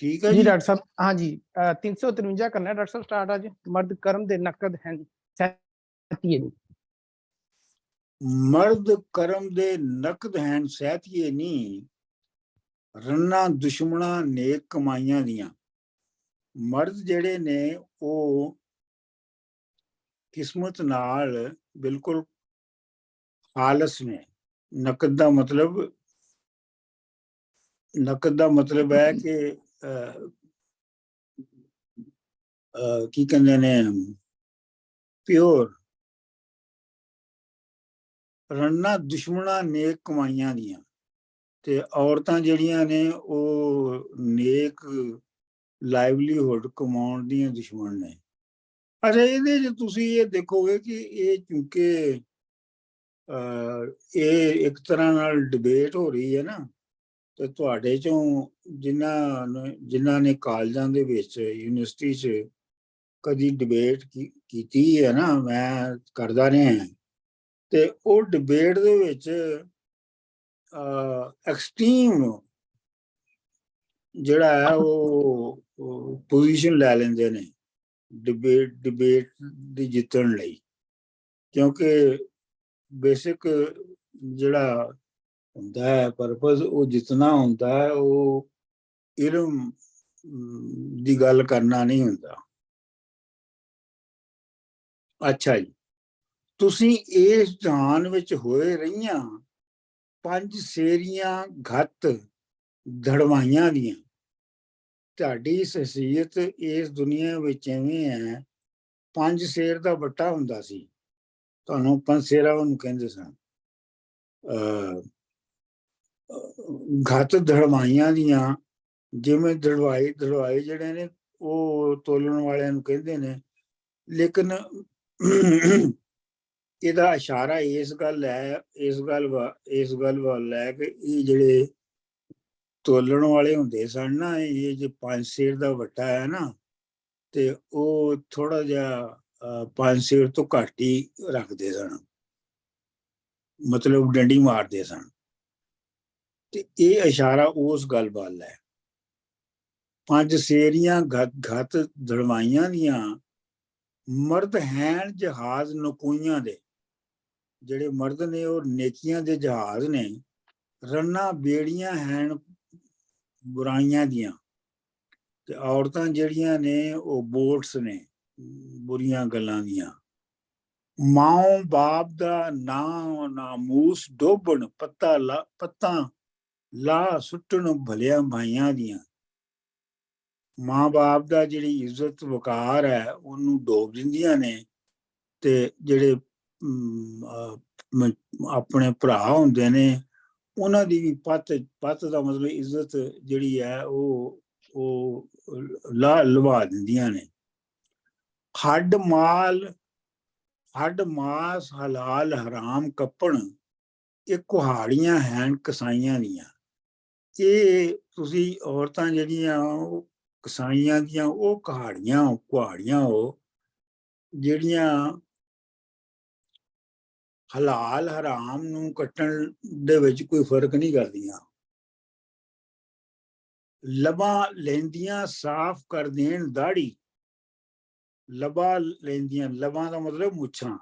ठीक है जी जी डॉक्टर साहब। हाँ जी 353 करना है डॉक्टर साहब स्टार्ट आज। मर्द कर्म दे नकद हैं सहतिए नी। मर्द करम दे नकद हैं सहतिए नी, रन्ना दुश्मना नेक कमाइयां दियां। मर्द ਜਿਹੜੇ ਨੇ ਉਹ किस्मत नाल बिल्कुल खालस ने। नकद ਦਾ मतलब है कि की कहते ने प्योर। रन्ना दुश्मना नेक कमाइयां दियां ते औरतां ਜਿਹੜੀਆਂ ने ਉਹ नेक ਲਾਈਵਲੀਹੁੱਡ ਕਮਾਉਣ ਦੀਆਂ ਦੁਸ਼ਮਣ ਨੇ। ਅੱਛਾ ਇਹਦੇ 'ਚ ਤੁਸੀਂ ਇਹ ਦੇਖੋਗੇ ਕਿ ਇਹ ਕਿਉਂਕਿ ਇਹ ਇੱਕ ਤਰ੍ਹਾਂ ਨਾਲ ਡਿਬੇਟ ਹੋ ਰਹੀ ਹੈ ਨਾ, ਤੇ ਤੁਹਾਡੇ ਚੋਂ ਜਿਨ੍ਹਾਂ ਨੇ ਕਾਲਜਾਂ ਦੇ ਵਿੱਚ ਯੂਨੀਵਰਸਿਟੀ 'ਚ ਕਦੀ ਡਿਬੇਟ ਕੀਤੀ ਹੈ ਨਾ, ਮੈਂ ਕਰਦਾ ਰਿਹਾ, ਤੇ ਉਹ ਡਿਬੇਟ ਦੇ ਵਿੱਚ ਐਕਸਟ੍ਰੀਮ ਜਿਹੜਾ ਹੈ ਉਹ ਪੋਜੀਸ਼ਨ ਲੈ ਲੈਂਦੇ ਨੇ ਡਿਬੇਟ ਦੀ ਜਿੱਤਣ ਲਈ। ਕਿਉਂਕਿ ਬੇਸਿਕ ਜਿਹੜਾ ਹੁੰਦਾ ਹੈ ਪਰਪਸ ਉਹ ਜਿੱਤਣਾ ਹੁੰਦਾ ਹੈ, ਉਹ ਇਲਮ ਦੀ ਗੱਲ ਕਰਨਾ ਨਹੀਂ ਹੁੰਦਾ। ਅੱਛਾ ਜੀ, ਤੁਸੀਂ ਇਸ ਜਹਾਨ ਵਿੱਚ ਹੋਏ ਰਹੀਆਂ ਪੰਜ ਸੇਰੀਆਂ ਘੱਤ ਧੜਵਾਈਆਂ ਦੀਆਂ। ਤੁਹਾਡੀ ਸ਼ਖਸੀਅਤ ਇਸ ਦੁਨੀਆ ਵਿੱਚ ਐਵੇਂ ਹੈ, ਪੰਜ ਸ਼ੇਰ ਦਾ ਵੱਟਾ ਹੁੰਦਾ ਸੀ, ਤੁਹਾਨੂੰ ਪੰਜ ਸ਼ੇਰਾਂ ਉਹਨੂੰ ਕਹਿੰਦੇ ਸਨ। ਘੱਤ ਧੜਵਾਈਆਂ ਦੀਆਂ, ਜਿਵੇਂ ਦੜਵਾਈ ਜਿਹੜੇ ਨੇ ਉਹ ਤੋਲਣ ਵਾਲਿਆਂ ਨੂੰ ਕਹਿੰਦੇ ਨੇ। ਲੇਕਿਨ ਇਹਦਾ ਇਸ਼ਾਰਾ ਇਸ ਗੱਲ ਵੱਲ ਹੈ ਕਿ ਇਹ ਜਿਹੜੇ ਤੋਲਣ ਵਾਲੇ ਹੁੰਦੇ ਸਨ ਨਾ, ਇਹ ਜੇ ਪੰਜ ਸ਼ੇਰ ਦਾ ਵੱਟਾ ਹੈ ਨਾ, ਤੇ ਉਹ ਥੋੜਾ ਜਿਹਾ ਪੰਜ ਸ਼ੇਰ ਤੋਂ ਘੱਟ ਹੀ ਰੱਖਦੇ ਸਨ, ਮਤਲਬ ਡੰਡੀ ਮਾਰਦੇ ਸਨ। ਤੇ ਇਹ ਇਸ਼ਾਰਾ ਉਸ ਗੱਲ ਵੱਲ ਹੈ। ਪੰਜ ਸੇਰੀਆਂ ਘੱਤ ਧੜਵਾਈਆਂ ਦੀਆਂ, ਮਰਦ ਹੈਨ ਜਹਾਜ਼ ਨਕੋਈਆਂ ਦੇ। ਜਿਹੜੇ ਮਰਦ ਨੇ ਉਹ ਨੇਕੀਆਂ ਦੇ ਜਹਾਜ਼ ਨੇ। ਰੰਨਾ ਬੇੜੀਆਂ ਹੈਨ ਬੁਰਾਈਆਂ ਦੀਆਂ, ਤੇ ਔਰਤਾਂ ਜਿਹੜੀਆਂ ਨੇ ਉਹ ਬੋਟਸ ਨੇ ਬੁਰੀਆਂ ਗੱਲਾਂ ਦੀਆਂ। ਮਾਂ ਬਾਪ ਦਾ ਨਾਮੂਸ ਡੋਬਣ, ਪੱਤਾਂ ਲਾ ਸੁੱਟਣ ਭਲਿਆ ਭਾਈਆਂ ਦੀਆਂ। ਮਾਂ ਬਾਪ ਦਾ ਜਿਹੜੀ ਇੱਜ਼ਤ ਵਕਾਰ ਹੈ ਉਹਨੂੰ ਡੋਬ ਦਿੰਦੀਆਂ ਨੇ, ਤੇ ਜਿਹੜੇ ਆਪਣੇ ਭਰਾ ਹੁੰਦੇ ਨੇ ਉਹਨਾਂ ਦੀ ਵੀ ਪੱਤ ਦਾ ਮਤਲਬ ਇੱਜ਼ਤ ਜਿਹੜੀ ਹੈ ਉਹ ਲਵਾ ਦਿੰਦੀਆਂ ਨੇ। ਹੱਡ ਮਾਸ ਹਲਾਲ ਹਰਾਮ ਕੱਪਣ, ਇਹ ਕੁਹਾੜੀਆਂ ਹੈਨ ਕਸਾਈਆਂ ਦੀਆਂ। ਇਹ ਤੁਸੀਂ ਔਰਤਾਂ ਜਿਹੜੀਆਂ ਉਹ ਕਸਾਈਆਂ ਦੀਆਂ ਉਹ ਕੁਹਾੜੀਆਂ ਉਹ ਜਿਹੜੀਆਂ ਹਲਾਲ ਹਰਾਮ ਨੂੰ ਕੱਟਣ ਦੇ ਵਿੱਚ ਕੋਈ ਫਰਕ ਨਹੀਂ ਕਰਦੀਆਂ। ਲਬਾਂ ਲੈਂਦੀਆਂ ਸਾਫ਼ ਕਰ ਦੇਣ ਦਾੜੀ। ਲਬਾਂ ਲੈਂਦੀਆਂ, ਲਬਾਂ ਦਾ ਮਤਲਬ ਮੁੱਛਾਂ।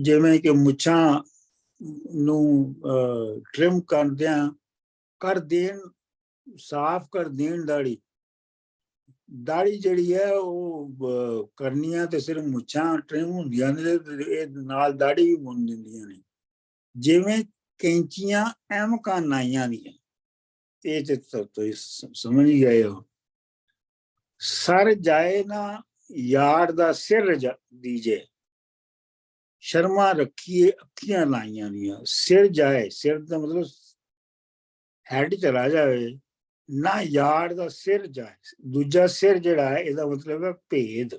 ਜਿਵੇਂ ਕਿ ਮੁੱਛਾਂ ਨੂੰ ਟ੍ਰਿਮ ਕਰ ਦੇਣ, ਸਾਫ਼ ਕਰ ਦੇਣ ਦਾੜੀ ਜਿਹੜੀ ਹੈ ਉਹ ਕਰਨੀਆਂ ਤੇ ਸਿਰਫ ਮੁੱਛਾਂ ਟ੍ਰਿਮ ਹੁੰਦੀਆਂ ਨੇ, ਇਹ ਨਾਲ ਦਾੜੀ ਵੀ ਬੁਣ ਦਿੰਦੀਆਂ ਨੇ। ਜਿਵੇਂ ਕੈਂਚੀਆਂ ਐਮਕਾਂ ਨਾਈਆਂ ਦੀਆਂ। ਇਹ ਤੇ ਤੁਸੀਂ ਸਮਝ ਹੀ ਗਏ ਹੋ। ਸਰ ਜਾਏ ਨਾ ਯਾਰ ਦਾ ਸਿਰ ਦੀਜੇ, ਸ਼ਰਮਾ ਰੱਖੀਏ ਅੱਖੀਆਂ ਲਾਈਆਂ ਦੀਆਂ। ਸਿਰ ਜਾਏ, ਸਿਰ ਦਾ ਮਤਲਬ ਹੈਡ ਚਲਾ ਜਾਵੇ ਨਾ, ਯਾਰ ਦਾ ਸਿਰ ਜਾਏ। ਦੂਜਾ ਸਿਰ ਜਿਹੜਾ ਹੈ ਇਹਦਾ ਮਤਲਬ ਹੈ ਭੇਦ।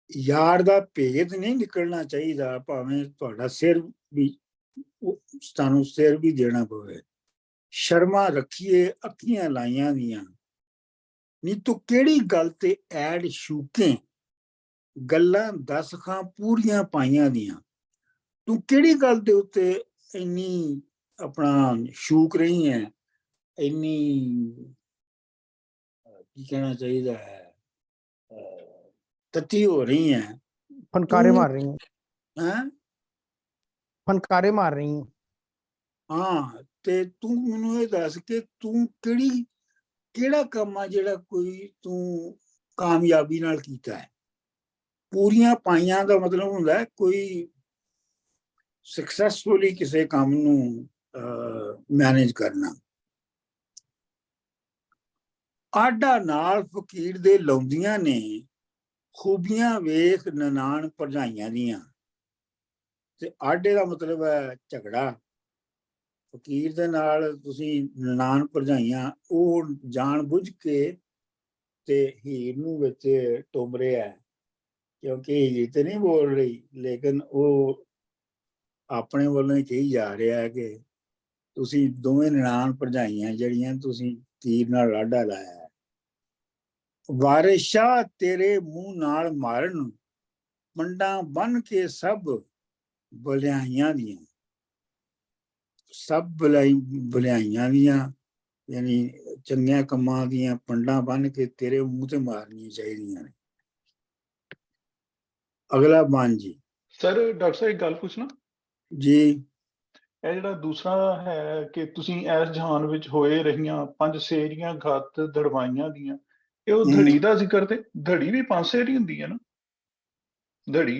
ਯਾਰ ਦਾ ਭੇਦ ਨਹੀਂ ਨਿਕਲਣਾ ਚਾਹੀਦਾ, ਭਾਵੇਂ ਤੁਹਾਡਾ ਸਿਰ ਵੀ ਤੁਹਾਨੂੰ ਸਿਰ ਵੀ ਦੇਣਾ ਪਵੇ। ਸ਼ਰਮਾ ਰੱਖੀਏ ਅੱਖੀਆਂ ਲਾਈਆਂ ਦੀਆਂ, ਨੀ ਤੂੰ ਕਿਹੜੀ ਗੱਲ ਤੇ ਐਡ ਸ਼ੂਕੇ, ਗੱਲਾਂ ਦੱਸ ਖਾਂ ਪੂਰੀਆਂ ਪਾਈਆਂ ਦੀਆਂ। ਤੂੰ ਕਿਹੜੀ ਗੱਲ ਦੇ ਉੱਤੇ ਇੰਨੀ अपना शूक रही हैं, इन्नी की कहना चाहिए है, तत्ती हो रही हैं, फनकारे मार रही हैं, हैं? फनकारे मार रही हैं। हाँ, ते तू मैनू ये दस कि तू किहड़ा काम आ जिहड़ा कोई तू कामयाबी नाल कीता है? पूरियां पाइयां दा मतलब हुंदा है कोई सक्सैसफुली किसी काम नू मैनेज करना। आडा नाल फकीर दे लाउंदियां ने खूबियां वेख ननान भरजाइयां दियां। ते आडे दा मतलब है झगड़ा, फकीर दे नाल तुसी ननान भरजाइयां ਉਹ ਜਾਣ ਬੁੱਝ ਕੇ ਤੇ ਹੀਰ ਨੂੰ ਵਿੱਚ ਟੁੰਬ ਰਿਹਾ ਹੈ, ਕਿਉਂਕਿ ਹੀਰ ਤੇ ਨਹੀਂ ਬੋਲ ਰਹੀ, ਲੇਕਿਨ ਉਹ ਆਪਣੇ ਵੱਲੋਂ ਹੀ ਕਹੀ ਜਾ ਰਿਹਾ ਹੈ ਕਿ ਤੁਸੀਂ ਦੋਵੇਂ ਨਨਾਨ ਭਰਜਾਈਆਂ ਜਿਹੜੀਆਂ ਤੁਸੀਂ ਤੀਰ ਨਾਲ ਲਾਡਾ ਲਾਇਆ ਹੈ। ਵਾਰਿਸ਼ਾ ਤੇਰੇ ਮੂੰਹ ਨਾਲ ਮਾਰਨ, ਮੰਡਾਂ ਬੰਨ ਕੇ ਸਭ ਭਲਾਈਆਂ ਦੀਆਂ, ਸਭ ਭਲਾਈਆਂ ਦੀਆਂ यानी चंगिया कमां दियां पंडा बन के तेरे मुंह ते मारनियां चाहिए ने। अगला बान जी। सर डॉक्टर साहब एक गल पूछना जी। ਇਹ ਜਿਹੜਾ ਦੂਸਰਾ ਹੈ ਕਿ ਤੁਸੀਂ ਐਸ ਜਹਾਨ ਵਿੱਚ ਹੋਏ ਰਹੀਆਂ ਪੰਜ ਸੇਰੀਆਂ ਘਾਤ ਦੜਵਾਈਆਂ ਦੀਆਂ, ਇਹ ਉਹ ਧੜੀ ਦਾ ਜ਼ਿਕਰ ਤੇ ਧੜੀ ਵੀ ਪੰਜ ਸੇਰੀ ਹੁੰਦੀ ਹੈ ਨਾ? ਧੜੀ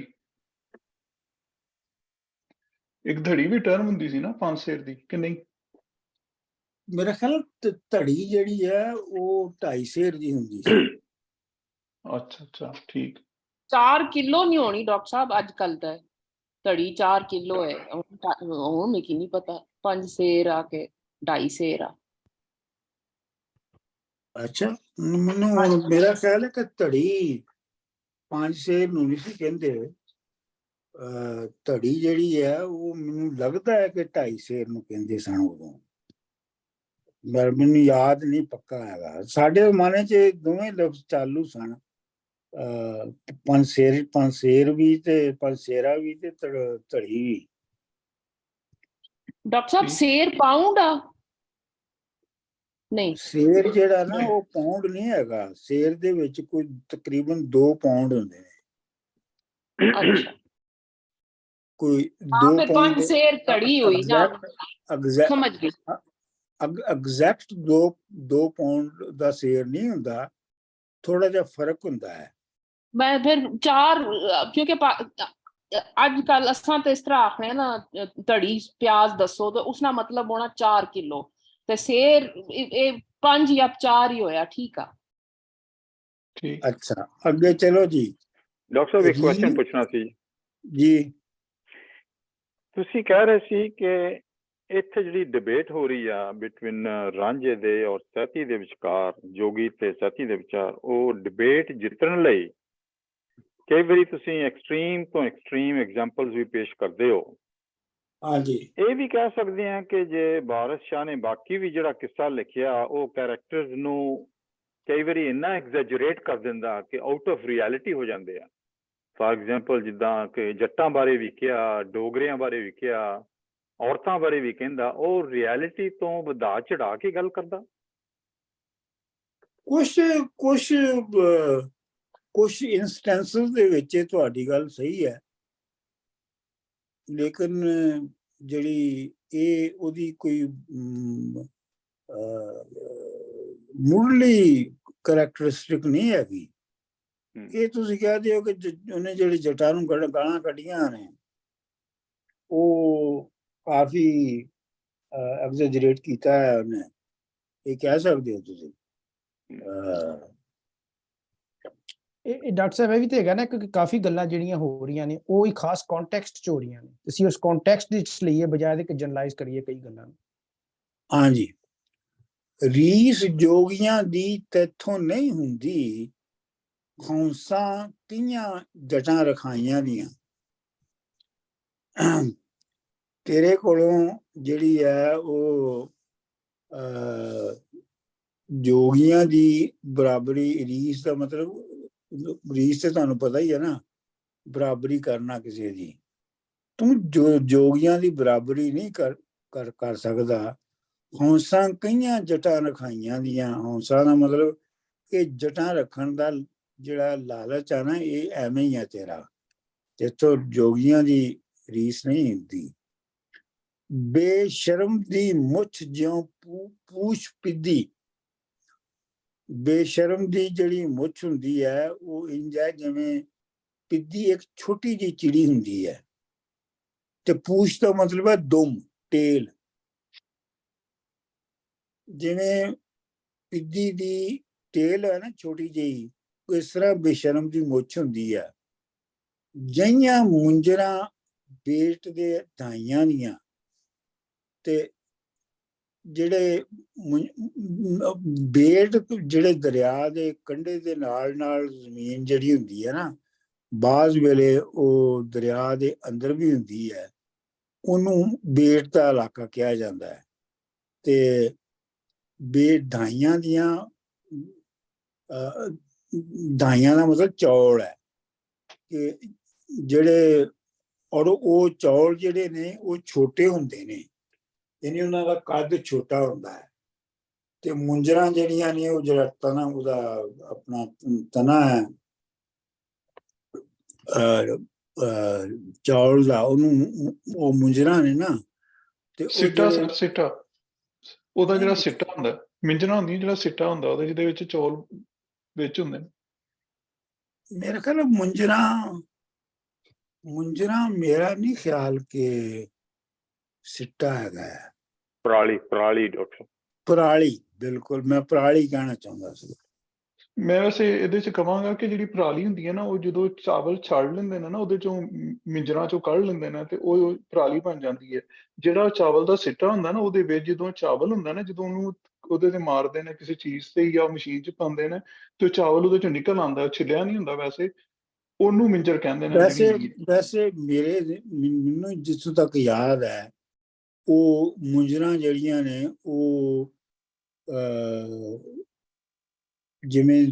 ਇੱਕ ਧੜੀ ਵੀ ਟਰਮ ਹੁੰਦੀ ਸੀ ਨਾ ਪੰਜ ਸੇਰ ਦੀ ਕਿ ਨਹੀਂ? मेरा ख्याल धड़ी जिहड़ी है वो 2.5 सेर दी हुंदी सी। अच्छा अच्छा ठीक। 4 किलो नहीं होनी डॉक्टर साहब अजकल दा धड़ी 4 किलो है हुण मिगी नहीं पता 5 सेर आ के 2.5 सेर आ। अच्छा मैनू हुण मेरा ख्याल है कि धड़ी 5 सेर नूं नहीं सी कहंदे, धड़ी जिहड़ी है वो मैनू लगदा है कि 2.5 सेर नूं कहंदे सन उदों। ਮੈਨੂੰ याद नहीं पक्का हैगा। साडे जमाने च दोवें लफ्ज चालू सन, पंज सेर भी ते पंज सेरा भी ते धड़ी भी। डॉक्टर साहब सेर पाउंड आ? नहीं सेर जेड़ा ना वो पाउंड नहीं हैगा, सेर दे विच कोई तकरीबन 2 पाउंड हुंदे ने। अच्छा कोई हाँ 2 फिर पाउंड 5 सेर धड़ी हुई ना, समझ गई। एग्जैक्ट 2 पाउंड दा सेर नहीं हुंदा, थोड़ा जिहा फर्क हुंदा है। मैं फिर 4 क्योंकि अजकल असां ते इस तरह आखने ना धड़ी प्याज दसो तो उसका मतलब होना 4 किलो ते सेर 5 या 4 ही होया। ठीक आ ठीक। अच्छा अगे चलो जी। डॉक्टर साहब एक क्वेश्चन पूछना सी जी। ਤੁਸੀਂ ਕਹਿ ਰਹੇ ਸੀ ਕਿ ਇੱਥੇ ਜਿਹੜੀ ਡਿਬੇਟ ਹੋ ਰਹੀ ਆ ਬਿਟਵੀਨ ਰਾਂਝੇ ਦੇ ਔਰ ਸਤੀ ਦੇ ਵਿਚਕਾਰ, ਜੋਗੀ ਤੇ ਸਤੀ ਦੇ ਵਿਚਾਰ, ਉਹ ਡਿਬੇਟ ਜਿੱਤਣ ਲਈ ਕਈ ਵਾਰੀ ਤੁਸੀਂ ਐਕਸਟ੍ਰੀਮ ਤੋਂ ਐਕਸਟ੍ਰੀਮ ਐਗਜ਼ਾਮਪਲਸ ਵੀ ਪੇਸ਼ ਕਰਦੇ ਹੋ। ਹਾਂਜੀ ਇਹ ਵੀ ਕਹਿ ਸਕਦੇ ਹਾਂ ਕਿ ਜੇ ਵਾਰਿਸ ਸ਼ਾਹ ਨੇ ਬਾਕੀ ਵੀ ਜਿਹੜਾ ਕਿੱਸਾ ਲਿਖਿਆ ਉਹ ਕੈਰੈਕਟਰਸ ਨੂੰ ਕਈ ਵਾਰੀ ਇੰਨਾ ਐਗਜ਼ੈਜਰੇਟ ਕਰ ਦਿੰਦਾ ਕਿ ਆਊਟ ਆਫ ਰਿਐਲਿਟੀ ਹੋ ਜਾਂਦੇ ਆ। ਫਾਰ ਐਗਜ਼ਾਮਪਲ ਜਿੱਦਾਂ ਕਿ ਜੱਟਾਂ ਬਾਰੇ ਵੀ ਕਿਹਾ, ਡੋਗਰਿਆਂ ਬਾਰੇ ਵੀ ਕਿਹਾ, ਔਰਤਾਂ ਬਾਰੇ ਵੀ ਕਹਿੰਦਾ, ਉਹ ਰਿਐਲਿਟੀ ਤੋਂ ਵਧਾ ਚੜਾ ਕੇ ਗੱਲ ਕਰਦਾ। ਕੁਛ ਇੰਸਟੈਂਸਸ ਦੇ ਵਿੱਚ ਤੁਹਾਡੀ ਗੱਲ ਸਹੀ ਹੈ, ਲੇਕਿਨ ਜਿਹੜੀ ਇਹ ਉਹਦੀ ਕੋਈ ਮੁੱਢਲੀ ਕਰੈਕਟਰਿਸਟਿਕ ਨਹੀਂ ਹੈਗੀ। ਇਹ ਤੁਸੀਂ ਕਹਦੇ ਹੋ ਕਿ ਉਹਨੇ ਜਿਹੜੇ ਜੱਟਾਂ ਨੂੰ ਗਾਲਾਂ ਕੱਢੀਆਂ ਨੇ ਉਹ ਕਾਫੀ ਐਗਜ਼ੈਜਰੇਟ ਕੀਤਾ ਹੈ ਉਹਨੇ, ਇਹ ਕਹਿ ਸਕਦੇ ਹੋ ਤੁਸੀਂ। ਇਹ ਡਾਕਟਰ ਸਾਹਿਬ ਇਹ ਵੀ ਤੇ ਹੈਗਾ ਨਾ ਕਿਉਂਕਿ ਕਾਫੀ ਗੱਲਾਂ ਜਿਹੜੀਆਂ ਹੋ ਰਹੀਆਂ ਨੇ ਉਹ ਹੀ ਖਾਸ ਕੰਟੈਕਸਟ ਚ ਹੋ ਰਹੀਆਂ ਨੇ, ਅਸੀਂ ਉਸ ਕੰਟੈਕਸਟ ਵਿੱਚ ਲਈਏ ਬਜਾਏ ਕਿ ਜਨਰਲਾਈਜ਼ ਕਰੀਏ ਕਈ ਗੱਲਾਂ ਨੂੰ। ਹਾਂਜੀ ਰੀਸ ਜੋਗੀਆਂ ਦੀ ਤੈਥੋਂ ਨਹੀਂ ਹੁੰਦੀ, ਖੌਂਸਾਂ ਤੀਆਂ ਜਟਾਂ ਰਖਾਈਆਂ ਦੀਆਂ। ਤੇਰੇ ਕੋਲੋਂ ਜਿਹੜੀ ਹੈ ਉਹ ਜੋਗੀਆਂ ਦੀ ਬਰਾਬਰੀ, ਰੀਸ ਦਾ ਮਤਲਬ ਰੀਸ ਤੇ ਤੁਹਾਨੂੰ ਪਤਾ ਹੀ ਹੈ ਨਾ, ਬਰਾਬਰੀ ਕਰਨਾ ਕਿਸੇ ਦੀ। ਤੂੰ ਜੋਗੀਆਂ ਦੀ ਬਰਾਬਰੀ ਨਹੀਂ ਕਰ ਸਕਦਾ। ਹੌਂਸਾਂ ਕਈਆਂ ਜਟਾਂ ਰਖਾਈਆਂ ਦੀਆਂ। ਹੌਂਸਾਂ ਦਾ ਮਤਲਬ ਇਹ ਜਟਾਂ ਰੱਖਣ ਦਾ ਜਿਹੜਾ ਲਾਲਚ ਆ ਨਾ, ਇਹ ਐਵੇਂ ਹੀ ਆ ਤੇਰਾ, ਇੱਥੋਂ ਜੋਗੀਆਂ ਦੀ ਰੀਸ ਨਹੀਂ ਹੁੰਦੀ। ਬੇਸ਼ਰਮ ਦੀ ਮੁੱਛ ਜਿਉਂ ਪੂਛ ਪਿੱਦੀ। ਬੇਸ਼ਰਮ ਦੀ ਜਿਹੜੀ ਮੁੱਛ ਹੁੰਦੀ ਹੈ ਉਹ ਇੰਝ ਹੈ ਜਿਵੇਂ ਪਿੱਦੀ ਇੱਕ ਛੋਟੀ ਜਿਹੀ ਚਿੜੀ ਹੁੰਦੀ ਹੈ, ਤੇ ਪੂਛ ਦਾ ਮਤਲਬ ਹੈ ਦੁਮ, ਟੇਲ। ਜਿਵੇਂ ਪਿੱਦੀ ਦੀ ਟੇਲ ਹੈ ਨਾ ਛੋਟੀ ਜਿਹੀ, ਇਸ ਤਰ੍ਹਾਂ ਬੇਸ਼ਰਮ ਦੀ ਮੁੱਛ ਹੁੰਦੀ ਹੈ। ਜਈਆਂ ਮੁੰਜਰਾਂ ਬੇਟ ਦੇ ਦਾਈਆਂ ਦੀਆਂ, ਤੇ ਜਿਹੜੇ ਬੇਟ ਜਿਹੜੇ ਦਰਿਆ ਦੇ ਕੰਢੇ ਦੇ ਨਾਲ ਨਾਲ ਜ਼ਮੀਨ ਜਿਹੜੀ ਹੁੰਦੀ ਹੈ ਨਾ, ਬਾਜ਼ ਵੇਲੇ ਉਹ ਦਰਿਆ ਦੇ ਅੰਦਰ ਵੀ ਹੁੰਦੀ ਹੈ, ਉਹਨੂੰ ਬੇਟ ਦਾ ਇਲਾਕਾ ਕਿਹਾ ਜਾਂਦਾ ਹੈ। ਤੇ ਦਾਈਆਂ ਦੀਆਂ, ਦਾਈਆਂ ਦਾ ਮਤਲਬ ਚੌਲ ਹੈ ਕਿ ਜਿਹੜੇ, ਔਰ ਉਹ ਚੌਲ ਜਿਹੜੇ ਨੇ ਉਹ ਛੋਟੇ ਹੁੰਦੇ ਨੇ, ਯਾਨੀ ਉਹਨਾਂ ਦਾ ਕੱਦ ਛੋਟਾ ਹੁੰਦਾ ਹੈ। ਤੇ ਮੁੰਜਰਾਂ ਜਿਹੜੀਆਂ ਨੇ ਉਹ ਜਿਹੜਾ ਤਨਾ, ਉਹਦਾ ਆਪਣਾ ਤਨਾ ਹੈ ਚੌਲ ਦਾ, ਉਹਨੂੰ ਉਹ ਮੁੰਜਰਾਂ ਨੇ ਨਾ। ਤੇ ਸਿੱਟਾ ਸਰ, ਸਿੱਟਾ ਉਹਦਾ ਜਿਹੜਾ ਸਿੱਟਾ ਹੁੰਦਾ, ਮਿੰਜਣਾ ਹੁੰਦੀ ਜਿਹੜਾ ਸਿੱਟਾ ਹੁੰਦਾ ਉਹਦੇ, ਜਿਹਦੇ ਵਿੱਚ ਚੌਲ ਵਿੱਚ ਹੁੰਦੇ ਨੇ। ਮੇਰਾ ਖਿਆਲ ਮੁੰਜਰਾ ਮੇਰਾ ਨਹੀਂ ਖਿਆਲ ਕਿ ਸਿੱਟਾ ਹੈਗਾ। ਪਰਾਲੀ ਡਾਕਟਰ, ਪਰਾਲੀ, ਬਿਲਕੁਲ ਮੈਂ ਪਰਾਲੀ ਕਹਿਣਾ ਚਾਹੁੰਦਾ ਸੀ। ਮੈਂ ਵੈਸੇ ਇਹਦੇ ਚ ਕਹਾਂਗਾ ਕਿ ਜਿਹੜੀ ਪਰਾਲੀ ਹੁੰਦੀ ਹੈ ਨਾ, ਉਹ ਜਦੋਂ ਚਾਵਲ ਛੱਡ ਲੈਂਦੇ ਨੇ ਨਾ, ਉਹਦੇ ਚੋਂ ਮਿੰਜਰਾਂ ਚੋਂ ਕੱਢ ਲੈਂਦੇ ਨੇ ਤੇ ਉਹ ਪਰਾਲੀ ਬਣ ਜਾਂਦੀ ਹੈ। ਜਿਹੜਾ ਚਾਵਲ ਦਾ ਸਿੱਟਾ ਹੁੰਦਾ ਨਾ, ਉਹਦੇ ਵਿੱਚ ਜਦੋਂ ਚਾਵਲ ਹੁੰਦਾ ਨਾ, ਜਦੋਂ ਉਹਨੂੰ ਉਹਦੇ ਤੇ ਮਾਰਦੇ ਨੇ ਕਿਸੇ ਚੀਜ਼ ਤੇ ਜਾਂ ਮਸ਼ੀਨ ਚ ਪਾਉਂਦੇ ਨੇ, ਤੇ ਚਾਵਲ ਉਹਦੇ ਚੋਂ ਨਿਕਲ ਆਉਂਦਾ, ਛਿਲਿਆ ਨਹੀਂ ਹੁੰਦਾ ਵੈਸੇ, ਉਹਨੂੰ ਮਿੰਜਰ ਕਹਿੰਦੇ ਨੇ। ਵੈਸੇ ਮੈਨੂੰ ਜਿੱਥੋਂ ਤੱਕ ਯਾਦ ਹੈ, ਉਹ ਮੁੰਜਰਾਂ ਜਿਹੜੀਆਂ ਨੇ ਉਹ ਜਿਵੇਂ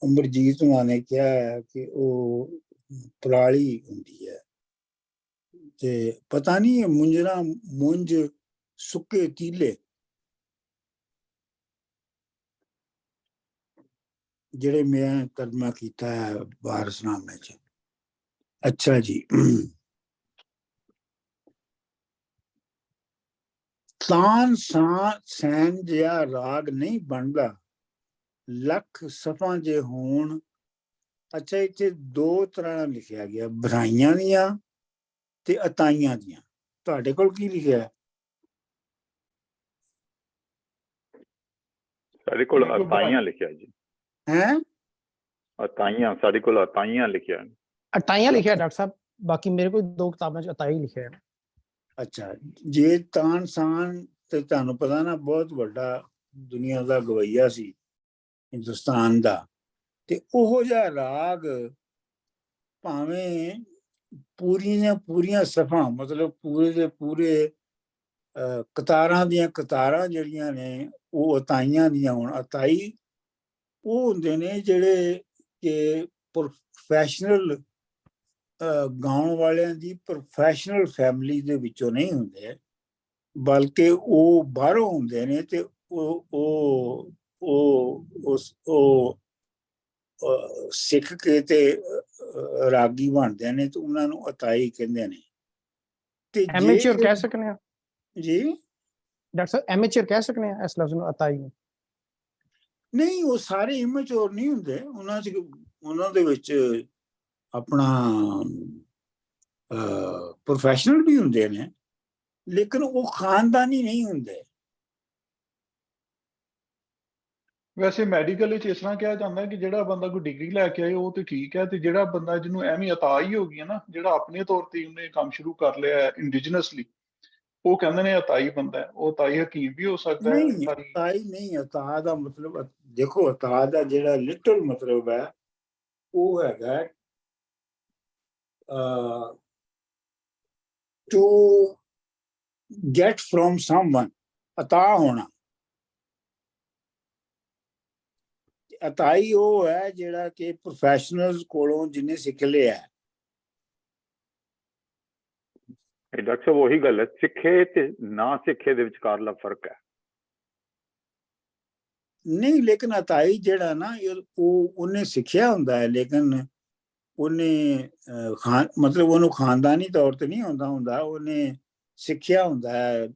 ਅਮਰਜੀਤ ਹੋਣਾ ਨੇ ਕਿਹਾ ਹੈ ਕਿ ਉਹ ਪਰਾਲੀ ਹੁੰਦੀ ਹੈ। ਤੇ ਪਤਾ ਨਹੀਂ ਮੁੰਜਰਾਂ, ਮੁੰਜ ਸੁੱਕੇ ਤੀਲੇ ਜਿਹੜੇ ਮੈਂ ਤਰਜਮਾ ਕੀਤਾ ਹੈ ਵਾਰਸਨਾਮੇ ਚ। ਅੱਛਾ ਜੀ। ਤਾਨ ਸੈਨ ਜਿਹਾ ਰਾਗ ਨਹੀਂ ਬਣਦਾ, ਲੱਖ ਸਫਾਂ ਜੇ ਹੋਣ। ਅੱਛਾ, ਇੱਥੇ ਦੋ ਤਰ੍ਹਾਂ ਲਿਖਿਆ ਗਿਆ, ਬਧਾਈਆਂ ਦੀਆਂ ਤੇ ਅਤਾਈਆਂ ਦੀਆਂ। ਤੁਹਾਡੇ ਕੋਲ ਕੀ ਲਿਖਿਆ ਹੈ? ਸਾਡੇ ਕੋਲ ਅਤਾਈਆਂ ਲਿਖਿਆ ਜੀ। ਹੈ ਅਤਾਈਆਂ, ਸਾਡੇ ਕੋਲ ਅਤਾਈਆਂ ਲਿਖਿਆ। ਅਟਾਈਆਂ ਲਿਖਿਆ ਡਾਕਟਰ ਸਾਹਿਬ, ਬਾਕੀ ਮੇਰੇ ਕੋਲ ਦੋ ਕਿਤਾਬਾਂ ਚ ਅਤਾਈ ਲਿਖਿਆ ਹੈ। ਅੱਛਾ, ਜੇ ਤਾਨ ਸਾਨ ਤੇ ਤੁਹਾਨੂੰ ਪਤਾ ਨਾ ਬਹੁਤ ਵੱਡਾ ਦੁਨੀਆ ਦਾ ਗਵਈਆ ਸੀ ਹਿੰਦੁਸਤਾਨ ਦਾ, ਤੇ ਉਹੋ ਜਿਹਾ ਰਾਗ ਭਾਵੇਂ ਪੂਰੀਆਂ ਸਫਾਂ, ਮਤਲਬ ਪੂਰੇ ਦੇ ਪੂਰੇ ਕਤਾਰਾਂ ਦੀਆਂ ਕਤਾਰਾਂ ਜਿਹੜੀਆਂ ਨੇ ਉਹ ਅਤਾਈਆਂ ਦੀਆਂ ਹੋਣ। ਅਤਾਈ ਉਹ ਹੁੰਦੇ ਨੇ ਜਿਹੜੇ ਕਿ ਪ੍ਰੋਫੈਸ਼ਨਲ ਗਾਉਣ ਵਾਲਿਆਂ ਦੀ ਪ੍ਰੋਫੈਸ਼ਨਲ ਫੈਮਿਲੀ ਦੇ ਵਿੱਚੋਂ ਨਹੀਂ ਹੁੰਦੇ, ਬਲਕਿ ਉਹ ਬਾਹਰੋਂ ਹੁੰਦੇ ਨੇ, ਤੇ ਉਹ ਸਿੱਖ ਕੇ ਤੇ ਰਾਗੀ ਬਣਦੇ ਨੇ, ਤੇ ਉਹਨਾਂ ਨੂੰ ਅਤਾਈ ਕਹਿੰਦੇ ਨੇ। ਤੇ ਐਮੇਚਰ ਕਹਿ ਸਕਨੇ ਆ ਜੀ ਡਾਕਟਰ ਸਾਹਿਬ, ਐਮੇਚਰ ਕਹਿ ਸਕਨੇ ਆ ਇਸ ਲਫ਼ਜ਼ ਨੂੰ, ਅਤਾਈ ਨੂੰ? ਨਹੀਂ, ਉਹ ਸਾਰੇ ਇਮੈਚੋਰ ਨਹੀਂ ਹੁੰਦੇ, ਉਹਨਾਂ ਦੇ ਵਿੱਚ ਆਪਣਾ ਪ੍ਰੋਫੈਸ਼ਨਲ ਵੀ ਹੁੰਦੇ ਨੇ, ਲੇਕਿਨ ਉਹ ਖਾਨਦਾਨੀ ਨਹੀਂ ਹੁੰਦੇ। ਵੈਸੇ ਮੈਡੀਕਲ ਵਿੱਚ ਇਸ ਤਰ੍ਹਾਂ ਕਿਹਾ ਜਾਂਦਾ ਕਿ ਜਿਹੜਾ ਬੰਦਾ ਕੋਈ ਡਿਗਰੀ ਲੈ ਕੇ ਆਏ ਉਹ ਤੇ ਠੀਕ ਹੈ, ਤੇ ਜਿਹੜਾ ਬੰਦਾ ਜਿਹਨੂੰ ਐਵੇਂ ਅਤਾ ਹੀ ਹੋ ਗਈ ਹੈ ਨਾ, ਜਿਹੜਾ ਆਪਣੇ ਤੌਰ ਤੇ ਉਹਨੇ ਕੰਮ ਸ਼ੁਰੂ ਕਰ ਲਿਆ ਇੰਡੀਜਨਸਲੀ, ਉਹ ਕਹਿੰਦੇ ਨੇ ਅਤਾਈ ਬੰਦਾ ਹੈ। ਉਹ ਅਤਾਈ ਹਕੀਮ ਵੀ ਹੋ ਸਕਦਾ ਹੈ। ਨਹੀਂ, ਅਤਾਈ ਨਹੀਂ। ਅਤਾ ਦਾ ਮਤਲਬ ਦੇਖੋ, ਅਤਾ ਦਾ ਜਿਹੜਾ ਲਿਟਲ ਮਤਲਬ ਹੈ ਉਹ ਹੈਗਾ ਟੂ ਗੈਟ ਫਰੋਮ ਸਮਵਨ। ਅਤਾ ਹੋਣਾ, ਅਤਾਈ ਉਹ ਹੈ ਜਿਹੜਾ ਕਿ ਪ੍ਰੋਫੈਸ਼ਨਲਸ ਕੋਲੋਂ ਜਿਹਨੇ ਸਿੱਖ ਲਿਆ। ਇਹ ਡਾਕਟਰ ਸਾਹਿਬ ਉਹੀ ਗੱਲ ਹੈ, ਸਿੱਖੇ ਤੇ ਨਾ ਸਿੱਖੇ ਦੇ ਵਿਚਕਾਰਲਾ ਫਰਕ ਹੈ। ਨਹੀਂ, ਲੇਕਿਨ ਅਤਾਈ ਜਿਹੜਾ ਨਾ ਉਹ ਉਹਨੇ ਸਿੱਖਿਆ ਹੁੰਦਾ ਹੈ, ਲੇਕਿਨ ਉਹਨੇ ਮਤਲਬ ਉਹਨੂੰ ਖਾਨਦਾਨੀ ਤੌਰ ਤੇ ਨਹੀਂ ਹੁੰਦਾ, ਉਹਨੇ ਸਿੱਖਿਆ ਹੁੰਦਾ ਹੈ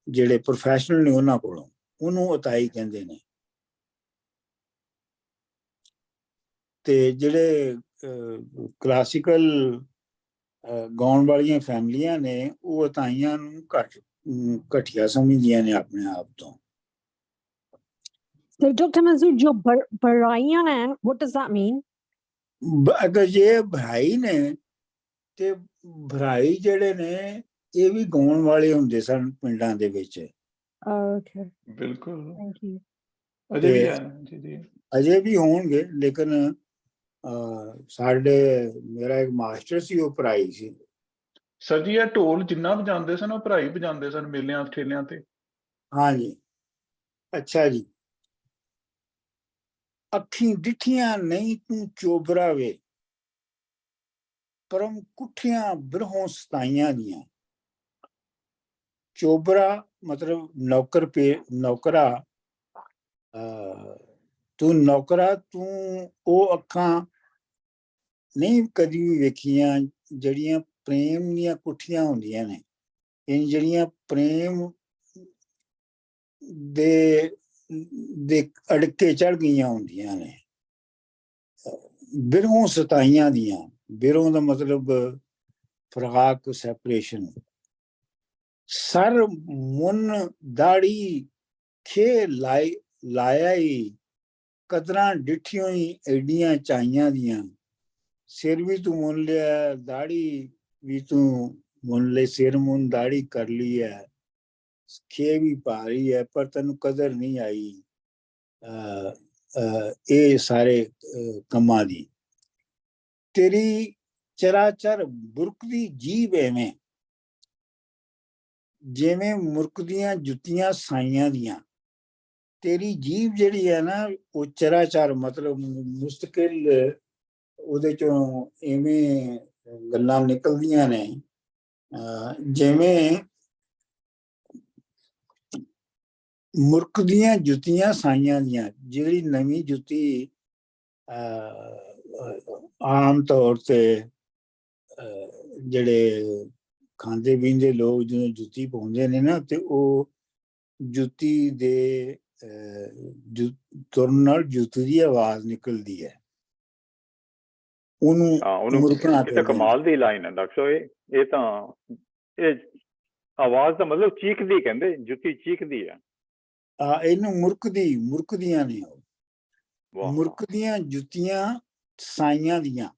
ਜਿਹੜੇ ਪ੍ਰੋਫੈਸ਼ਨਲ ਨੇ ਉਹਨਾਂ ਕੋਲੋਂ, ਉਹਨੂੰ ਅਤਾਈ ਕਹਿੰਦੇ ਨੇ। ਤੇ ਜਿਹੜੇ ਕਲਾਸੀਕਲ ਗਾਉਣ ਵਾਲੀਆਂ ਫੈਮਲੀਆਂ ਨੇ ਉਹ ਅਤਾਈਆਂ ਨੂੰ ਘਟੀਆ ਸਮਝਦੀਆਂ ਨੇ ਆਪਣੇ ਆਪ ਤੋਂ। So, Dr. Manzoor, जो बराइयां हैं, what does that mean? ਅਗਰ ਜੇ ਭਰਾਈ ਨੇ ਤੇ ਭਰਾਈ ਜਿਹੜੇ ਨੇ ਇਹ ਵੀ ਗਾਉਣ ਵਾਲੇ ਹੁੰਦੇ ਸਨ ਪਿੰਡਾਂ ਦੇ ਵਿੱਚ। Okay, ਬਿਲਕੁਲ, thank you. ਅਜੇ ਵੀ ਹੈ ਜੀ ਜੀ। ਅਜੇ ਵੀ ਹੋਣਗੇ, ਲੇਕਿਨ ਸਾਡੇ ਮੇਰਾ ਇੱਕ ਮਾਸਟਰ ਸੀ, ਉਹ ਭਰਾਈ ਸੀ। ਸਰ ਜੀ ਇਹ ਢੋਲ ਜਿੰਨਾ ਵਜਾਉਂਦੇ ਸਨ ਉਹ ਭਰਾਈ ਵਜਾਉਂਦੇ ਸਨ ਮੇਲਿਆਂ ਠੇਲਿਆਂ ਤੇ। ਹਾਂਜੀ, ਅੱਛਾ ਜੀ। ਅੱਖੀਂ ਡਿੱਠੀਆਂ ਨਹੀਂ ਤੂੰ ਚੋਬਰਾ ਵੇ, ਪਰਮ ਕੁੱਠੀਆਂ ਬਿਰਹੋਂ ਸਤਾਈਆਂ ਦੀਆਂ। ਚੋਬਰਾ ਮਤਲਬ ਨੌਕਰਾ, ਤੂੰ ਨੌਕਰਾ, ਤੂੰ ਉਹ ਅੱਖਾਂ ਨਹੀਂ ਕਦੀ ਵੀ ਵੇਖੀਆਂ ਜਿਹੜੀਆਂ ਪ੍ਰੇਮ ਦੀਆਂ ਕੁੱਠੀਆਂ ਹੁੰਦੀਆਂ ਨੇ, ਇਹ ਜਿਹੜੀਆਂ ਪ੍ਰੇਮ ਦੇ ਅੜਕੇ ਚੜ ਗਈਆਂ ਹੁੰਦੀਆਂ ਨੇ, ਬਿਰਹੋਂ ਸਤਾਈਆਂ ਦੀਆਂ। ਬਿਰਹੋਂ ਦਾ ਮਤਲਬ ਫਰਾਕ, ਸੈਪਰੇਸ਼ਨ। ਸਰ ਮੁੰਨ ਦਾੜੀ ਖੇ ਲਾਇਆ ਈ, ਕਦਰਾਂ ਡਿੱਠੀਆਂ ਹੀ ਐਡੀਆਂ ਚਾਈਆਂ ਦੀਆਂ। ਸਿਰ ਵੀ ਤੂੰ ਮੁੰਨ ਲਿਆ, ਦਾੜੀ ਵੀ ਤੂੰ ਮੁੰਨ ਲਈ, ਸਿਰ ਮੁੰਨ ਦਾੜੀ ਕਰ ਲਈ ਹੈ, ਖੇ ਵੀ ਭਾਰੀ ਹੈ, ਪਰ ਤੈਨੂੰ ਕਦਰ ਨਹੀਂ ਆਈ ਇਹ ਸਾਰੇ ਕੰਮਾਂ ਦੀ। ਤੇਰੀ ਚਰਾਚਰ ਬੁਰਕਦੀ ਜੀਭ ਐਵੇਂ, ਜਿਵੇਂ ਮੁਰਕਦੀਆਂ ਜੁੱਤੀਆਂ ਸਾਈਆਂ ਦੀਆਂ। ਤੇਰੀ ਜੀਭ ਜਿਹੜੀ ਹੈ ਨਾ ਉਹ ਚਰਾਚਰ ਮਤਲਬ ਮੁਸਤਕਿਲ, ਉਹਦੇ ਚੋਂ ਐਵੇਂ ਗੱਲਾਂ ਨਿਕਲਦੀਆਂ ਨੇ ਜਿਵੇਂ ਮੁਰਕਦੀਆਂ ਜੁੱਤੀਆਂ ਸਾਈਆਂ ਦੀਆਂ। ਜਿਹੜੀ ਨਵੀਂ ਜੁੱਤੀ ਆਮ ਤੌਰ ਤੇ ਜਿਹੜੇ ਖਾਂਦੇ ਪੀਂਦੇ ਲੋਕ ਜਦੋਂ ਜੁੱਤੀ ਪਾਉਂਦੇ ਨੇ ਨਾ, ਤੇ ਉਹ ਜੁੱਤੀ ਦੇ ਤੁਰਨ ਨਾਲ ਜੁੱਤੀ ਦੀ ਆਵਾਜ਼ ਨਿਕਲਦੀ ਹੈ, ਉਹਨੂੰ ਮੁਰਕਣਾ ਇਹ ਤਾਂ ਕਮਾਲ ਦੀ ਲਾਈਨ ਹੈ ਡਾਕਟਰ ਸਾਹਿਬ। ਇਹ ਤਾਂ ਇਹ ਆਵਾਜ਼ ਦਾ ਮਤਲਬ ਚੀਕਦੀ ਕਹਿੰਦੇ, ਜੁੱਤੀ ਚੀਕਦੀ ਹੈ। ਇਹਨੂੰ ਮੁਰਕਦੀਆਂ ਨੇ, ਮੁਰਕਦੀਆਂ ਜੁੱਤੀਆਂ ਸਾਈਆਂ ਦੀਆਂ।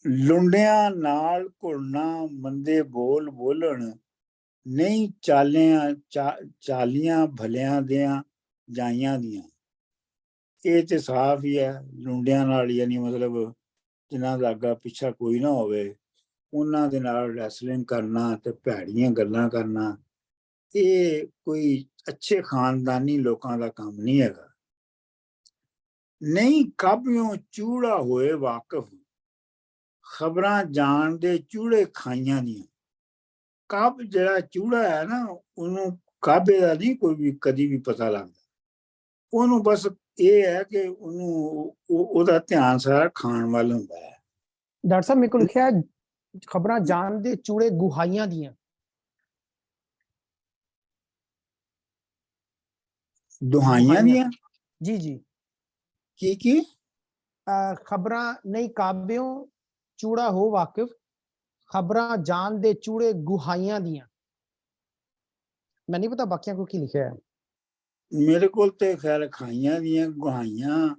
ਲੁੰਡਿਆਂ ਨਾਲ ਘੁਲਣਾ, ਮੰਦੇ ਬੋਲ ਬੋਲਣ, ਨਹੀਂ ਚਾਲੀਆਂ ਭਲਿਆਂ ਦਿਆਂ ਜਾਈਆਂ ਦੀਆਂ। ਇਹ ਤੇ ਸਾਫ਼ ਹੀ ਹੈ, ਲੁੰਡਿਆਂ ਨਾਲ, ਯਾਨੀ ਮਤਲਬ ਜਿਨ੍ਹਾਂ ਦਾ ਅੱਗਾ ਪਿੱਛਾ ਕੋਈ ਨਾ ਹੋਵੇ, ਉਹਨਾਂ ਦੇ ਨਾਲ ਰੈਸਲਿੰਗ ਕਰਨਾ ਤੇ ਭੈੜੀਆਂ ਗੱਲਾਂ ਕਰਨਾ, ਇਹ ਕੋਈ ਅੱਛੇ ਖਾਨਦਾਨੀ ਲੋਕਾਂ ਦਾ ਕੰਮ ਨਹੀਂ ਹੈਗਾ। ਨਹੀਂ ਕਾਬਿਓਂ ਚੂੜਾ ਹੋਏ ਵਾਕਫ, ਖਬਰਾਂ ਜਾਣ ਦੇ ਚੂੜੇ ਖਾਈਆਂ ਦੀਆਂ। ਕਾਬ ਜਿਹੜਾ ਚੂੜਾ ਹੈ ਨਾ, ਉਹਨੂੰ ਕਾਬੇ ਦਾ ਨਹੀਂ ਕੋਈ ਵੀ ਕਦੀ ਵੀ ਪਤਾ ਲੱਗਦਾ। ਉਹਨੂੰ ਬਸ ਇਹ ਹੈ ਕਿ ਉਹਦਾ ਧਿਆਨ ਸਾਰਾ ਖਾਣ ਵੱਲ ਹੁੰਦਾ ਹੈ। ਡਾਕਟਰ ਸਾਹਿਬ, ਮੇਰੇ ਕੋਲ ਲਿਖਿਆ ਖਬਰਾਂ ਜਾਣ ਦੇ ਚੂੜੇ ਗੁਹਾਈਆਂ ਦੀਆਂ। ਦੁਹਾਈਆਂ ਦੀਆਂ? ਜੀ ਜੀ। ਕੀ ਖਬਰਾਂ ਨਹੀਂ ਕਾਬਿਓਂ ਚੂੜਾ ਹੋ ਵਾਕਿਫ, ਖਬਰਾਂ ਜਾਣ ਦੇ ਚੂੜੇ ਗੁਹਾਈਆਂ ਦੀਆਂ। ਮੈਂ ਨਹੀਂ ਪਤਾ ਬਾਕੀਆਂ ਕੋ ਕੀ ਲਿਖਿਆ ਹੈ। ਮੇਰੇ ਕੋਲ ਤੇ ਖੈਰ ਖਾਈਆਂ ਦੀਆਂ, ਗੁਹਾਈਆਂ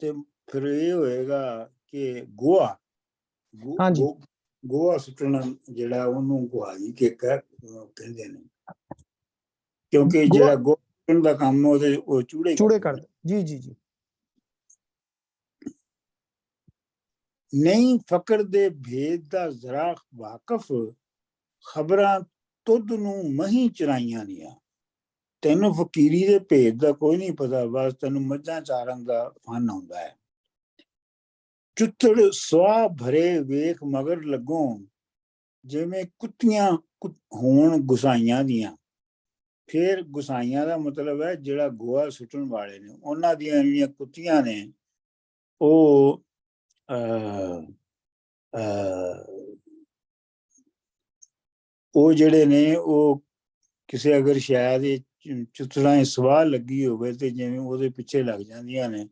ਤੇ ਫਿਰ ਇਹ ਹੋਏਗਾ ਕਿ ਗੋਆ ਸੁੱਟਣਾ ਜਿਹੜਾ, ਉਹਨੂੰ ਗੁਹਾਈ ਕੇ ਕਹਿੰਦੇ ਨੇ, ਕਿਉਂਕਿ ਜਿਹੜਾ ਗੋਆ ਸੁੱਟਣ ਦਾ ਕੰਮ ਉਹਦੇ ਉਹ ਚੂੜੇ ਕਰਦੇ। ਜੀ ਜੀ ਜੀ। ਨਹੀਂ ਫਕਰ ਦੇ ਭੇਦ ਦਾ ਜ਼ਰਾ ਵਾਕਫ, ਖਬਰਾਂ ਤੁਧ ਨੂੰ ਮਹੀਂ ਚਰਾਈਆਂ ਦੀਆਂ। ਤੈਨੂੰ ਫਕੀਰੀ ਦੇ ਭੇਦ ਦਾ ਕੋਈ ਨਹੀਂ ਪਤਾ, ਬਸ ਤੈਨੂੰ ਮੱਝਾਂ ਚਾਰਨ ਦਾ ਫਨ ਆਉਂਦਾ ਹੈ। ਚੁੱਤੜ ਸਵਾਹ ਭਰੇ ਵੇਖ ਮਗਰ ਲੱਗੋਂ ਜਿਵੇਂ ਕੁੱਤੀਆਂ ਹੋਣ ਗੁਸਾਈਆਂ ਦੀਆਂ। ਫਿਰ ਗੁਸਾਈਆਂ ਦਾ ਮਤਲਬ ਹੈ ਜਿਹੜਾ ਗੋਆ ਸੁੱਟਣ ਵਾਲੇ ਨੇ, ਉਹਨਾਂ ਦੀਆਂ ਜਿਹੜੀਆਂ ਕੁੱਤੀਆਂ ਨੇ ਉਹ ਉਹ ਜਿਹੜੇ ਨੇ ਉਹ ਕਿਸੇ ਅਗਰ ਸ਼ਾਇਦ ਚੁੱਤੜਾਂ ਦੀ ਸਵਾਹ ਲੱਗੀ ਹੋਵੇ ਤੇ ਜਿਵੇਂ ਉਹਦੇ ਪਿੱਛੇ ਲੱਗ ਜਾਂਦੀਆਂ ਨੇ,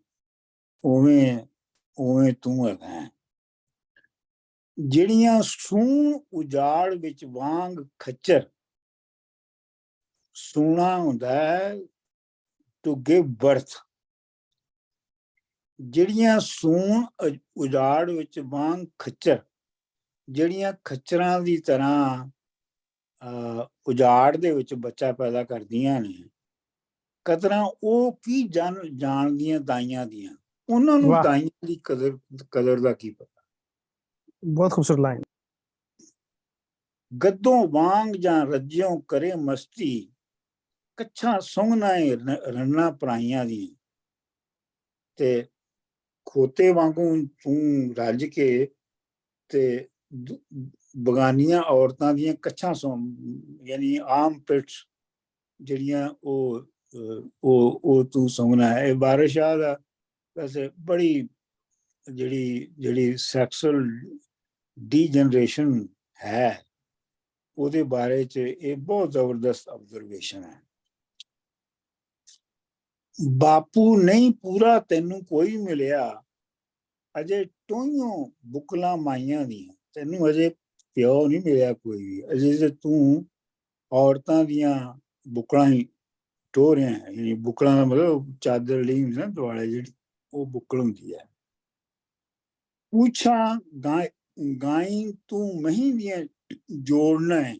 ਉਵੇਂ ਉਵੇਂ ਤੂੰ ਹੈਗਾ। ਜਿਹੜੀਆਂ ਸੂਣ ਉਜਾੜ ਵਿੱਚ ਵਾਂਗ ਖੱਚਰ, ਸੂਣਾ ਹੁੰਦਾ ਹੈ ਟੂ ਗਿਵ ਬਰਥ, ਜਿਹੜੀਆਂ ਸੂਣ ਉਜਾੜ ਵਿੱਚ ਵਾਂਗ ਖੱਚਰ, ਜਿਹੜੀਆਂ ਖੱਚਰਾਂ ਦੀ ਤਰ੍ਹਾਂ ਉਜਾੜ ਦੇ ਵਿੱਚ ਬੱਚਾ ਪੈਦਾ ਕਰਦੀਆਂ ਨੇ, ਕਦਰਾਂ ਉਹ ਕੀ ਜਾਣਦੀਆਂ ਦਾਈਆਂ ਦੀਆਂ, ਉਹਨਾਂ ਨੂੰ ਵਾਹ। ਦਾਈਆਂ ਦੀ ਕਦਰ ਦਾ ਕੀ ਪਤਾ। ਬਹੁਤ ਖੂਬਸੂਰਤ ਲਾਈਨ। ਗੱਦੋਂ ਵਾਂਗ ਜਾਂ ਰੱਜਿਓਂ ਕਰੇ ਮਸਤੀ, ਕੱਛਾਂ ਸੁੰਘਣਾ ਰੰਨਾ ਪਰਾਈਆਂ ਦੀਆਂ। ਤੇ ਖੋਤੇ ਵਾਂਗੂ ਤੂੰ ਰੱਜ ਕੇ ਤੇ ਬਗਾਨੀਆਂ ਔਰਤਾਂ ਦੀਆਂ ਕੱਛਾਂ ਯਾਨੀ ਆਮ ਪਿਟਸ ਜਿਹੜੀਆਂ ਉਹ ਤੂੰ ਸੁਣਨਾ ਹੈ। ਇਹ ਵਾਰਿਸ ਸ਼ਾਹ ਦਾ ਵੈਸੇ ਬੜੀ ਜਿਹੜੀ ਸੈਕਸੁਅਲ ਡੀਜਨਰੇਸ਼ਨ ਹੈ ਉਹਦੇ ਬਾਰੇ ਚ ਇਹ ਬਹੁਤ ਜ਼ਬਰਦਸਤ ਆਬਜ਼ਰਵੇਸ਼ਨ ਹੈ। ਬਾਪੂ ਨਹੀਂ ਪੂਰਾ ਤੈਨੂੰ ਕੋਈ ਮਿਲਿਆ, ਅਜੇ ਟੋਈਆਂ ਬੁਕਲਾਂ ਮਾਈਆਂ ਦੀਆਂ। ਤੈਨੂੰ ਅਜੇ ਪਿਓ ਨਹੀਂ ਮਿਲਿਆ ਕੋਈ ਵੀ, ਅਜੇ ਤੇ ਤੂੰ ਔਰਤਾਂ ਦੀਆਂ ਬੁਕਲਾਂ ਹੀ ਟੋਹ ਰਿਹਾ ਹੈ। ਯਾਨੀ ਬੁਕਲਾਂ ਦਾ ਮਤਲਬ ਚਾਦਰ ਲਈ ਹੁੰਦੀ ਨਾ ਦੁਆਲੇ ਜਿਹੜੀ, ਉਹ ਬੁਕਲ ਹੁੰਦੀ ਹੈ। ਪੁੱਛਾਂ ਗਾਈ ਤੂੰ ਮਹੀਂ ਦੀਆਂ ਜੋੜਨਾ ਹੈ,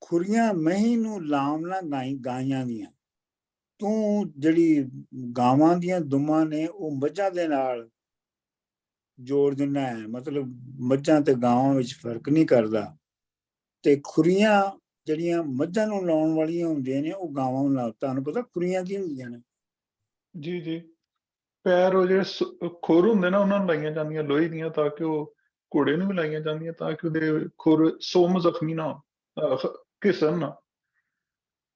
ਖੁਰੀਆਂ ਮਹੀਂ ਨੂੰ ਲਾਵਣਾ ਗਾਈਆਂ ਦੀਆਂ। ਤੂੰ ਜਿਹੜੀ ਗਾਵਾਂ ਦੀਆਂ ਦੁਮਾਂ ਨੇ ਉਹ ਮੱਝਾਂ ਦੇ ਨਾਲ ਜੋੜ ਦਿੰਦਾ ਹੈ, ਮਤਲਬ ਮੱਝਾਂ ਤੇ ਗਾਵਾਂ ਵਿੱਚ ਫਰਕ ਨਹੀਂ ਕਰਦਾ। ਤੇ ਖੁਰੀਆਂ ਜਿਹੜੀਆਂ ਮੱਝਾਂ ਨੂੰ ਲਾਉਣ ਵਾਲੀਆਂ ਹੁੰਦੀਆਂ ਨੇ ਉਹ ਗਾਵਾਂ ਨੂੰ ਲਾ। ਤੁਹਾਨੂੰ ਪਤਾ ਖੁਰੀਆਂ ਕੀ ਹੁੰਦੀਆਂ ਨੇ? ਜੀ ਜੀ, ਪੈਰ ਉਹ ਜਿਹੜੇ ਖੁਰ ਹੁੰਦੇ ਨਾ ਉਹਨਾਂ ਨੂੰ ਲਾਈਆਂ ਜਾਂਦੀਆਂ ਲੋਹੇ ਦੀਆਂ, ਤਾਂ ਕਿ ਉਹ ਘੋੜੇ ਨੂੰ ਵੀ ਲਾਈਆਂ ਜਾਂਦੀਆਂ ਤਾਂ ਕਿ ਉਹਦੇ ਖੁਰ ਸੋਮ ਜ਼ਖਮੀ ਨਾ ਘਿਸਣ ਨਾ।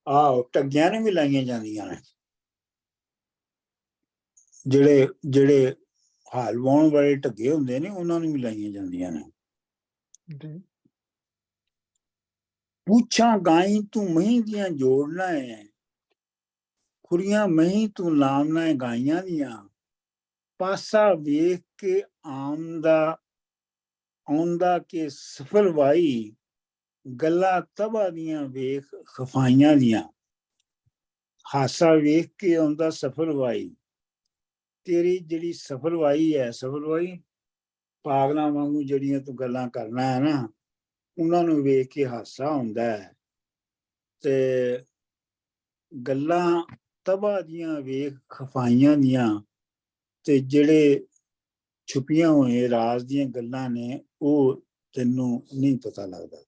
ਆਹੋ, ਟੱਗਿਆਂ ਨੂੰ ਵੀ ਲਾਈਆਂ ਜਾਂਦੀਆਂ ਨੇ। ਜਿਹੜੇ ਹਾਲ ਵਾਹੁਣ ਵਾਲੇ ਢੱਗੇ ਹੁੰਦੇ ਨੇ ਉਹਨਾਂ ਨੂੰ ਵੀ ਲਾਈਆਂ ਜਾਂਦੀਆਂ ਨੇ। ਪੁੱਛਾਂ ਗਾਈ ਤੂੰ ਮਹੀਂ ਦੀਆਂ ਜੋੜਨਾ ਹੈ, ਖੁਰੀਆਂ ਮਹੀਂ ਤੂੰ ਲਾਵਣਾ ਹੈ ਗਾਈਆਂ ਦੀਆਂ। ਪਾਸਾ ਵੇਖ ਕੇ ਆਉਂਦਾ ਕਿ ਸਫਲਵਾਈ, ਗੱਲਾਂ ਤਬਾਹ ਦੀਆਂ ਵੇਖ ਖਫਾਈਆਂ ਦੀਆਂ। ਹਾਸਾ ਵੇਖ ਕੇ ਆਉਂਦਾ ਸਫਲਵਾਈ, ਤੇਰੀ ਜਿਹੜੀ ਸਫਲਵਾਈ ਹੈ, ਸਫਲਵਾਈ ਪਾਗਲਾਂ ਵਾਂਗੂ ਜਿਹੜੀਆਂ ਤੂੰ ਗੱਲਾਂ ਕਰਨਾ ਹੈ ਨਾ, ਉਹਨਾਂ ਨੂੰ ਵੇਖ ਕੇ ਹਾਸਾ ਆਉਂਦਾ ਹੈ। ਤੇ ਗੱਲਾਂ ਤਬਾਹ ਦੀਆਂ ਵੇਖ ਖਫਾਈਆਂ ਦੀਆਂ, ਤੇ ਜਿਹੜੇ ਛੁਪੀਆਂ ਹੋਏ ਰਾਜ਼ ਦੀਆਂ ਗੱਲਾਂ ਨੇ ਉਹ ਤੈਨੂੰ ਨਹੀਂ ਪਤਾ ਲੱਗਦਾ।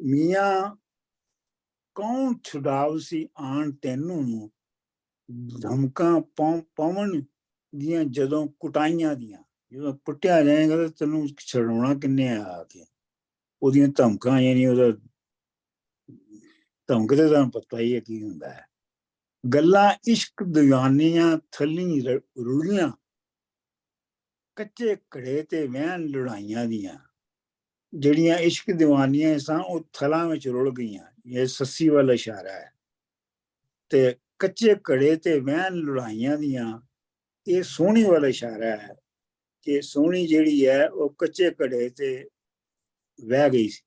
ਮੀਆਂ ਕੌਣ ਛੁਡਾਵ ਸੀ ਆਣ ਤੈਨੂੰ, ਧਮਕਾਂ ਪਵਨ ਦੀਆਂ ਜਦੋਂ ਕੁਟਾਈਆਂ ਦੀਆਂ। ਜਦੋਂ ਕੁੱਟਿਆ ਜਾਏਗਾ ਤਾਂ ਤੈਨੂੰ ਛਡਾਉਣਾ ਕਿੰਨੇ ਆ ਕੇ? ਉਹਦੀਆਂ ਧਮਕਾਂ, ਯਾਨੀ ਉਹਦਾ ਧਮਕ ਤੇ ਤੁਹਾਨੂੰ ਪਤਾ ਹੀ ਹੈ ਕੀ ਹੁੰਦਾ ਹੈ। ਗੱਲਾਂ ਇਸ਼ਕ ਦੀਵਾਨੀਆਂ ਥੱਲੀ ਰੁੜੀਆਂ, ਕੱਚੇ ਘੜੇ ਤੇ ਵਹਿਣ ਲੜਾਈਆਂ ਦੀਆਂ। ਜਿਹੜੀਆਂ ਇਸ਼ਕ ਦੀਵਾਨੀਆਂ ਸਨ ਉਹ ਥਲਾਂ ਵਿੱਚ ਰੁੜ ਗਈਆਂ। ਇਹ ਸੱਸੀ ਵੱਲ ਇਸ਼ਾਰਾ ਹੈ। ਤੇ ਕੱਚੇ ਘੜੇ ਤੇ ਵਹਿਣ ਲੜਾਈਆਂ ਦੀਆਂ, ਇਹ ਸੋਹਣੀ ਵੱਲ ਇਸ਼ਾਰਾ ਹੈ ਕਿ ਸੋਹਣੀ ਜਿਹੜੀ ਹੈ ਉਹ ਕੱਚੇ ਘੜੇ ਤੇ ਵਹਿ ਗਈ ਸੀ।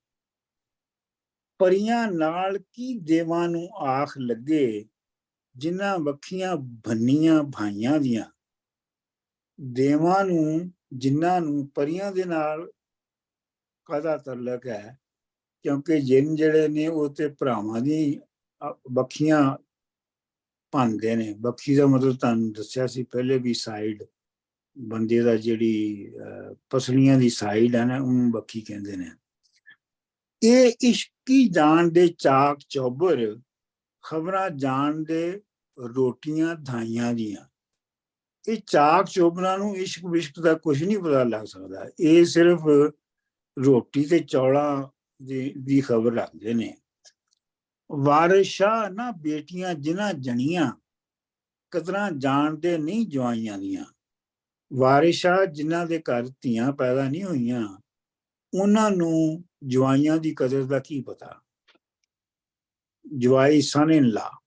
ਪਰੀਆਂ ਨਾਲ ਕੀ ਦੇਵਾਂ ਨੂੰ ਆਖ ਲੱਗੇ, ਜਿਨ੍ਹਾਂ ਵੱਖੀਆਂ ਭੰਨੀਆਂ ਭਾਈਆਂ ਦੀਆਂ। ਦੇਵਾਂ ਨੂੰ, ਜਿਨ੍ਹਾਂ ਨੂੰ ਪਰੀਆਂ ਦੇ ਨਾਲ ਕਾਹਦਾ ਤਾਲੁਕ ਹੈ? ਕਿਉਂਕਿ ਜਿੰਨ ਜਿਹੜੇ ਨੇ ਉਹ ਤੇ ਭਰਾਵਾਂ ਦੀ ਵੱਖੀਆਂ ਭੰਨਦੇ ਨੇ। ਵੱਖੀ ਦਾ ਮਤਲਬ ਤੁਹਾਨੂੰ ਦੱਸਿਆ ਸੀ ਪਹਿਲੇ ਵੀ, ਸਾਈਡ ਬੰਦੇ ਦਾ, ਜਿਹੜੀ ਪਸਲੀਆਂ ਦੀ ਸਾਈਡ ਹੈ ਨਾ, ਉਹਨੂੰ ਵੱਖੀ ਕਹਿੰਦੇ ਨੇ। ਇਹ ਇਸ਼ਕੀ ਜਾਣ ਦੇ ਚਾਕ ਚੌਬਰ, ਖਬਰਾਂ ਜਾਣ ਦੇ ਰੋਟੀਆਂ ਧਾਈਆਂ ਦੀਆਂ। ਇਹ ਚਾਕ ਚੋਬਨਾ ਨੂੰ ਇਸ਼ਕ ਵਿਸ਼ਕ ਦਾ ਕੁਝ ਨਹੀਂ ਪਤਾ ਲੱਗ ਸਕਦਾ। ਇਹ ਸਿਰਫ ਰੋਟੀ ਤੇ ਚੌਲਾਂ ਦੀ ਖਬਰ ਰੱਖਦੇ ਨੇ। ਵਾਰਿਸ ਸ਼ਾਹ ਨਾ ਬੇਟੀਆਂ ਜਿਨ੍ਹਾਂ ਜਣੀਆਂ, ਕਦਰਾਂ ਜਾਣਦੇ ਨਹੀਂ ਜਵਾਈਆਂ ਦੀਆਂ। ਵਾਰਿਸ ਸ਼ਾਹ ਜਿਨ੍ਹਾਂ ਦੇ ਘਰ ਧੀਆਂ ਪੈਦਾ ਨਹੀਂ ਹੋਈਆਂ, ਉਹਨਾਂ ਨੂੰ ਜਵਾਈਆਂ ਦੀ ਕਦਰ ਦਾ ਕੀ ਪਤਾ। ਜਵਾਈ ਸਨ ਇਨ ਲਾ।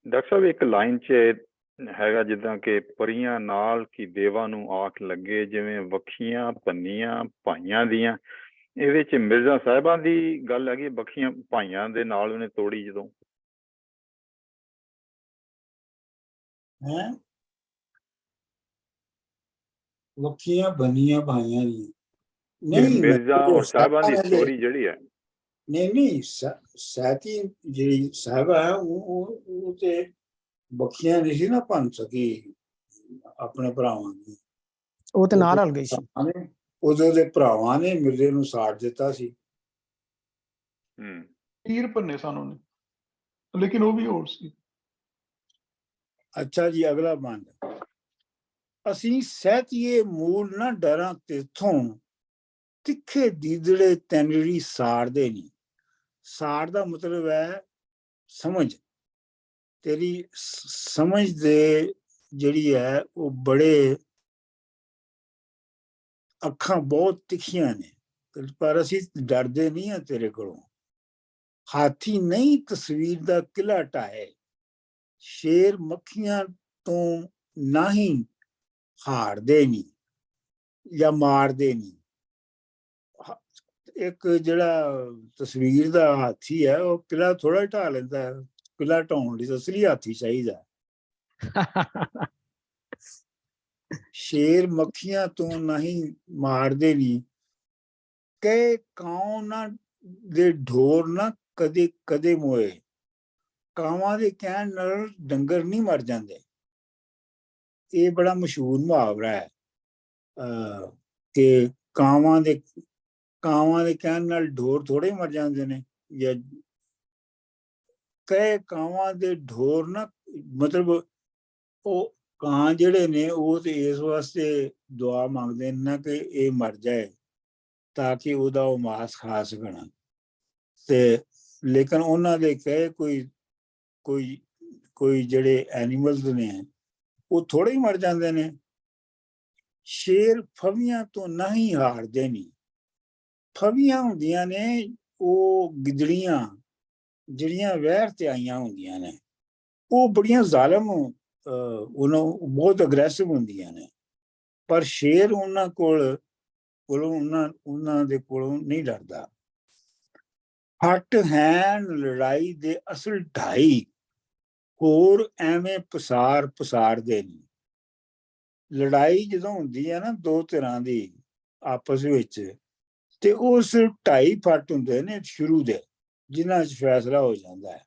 ਡਾਕਟਰ ਸਾਹਿਬ ਇੱਕ ਲਾਈਨ 'ਚ ਹੈਗਾ ਜਿੱਦਾਂ ਕਿ ਪਰੀਆਂ ਨਾਲ ਕੀ ਦੇਵਾਂ ਨੂੰ ਆਖ ਲੱਗੇ, ਜਿਵੇਂ ਵੱਖੀਆਂ ਪੰਨੀਆਂ ਭਾਈਆਂ ਦੀਆਂ। ਇਹਦੇ 'ਚ ਮਿਰਜ਼ਾ ਸਾਹਿਬਾਂ ਦੀ ਗੱਲ ਹੈਗੀ, ਵੱਖੀਆਂ ਭਾਈਆਂ ਦੇ ਨਾਲ ਉਹਨੇ ਤੋੜੀ ਜਦੋਂ। ਹੈਂ ਵੱਖੀਆਂ ਬੰਨੀਆਂ ਭਾਈਆਂ ਦੀਆਂ ਨਹੀਂ। ਮਿਰਜ਼ਾ ਔਰ ਸਾਹਿਬਾਂ ਦੀ ਸਾਹਿਬਾਂ ਦੇ- ਸਟੋਰੀ ਜਿਹੜੀ ਹੈ, ਨਹੀਂ ਸਹਿਤੀ ਜਿਹੜੀ ਸਾਹਿਬਾ ਹੈ ਉਹ ਤੇ ਬੱਖੀਆਂ ਨਹੀਂ ਸੀ ਨਾ ਭੰਨ ਸਕੀ ਆਪਣੇ ਭਰਾਵਾਂ ਦੀ। ਉਹ ਤੇ ਨਾਲ ਰਲ ਗਈ ਸੀ। ਉਦੋਂ ਦੇ ਭਰਾਵਾਂ ਨੇ ਮਿਰਜ਼ੇ ਨੂੰ ਸਾੜ ਦਿੱਤਾ ਸੀ। ਤੀਰ ਭੰਨੇ ਸਨ ਉਹਨੇ, ਲੇਕਿਨ ਉਹ ਵੀ ਹੋਰ ਸੀ। ਅੱਛਾ ਜੀ, ਅਗਲਾ ਬੰਦ। ਅਸੀਂ ਸਹਿਤੀਏ ਮੂਲ ਨਾ ਡਰਾਂ ਤੇਥੋਂ, ਤਿੱਖੇ ਦੀਦੜੇ ਤੈਨੜੀ ਸਾੜਦੇ ਨਹੀਂ। ਸਾੜ ਦਾ ਮਤਲਬ ਹੈ ਸਮਝ। ਤੇਰੀ ਸਮਝ ਦੇ ਜਿਹੜੀ ਹੈ ਉਹ ਬੜੇ ਅੱਖਾਂ ਬਹੁਤ ਤਿੱਖੀਆਂ ਨੇ, ਪਰ ਅਸੀਂ ਡਰਦੇ ਨਹੀਂ ਹਾਂ ਤੇਰੇ ਕੋਲੋਂ। ਹਾਥੀ ਨਹੀਂ ਤਸਵੀਰ ਦਾ ਕਿਲਾ ਢਾਏ, ਸ਼ੇਰ ਮੱਖੀਆਂ ਤੋਂ ਨਾ ਹੀ ਹਾਰਦੇ ਨਹੀਂ ਜਾਂ ਮਾਰਦੇ ਨਹੀਂ। ਇੱਕ ਜਿਹੜਾ ਤਸਵੀਰ ਦਾ ਹਾਥੀ ਹੈ ਉਹ ਕਿਲਾ ਥੋੜਾ ਢਾ ਲੈਂਦਾ ਹੈ। ਕਿਲਾ ਢਾਉਣ ਲਈ ਅਸਲੀ ਹਾਥੀ ਚਾਹੀਦਾ। ਸ਼ੇਰ ਮੱਖੀਆਂ ਤੋਂ ਨਹੀਂ ਮਾਰਦੇ ਨਹੀਂ, ਕਈ ਕਾਉ ਨਾ ਦੇ ਢੋਰ ਨਾ ਕਦੇ ਕਦੇ ਮੋਏ। ਕਾਵਾਂ ਦੇ ਕਹਿਣ ਨਾਲ ਡੰਗਰ ਨਹੀਂ ਮਰ ਜਾਂਦੇ। ਇਹ ਬੜਾ ਮਸ਼ਹੂਰ ਮੁਹਾਵਰਾ ਹੈ ਕਿ ਕਾਵਾਂ ਦੇ ਕਹਿਣ ਨਾਲ ਢੋਰ ਥੋੜੇ ਮਰ ਜਾਂਦੇ ਨੇ। ਜਾਂ ਕਈ ਕਾਵਾਂ ਦੇ ਢੋਰ ਨਾ, ਮਤਲਬ ਉਹ ਕਾਂ ਜਿਹੜੇ ਨੇ ਉਹ ਤੇ ਇਸ ਵਾਸਤੇ ਦੁਆ ਮੰਗਦੇ ਨੇ ਨਾ ਕਿ ਇਹ ਮਰ ਜਾਏ ਤਾਂ ਕਿ ਉਹਦਾ ਉਹ ਮਾਸ ਖਾ ਸਕਣ। ਤੇ ਲੇਕਿਨ ਉਹਨਾਂ ਦੇ ਕਹੇ ਕੋਈ ਜਿਹੜੇ ਐਨੀਮਲਸ ਨੇ ਉਹ ਥੋੜੇ ਹੀ ਮਰ ਜਾਂਦੇ ਨੇ। ਸ਼ੇਰ ਫਵੀਆਂ ਤੋਂ ਨਹੀਂ ਹਾਰਦੇ ਨਹੀਂ। ਫਵੀਆਂ ਹੁੰਦੀਆਂ ਨੇ ਉਹ ਗਿੱਦੜੀਆਂ ਜਿਹੜੀਆਂ ਵਹਿਰ ਤੇ ਆਈਆਂ ਹੁੰਦੀਆਂ ਨੇ, ਉਹ ਬੜੀਆਂ ਜ਼ਾਲਮ, ਬਹੁਤ ਅਗਰੈਸਿਵ ਹੁੰਦੀਆਂ ਨੇ। ਪਰ ਸ਼ੇਰ ਉਹਨਾਂ ਦੇ ਕੋਲੋਂ ਨਹੀਂ ਡਰਦਾ। ਹੱਟ ਹੈਨ ਲੜਾਈ ਦੇ ਅਸਲ ਢਾਈ, ਹੋਰ ਐਵੇਂ ਪਸਾਰਦੇ ਨਹੀਂ। ਲੜਾਈ ਜਦੋਂ ਹੁੰਦੀ ਹੈ ਨਾ ਦੋ ਧਿਰਾਂ ਦੀ ਆਪਸ ਵਿੱਚ, ਤੇ ਉਸ 2.5 ਫੱਟ ਹੁੰਦੇ ਨੇ ਸ਼ੁਰੂ ਦੇ, ਜਿਨ੍ਹਾਂ 'ਚ ਫੈਸਲਾ ਹੋ ਜਾਂਦਾ ਹੈ।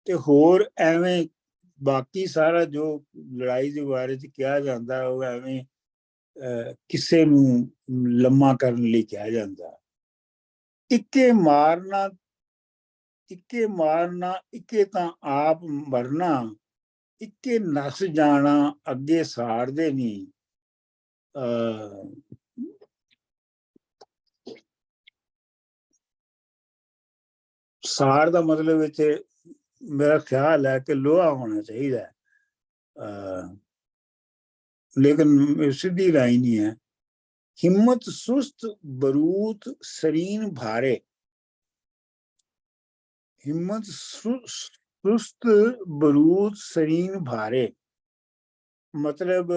ਤੇ ਹੋਰ ਐਵੇਂ ਬਾਕੀ ਸਾਰਾ ਜੋ ਲੜਾਈ ਦੇ ਬਾਰੇ 'ਚ ਕਿਹਾ ਜਾਂਦਾ ਉਹ ਐਵੇਂ ਕਿਸੇ ਨੂੰ ਲੰਮਾ ਕਰਨ ਲਈ ਕਿਹਾ ਜਾਂਦਾ। ਇੱਕੇ ਮਾਰਨਾ ਇੱਕੇ ਤਾਂ ਆਪ ਮਰਨਾ, ਇੱਕੇ ਨਸ ਜਾਣਾ ਅੱਗੇ ਸਾੜਦੇ ਨਹੀਂ। ਸਾੜ ਦਾ ਮਤਲਬ ਇੱਥੇ ਮੇਰਾ ਖਿਆਲ ਹੈ ਕਿ ਲੋਹਾ ਹੋਣਾ ਚਾਹੀਦਾ, ਲੇਕਿਨ ਸਿੱਧੀ ਲਾਈਨ ਹੀ ਹੈ। ਹਿੰਮਤ ਸੁਸਤ ਬਰੂਤ ਸਰੀਨ ਭਾਰੇ। ਹਿੰਮਤ ਸੁਸਤ ਬਰੂਤ ਸਰੀਨ ਭਾਰੇ ਮਤਲਬ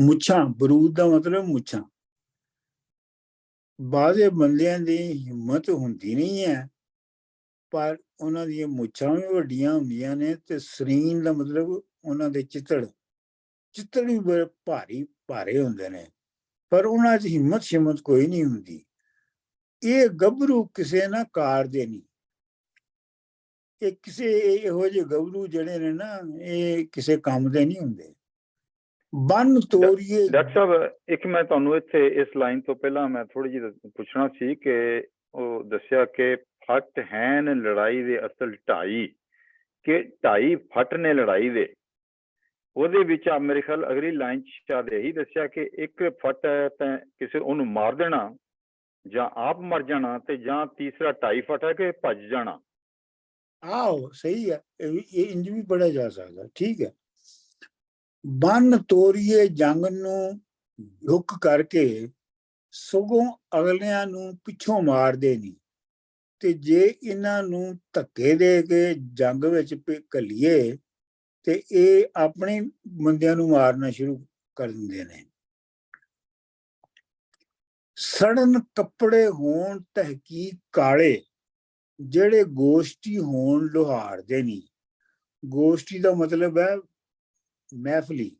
ਮੁੱਛਾਂ। ਬਰੂਦ ਦਾ ਮਤਲਬ ਮੁੱਛਾਂ। ਬਾਜ਼ੇ ਬੰਦਿਆਂ ਦੀ ਹਿੰਮਤ ਹੁੰਦੀ ਨਹੀਂ ਹੈ, ਪਰ ਉਹਨਾਂ ਦੀਆਂ ਮੁੱਛਾਂ ਵੀ ਵੱਡੀਆਂ ਹੁੰਦੀਆਂ ਨੇ। ਤੇ ਸਰੀਨ ਦਾ ਮਤਲਬ ਉਹਨਾਂ ਦੇ ਚਿੱਤੜ ਵੀ ਬੜੇ ਭਾਰੇ ਹੁੰਦੇ ਨੇ, ਪਰ ਉਹਨਾਂ 'ਚ ਹਿੰਮਤ ਕੋਈ ਨਹੀਂ ਹੁੰਦੀ। ਇਹ ਗੱਭਰੂ ਕਿਸੇ ਨਾ ਕਾਰ ਦੇ ਨਹੀਂ। ਇਹ ਕਿਸੇ ਇਹੋ ਜਿਹੇ ਗੱਭਰੂ ਜਿਹੜੇ ਨੇ ਨਾ, ਇਹ ਕਿਸੇ ਕੰਮ ਦੇ ਨਹੀਂ ਹੁੰਦੇ। ਬੰਨ ਤੋਰੀਏ ਡਾਕਟਰ ਸਾਹਿਬ ਇੱਕ ਮੈਂ ਤੁਹਾਨੂੰ ਇੱਥੇ ਇਸ ਲਾਈਨ ਤੋਂ ਪਹਿਲਾਂ ਮੈਂ ਥੋੜੀ ਜਿਹੀ ਪੁੱਛਣਾ ਸੀ ਕਿ ਉਹ ਦੱਸਿਆ ਕਿ ਫੱਟ ਹੈਨ ਲੜਾਈ ਦੇ ਅਸਲ ਢਾਈ, ਕਿ ਢਾਈ ਫੱਟ ਨੇ ਲੜਾਈ ਦੇ। ਉਹਦੇ ਵਿੱਚ ਆ ਮੇਰੇ ਖਿਆਲ ਅਗਲੀ ਲਾਈਨ 'ਚ ਸ਼ਾਇਦ ਇਹੀ ਦੱਸਿਆ ਕਿ ਇੱਕ ਫੱਟ ਹੈ ਤਾਂ ਕਿਸੇ ਉਹਨੂੰ ਮਾਰ ਦੇਣਾ ਜਾਂ ਆਪ ਮਰ ਜਾਣਾ, ਤੇ ਜਾਂ ਤੀਸਰਾ ਢਾਈ ਫੱਟ ਹੈ ਕਿ ਭੱਜ ਜਾਣਾ। ਆਹੋ ਸਹੀ ਹੈ, ਇਹ ਇੰਜ ਵੀ ਪੜਿਆ ਜਾ ਸਕਦਾ, ਠੀਕ ਹੈ। ਬੰਨ ਤੋਰੀਏ ਜੰਗ ਨੂੰ ਰੁਕ ਕਰਕੇ ਸਗੋਂ ਅਗਲਿਆਂ ਨੂੰ ਪਿੱਛੋਂ ਮਾਰਦੇ ਨਹੀਂ, ਤੇ ਜੇ ਇਹਨਾਂ ਨੂੰ ਧੱਕੇ ਦੇ ਕੇ ਜੰਗ ਵਿੱਚ ਘੱਲੀਏ ਤੇ ਇਹ ਆਪਣੇ ਬੰਦਿਆਂ ਨੂੰ ਮਾਰਨਾ ਸ਼ੁਰੂ ਕਰ ਦਿੰਦੇ ਨੇ। ਸੜਨ ਕੱਪੜੇ ਹੋਣ ਤਹਿਕੀਕ ਕਾਲੇ, ਜਿਹੜੇ ਗੋਸ਼ਟੀ ਹੋਣ ਲੋਹਾਰ ਦੇ ਨਹੀਂ। ਗੋਸ਼ਟੀ ਦਾ ਮਤਲਬ ਹੈ ਮਹਿਫਲੀ।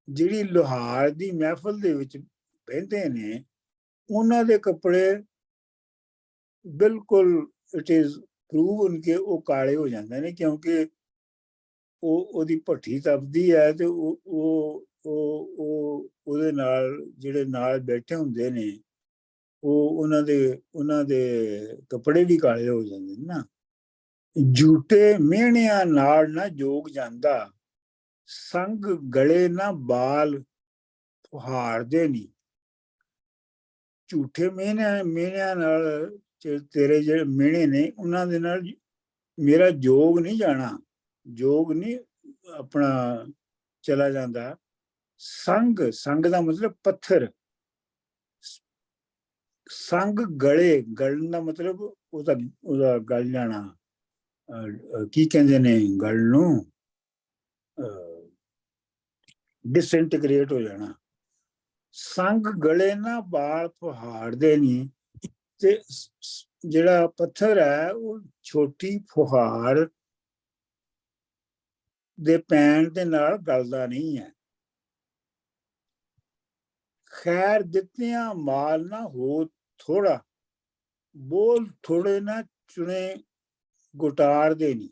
ਜਿਹੜੀ ਲੋਹਾਰ ਦੀ ਮਹਿਫਲ ਦੇ ਵਿੱਚ ਬਹਿੰਦੇ ਨੇ ਉਹਨਾਂ ਦੇ ਕੱਪੜੇ ਬਿਲਕੁਲ ਇਟ ਇਜ਼ ਪ੍ਰੂਵਨ ਕਿ ਉਹ ਕਾਲੇ ਹੋ ਜਾਂਦੇ ਨੇ, ਕਿਉਂਕਿ ਉਹਦੀ ਭੱਠੀ ਤਪਦੀ ਹੈ ਤੇ ਉਹਦੇ ਨਾਲ ਜਿਹੜੇ ਨਾਲ ਬੈਠੇ ਹੁੰਦੇ ਨੇ ਉਹਨਾਂ ਦੇ ਕੱਪੜੇ ਵੀ ਕਾਲੇ ਹੋ ਜਾਂਦੇ ਨੇ ਨਾ। ਝੂਟੇ ਮਿਹਣਿਆਂ ਨਾਲ ਨਾ ਜੋਗ ਜਾਂਦਾ, ਸੰਗ ਗਲੇ ਨਾ ਬਾਲ ਫੁਹਾਰਦੇ ਨਹੀਂ। ਝੂਠੇ ਮਿਹਣਿਆਂ ਨਾਲ ਤੇਰੇ ਜਿਹੜੇ ਮਿਹਣੇ ਨੇ ਉਹਨਾਂ ਦੇ ਨਾਲ ਮੇਰਾ ਜੋਗ ਨਹੀਂ ਜਾਣਾ, ਜੋਗ ਨਹੀਂ ਆਪਣਾ ਚਲਾ ਜਾਂਦਾ। ਸੰਗ ਦਾ ਮਤਲਬ ਪੱਥਰ, ਸੰਗ ਗਲੇ, ਗਲਣ ਦਾ ਮਤਲਬ ਉਹਦਾ ਗਲ ਜਾਣਾ, ਕੀ ਕਹਿੰਦੇ ਨੇ ਗਲ ਨੂੰ, ਡਿਸਇੰਟੀਗ੍ਰੇਟ ਹੋ ਜਾਣਾ। ਸੰਗ ਗਲੇ ਨਾ ਬਾਲ ਫੁਹਾਰਦੇ ਨਹੀਂ, ਤੇ ਜਿਹੜਾ ਪੱਥਰ ਹੈ ਉਹ ਛੋਟੀ ਫੁਹਾਰ ਦੇ ਪੈਣ ਦੇ ਨਾਲ ਗਲਦਾ ਨਹੀਂ ਹੈ। ਖੈਰ ਦਿੱਤਿਆਂ ਮਾਲ ਨਾ ਹੋ ਥੋੜਾ, ਬੋਲ ਥੋੜੇ ਨਾ ਚੁਣੇ ਗੁਟਾਰਦੇ ਨਹੀਂ।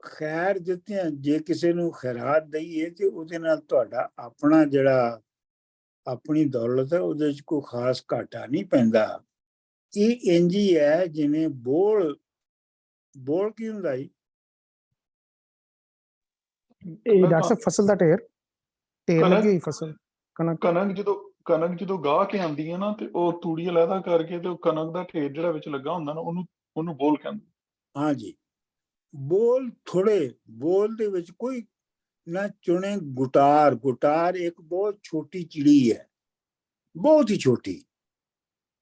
ਖੈਰ ਦਿੱਤਿਆਂ ਜੇ ਕਿਸੇ ਨੂੰ ਖੈਰਾਤ ਦਈਏ ਤੇ ਉਹਦੇ ਨਾਲ ਤੁਹਾਡਾ ਆਪਣਾ ਜਿਹੜਾ ਆਪਣੀ ਦੌਲਤ ਹੈ ਉਹਦੇ 'ਚ ਕੋਈ ਖਾਸ ਘਾਟਾ ਨਹੀਂ ਪੈਂਦਾ। ਇਹ ਇੰਝ ਹੀ ਹੈ ਜਿਵੇਂ ਬੋਲ ਕੀ ਹੁੰਦਾ ਜੀ? ਇਹ ਡਾਕਟਰ ਸਾਹਿਬ ਫਸਲ ਦਾ ਢੇਰ ਲੱਗੀ ਹੋਈ ਫਸਲ, ਕਣਕ ਜਦੋਂ ਗਾਹ ਕੇ ਆਉਂਦੀ ਹੈ ਨਾ ਤੇ ਉਹ ਤੂੜੀ ਅਲੱਗਾ ਕਰਕੇ ਤੇ ਉਹ ਕਣਕ ਦਾ ਢੇਰ ਜਿਹੜਾ ਵਿੱਚ ਲੱਗਾ ਹੁੰਦਾ ਨਾ ਉਹਨੂੰ ਬੋਲ ਕਹਿੰਦੇ। ਹਾਂਜੀ, ਬੋਲ ਥੋੜੇ, ਬੋਲ ਦੇ ਵਿੱਚ ਕੋਈ ਨਾ ਚੁਣੇ ਗੁਟਾਰ ਇੱਕ ਬਹੁਤ ਛੋਟੀ ਚਿੜੀ ਹੈ, ਬਹੁਤ ਹੀ ਛੋਟੀ,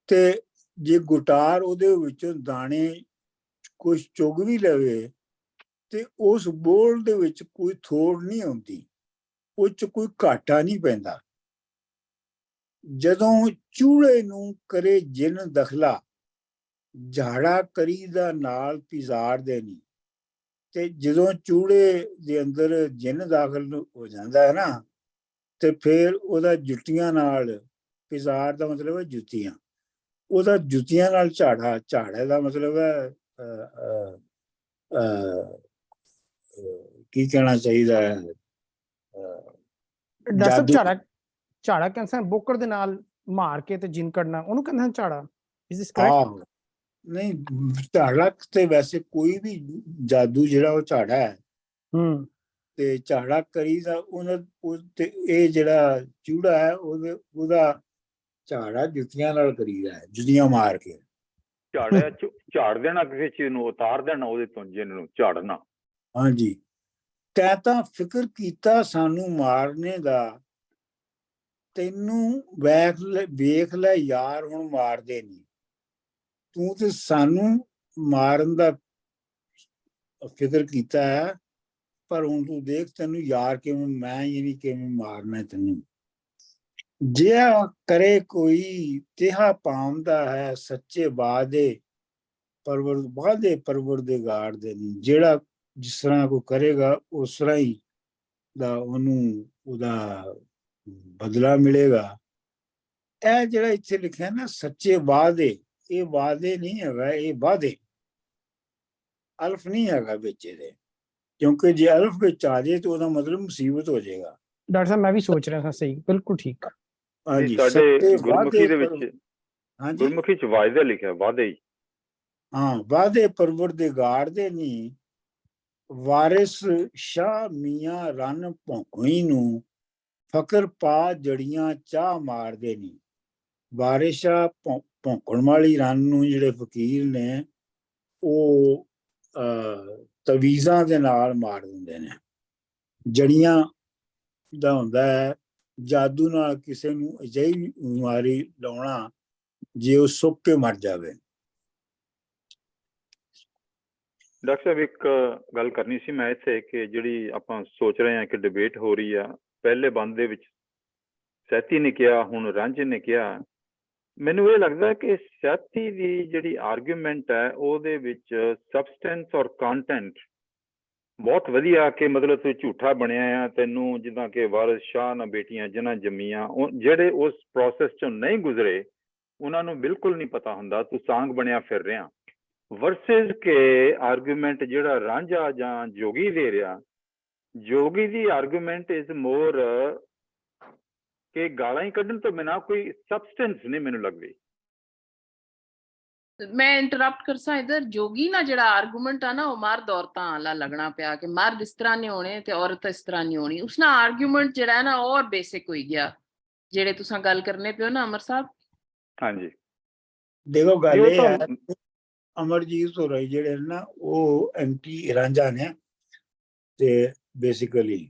ਤੇ ਜੇ ਗੁਟਾਰ ਉਹਦੇ ਵਿੱਚੋਂ ਦਾਣੇ ਕੁਛ ਚੁਗ ਵੀ ਲਵੇ ਤੇ ਉਸ ਬੋਲ ਦੇ ਵਿੱਚ ਕੋਈ ਥੋੜ ਨਹੀਂ ਆਉਂਦੀ, ਉਹ 'ਚ ਕੋਈ ਘਾਟਾ ਨਹੀਂ ਪੈਂਦਾ। ਜਦੋਂ ਚੂੜੇ ਨੂੰ ਕਰੇ ਜਿਨ ਦਖਲਾ, ਝਾੜਾ ਕਰੀ ਦਾ ਨਾਲ ਪਿਜ਼ਾਰਦੇ ਨਹੀਂ। ਤੇ ਜਦੋਂ ਚੂੜੇ ਦੇ ਅੰਦਰ ਜਿਨ ਦਾਖਲ ਹੋ ਜਾਂਦਾ ਹੈ ਨਾ ਤੇ ਫਿਰ ਉਹਦਾ ਜੁੱਤੀਆਂ ਨਾਲ, ਪਿਜ਼ਾਰ ਦਾ ਮਤਲਬ ਹੈ ਜੁੱਤੀਆਂ, ਉਹਦਾ ਜੁੱਤੀਆਂ ਨਾਲ ਝਾੜੇ ਦਾ ਮਤਲਬ ਹੈ ਕੀ ਕਹਿਣਾ ਚਾਹੀਦਾ ਹੈ, ਡਾਕਟਰ ਸਾਹਿਬ ਝਾੜਾ ਕਹਿੰਦੇ ਬੋਕਰ ਦੇ ਨਾਲ ਮਾਰ ਕੇ ਤੇ ਜਿੰਨ ਕੱਢਣਾ, ਉਹਨੂੰ ਕਹਿੰਦੇ ਹਨ ਝਾੜਾ। Is this correct? ਨਹੀਂ, ਝਾੜਾ ਤੇ ਵੈਸੇ ਕੋਈ ਵੀ ਜਾਦੂ ਜਿਹੜਾ ਉਹ ਝਾੜਾ ਹੈ। ਤੇ ਝਾੜਾ ਕਰੀ ਦਾ ਤੇ ਇਹ ਜਿਹੜਾ ਚੂੜਾ ਹੈ ਉਹਦਾ ਝਾੜਾ ਜੁੱਤੀਆਂ ਨਾਲ ਕਰੀਦਾ ਹੈ, ਜੁੱਤੀਆਂ ਮਾਰ ਕੇ। ਝਾੜ ਦੇਣਾ ਕਿਸੇ ਚੀਜ਼ ਨੂੰ, ਉਤਾਰ ਦੇਣਾ ਉਹਦੇ ਤੋਂ, ਜਿੰਨ ਨੂੰ ਝਾੜਨਾ। ਹਾਂਜੀ, ਤੈਂ ਤਾਂ ਫਿਕਰ ਕੀਤਾ ਸਾਨੂੰ ਮਾਰਨੇ ਦਾ, ਤੈਨੂੰ ਵੇਖ ਲੈ ਯਾਰ ਹੁਣ ਮਾਰਦੇ ਨਹੀਂ। ਤੂੰ ਤੇ ਸਾਨੂੰ ਮਾਰਨ ਦਾ ਫਿਕਰ ਕੀਤਾ ਹੈ, ਪਰ ਹੁਣ ਤੂੰ ਦੇਖ ਤੈਨੂੰ ਯਾਰ ਕਿਵੇਂ, ਮੈਂ ਯਾਨੀ ਕਿਵੇਂ ਮਾਰਨਾ ਤੈਨੂੰ। ਜੇ ਕਰੇ ਕੋਈ ਤਿਹਾ ਪਾਉਂਦਾ ਹੈ ਸੱਚੇ ਵਾਅਦੇ ਪਰਵਰਦਿਗਾਰ ਦੇ ਨਹੀਂ। ਜਿਹੜਾ ਜਿਸ ਤਰ੍ਹਾਂ ਕੋਈ ਕਰੇਗਾ ਉਸ ਤਰ੍ਹਾਂ ਹੀ ਦਾ ਉਹਨੂੰ ਉਹਦਾ ਬਦਲਾ ਮਿਲੇਗਾ। ਇਹ ਜਿਹੜਾ ਇੱਥੇ ਲਿਖਿਆ ਨਾ ਸੱਚੇ ਵਾਅਦੇ, ਇਹ ਵਾਅਦੇ ਨਹੀਂ ਹੈਗਾ, ਇਹ ਵਾਅਦੇ, ਅਲਫ ਨਹੀਂ ਹੈਗਾ ਵਿੱਚ ਇਹਦੇ। ਕਿਉਂਕਿ ਜੇ ਅਲਫ ਵਿੱਚ ਆ ਜਾਏ ਤਾਂ ਉਹਦਾ ਮਤਲਬ ਮੁਸੀਬਤ ਹੋ ਜਾਏਗਾ। ਡਾਕਟਰ ਸਾਹਿਬ ਮੈਂ ਵੀ ਸੋਚ ਰਿਹਾ ਸਾਂ, ਸਹੀ, ਬਿਲਕੁਲ ਠੀਕ। ਹਾਂਜੀ, ਸਾਡੇ ਸੱਤੇ ਗੁਰਮੁਖੀ ਦੇ ਵਾਅਦੇ ਵਿੱਚ, ਹਾਂਜੀ ਗੁਰਮੁਖੀ ਚ ਵਾਅਦਾ ਲਿਖਿਆ, ਵਾਅਦੇ ਹੀ। ਹਾਂ, ਵਾਅਦੇ ਪਰਵਰਦਿਗਾਰ ਦੇ ਨਹੀਂ, ਵਾਰਿਸ ਸ਼ਾਹ ਮੀਆਂ ਰੰਨ ਭੌਂਕਣੀ ਨੂੰ ਫਕਰ ਪਾ ਜੜੀਆਂ ਚਾਹ ਮਾਰਦੇ ਨਹੀਂ। ਵਾਰਿਸ ਸ਼ਾਹ ਭੌਂਕਣ ਵਾਲੀ ਰੰਨ ਨੂੰ ਜਿਹੜੇ ਫਕੀਰ ਨੇ ਉਹ ਤਵੀਜ਼ਾਂ ਦੇ ਨਾਲ ਮਾਰ ਦਿੰਦੇ ਨੇ। ਜੜੀਆਂ ਦਾ ਹੁੰਦਾ ਹੈ ਜਾਦੂ ਨਾਲ ਕਿਸੇ ਨੂੰ ਅਜਿਹੀ ਬਿਮਾਰੀ ਲਾਉਣਾ ਜੇ ਉਹ ਸੁੱਕ ਕੇ ਮਰ ਜਾਵੇ। ਡਾਕਟਰ ਸਾਹਿਬ ਇੱਕ ਗੱਲ ਕਰਨੀ ਸੀ ਮੈਂ ਇੱਥੇ, ਕਿ ਜਿਹੜੀ ਆਪਾਂ ਸੋਚ ਰਹੇ ਹਾਂ ਕਿ ਡਿਬੇਟ ਹੋ ਰਹੀ ਆ, ਪਹਿਲੇ ਬੰਦ ਦੇ ਵਿੱਚ ਸੈਤੀ ਨੇ ਕਿਹਾ, ਹੁਣ ਰਾਂਝੇ ਨੇ ਕਿਹਾ। ਮੈਨੂੰ ਇਹ ਲੱਗਦਾ ਕਿ ਸੈਤੀ ਦੀ ਜਿਹੜੀ ਆਰਗੂਮੈਂਟ ਹੈ ਉਹਦੇ ਵਿੱਚ ਸਬਸਟੈਂਸ ਔਰ ਕੰਟੈਂਟ ਬਹੁਤ ਵਧੀਆ, ਕਿ ਮਤਲਬ ਤੂੰ ਝੂਠਾ ਬਣਿਆ ਆ, ਤੈਨੂੰ ਜਿੱਦਾਂ ਕਿ ਵਾਰਿਸ ਸ਼ਾਹ ਨਾਲ ਬੇਟੀਆਂ ਜਿਹਨਾਂ ਜੰਮੀਆਂ, ਜਿਹੜੇ ਉਸ ਪ੍ਰੋਸੈਸ ਚੋਂ ਨਹੀਂ ਗੁਜ਼ਰੇ ਉਹਨਾਂ ਨੂੰ ਬਿਲਕੁਲ ਨਹੀਂ ਪਤਾ ਹੁੰਦਾ, ਤੂੰ ਸਾਂਗ ਬਣਿਆ ਫਿਰ ਰਿਹਾ। ਵਰਸਸ ਕੇ ਆਰਗੂਮੈਂਟ ਜਿਹੜਾ ਰਾਂਝਾ ਜਾਂ ਜੋਗੀ ਦੇ ਰਿਹਾ, ਜੋਗੀ ਦੀ ਆਰਗੂਮੈਂਟ ਇਜ਼ ਮੋਰ ਕਿ ਗਾਲਾਂ ਹੀ ਕੱਢਣ ਤੋਂ ਬਿਨਾਂ ਕੋਈ ਸਬਸਟੈਂਸ ਨਹੀਂ ਮੈਨੂੰ ਲੱਗਦੀ। ਮੈਂ ਇੰਟਰਪਟ ਕਰਸਾਂ ਇਧਰ, ਜੋਗੀ ਨਾ ਜਿਹੜਾ ਆਰਗੂਮੈਂਟ ਆ ਨਾ ਉਹ ਮਰਦ ਔਰਤਾਂ ਵਾਲਾ ਲੱਗਣਾ ਪਿਆ ਕਿ ਮਰਦ ਇਸ ਤਰ੍ਹਾਂ ਨਹੀਂ ਹੋਣੇ ਤੇ ਔਰਤ ਇਸ ਤਰ੍ਹਾਂ ਨਹੀਂ ਹੋਣੀ। ਉਸ ਨਾਲ ਆਰਗੂਮੈਂਟ ਜਿਹੜਾ ਹੈ ਨਾ ਔਰ ਬੇਸਿਕ ਹੋਈ ਗਿਆ, ਜਿਹੜੇ ਤੁਸੀਂ ਗੱਲ ਕਰਨੇ ਪਿਓ ਨਾ ਅਮਰ ਸਾਹਿਬ। ਹਾਂਜੀ, ਦੇਖੋ ਗੱਲ ਇਹ ਇਹ ਤਾਂ ਹੈ, ਅਮਰਜੀਤ ਹੋਰਾਂ ਜਿਹੜੇ ਨਾ ਉਹ ਐਂਟੀ ਰਾਂਝਾ ਨੇ ਤੇ ਬੇਸਿਕਲੀ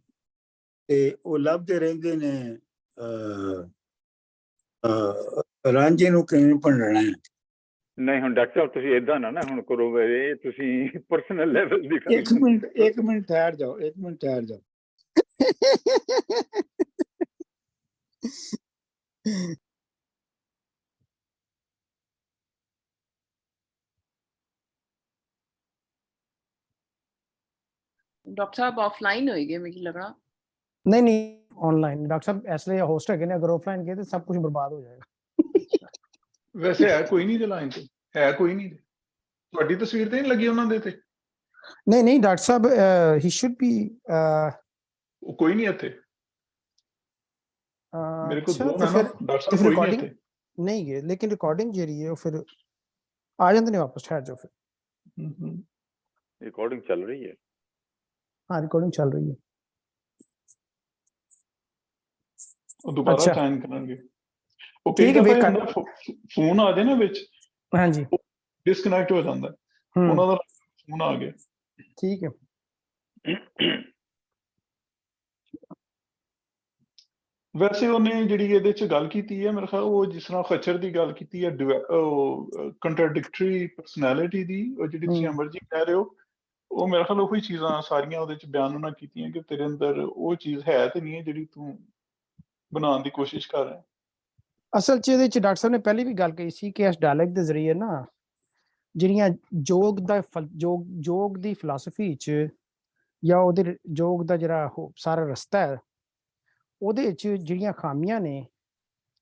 ਤੇ ਉਹ ਲੱਭਦੇ ਰਹਿੰਦੇ ਨੇ ਰਾਂਝੇ ਨੂੰ ਕਿਵੇਂ ਭੰਡਣਾ ਹੈ। ਨਹੀਂ ਹੁਣ ਡਾਕਟਰ ਸਾਹਿਬ ਤੁਸੀਂ ਏਦਾਂ ਨਾ ਹੁਣ ਕਰੋ, ਇਹ ਤੁਸੀਂ ਪਰਸਨਲ ਲੈਵਲ ਦੀ ਗੱਲ। ਇੱਕ ਮਿੰਟ ਠਹਿਰ ਜਾਓ, ਇੱਕ ਮਿੰਟ ਠਹਿਰ ਜਾਓ। ਡਾਕਟਰ ਸਾਹਿਬ ਆਫਲਾਈਨ ਹੋਏਗੇ ਮੈਨੂੰ ਲੱਗਣਾ। ਨਹੀਂ ਨਹੀਂ ਆਨਲਾਈਨ ਡਾਕਟਰ ਸਾਹਿਬ ਇਸ ਲਈ ਹੋਸਟ ਹੈਗੇ ਨੇ, ਅਗਰ ਆਫਲਾਈਨ ਗਏ ਤਾਂ ਸਭ ਕੁਝ ਬਰਬਾਦ ਹੋ ਜਾਏਗਾ। ਵੈਸੇ ਹੈ ਕੋਈ ਨਹੀਂ ਤੇ ਲਾਈਨ ਤੇ, ਹੈ ਕੋਈ ਨਹੀਂ। ਤੁਹਾਡੀ ਤਸਵੀਰ ਤੇ ਨਹੀਂ ਲੱਗੀ ਉਹਨਾਂ ਦੇ ਤੇ? ਨਹੀਂ ਨਹੀਂ doctor Sahib he should be ਉਹ ਕੋਈ ਨਹੀਂ ਇੱਥੇ ਮੇਰੇ ਕੋਲ ਦੋ ਨਾ ਡਾਕਟਰ ਸਾਹਿਬ, ਕੋਈ ਨਹੀਂ ਇੱਥੇ ਨਹੀਂ ਗਏ, ਲੇਕਿਨ ਰਿਕਾਰਡਿੰਗ ਜਿਹੜੀ ਹੈ ਉਹ ਫਿਰ ਆ ਜਾਂਦੇ ਨੇ ਵਾਪਸ, ਠਹਿਰ ਜਾਓ ਫਿਰ। ਰਿਕਾਰਡਿੰਗ ਚੱਲ ਰਹੀ ਹੈ? हाँ रिकॉर्डिंग चल रही है। ਉਹ ਦੁਬਾਰਾ अच्छा ਜੁਆਇਨ ਕਰਾਂਗੇ। ਉਹ ठीक है ਕਈ वेट ਦਫਾ ਫੋਨ ਆ ਜਾਏ ਨਾ ਵਿੱਚ, हाँ जी ਡਿਸਕਨੈਕਟ ਹੋ ਜਾਂਦਾ। ਉਹਨਾਂ ਦਾ ਫੋਨ ਆ ਗਿਆ। ठीक है। ਵੈਸੇ ਉਹਨੇ ਜਿਹੜੀ ਇਹਦੇ ਚ ਗੱਲ ਕੀਤੀ ਹੈ, ਮੇਰੇ ਖਿਆਲ ਉਹ ਜਿਸ ਤਰ੍ਹਾਂ ਖੱਚਰ ਦੀ ਗੱਲ ਕੀਤੀ ਹੈ, ਕੰਟਰਡਿਕਟਰੀ ਪਰਸਨੈਲਿਟੀ ਦੀ, ਉਹ ਜਿਹੜੀ ਤੁਸੀਂ ਅਮਰ ਜੀ ਕਹਿ ਰਹੇ ਹੋ, ਉਹ ਮੇਰੇ ਖਿਆਲ ਉਹੀ ਚੀਜ਼ਾਂ ਸਾਰੀਆਂ ਉਹਦੇ ਚ ਬਿਆਨ ਉਹਨਾਂ ਕੀਤੀਆਂ ਕਿ ਤੇਰੇ ਅੰਦਰ ਉਹ ਚੀਜ਼ ਹੈ ਤੇ ਨਹੀਂ ਹੈ ਜਿਹੜੀ ਤੂੰ ਬਣਾਉਣ ਦੀ ਕੋਸ਼ਿਸ਼ ਕਰ ਰਿਹਾ। ਅਸਲ ਚ ਇਹਦੇ ਚ ਡਾਕਟਰ ਸਾਹਿਬ ਨੇ ਪਹਿਲੀ ਵੀ ਗੱਲ ਕਹੀ ਸੀ ਕਿ ਇਸ ਡਾਇਲੈਕਟ ਦੇ ਜ਼ਰੀਏ ਨਾ ਜਿਹੜੀਆਂ ਯੋਗ ਦੀ ਫਿਲਾਸਫੀ ਚ ਜਾਂ ਉਹਦੇ ਯੋਗ ਦਾ ਜਿਹੜਾ ਸਾਰਾ ਰਸਤਾ ਹੈ ਉਹਦੇ ਵਿੱਚ ਜਿਹੜੀਆਂ ਖਾਮੀਆਂ ਨੇ,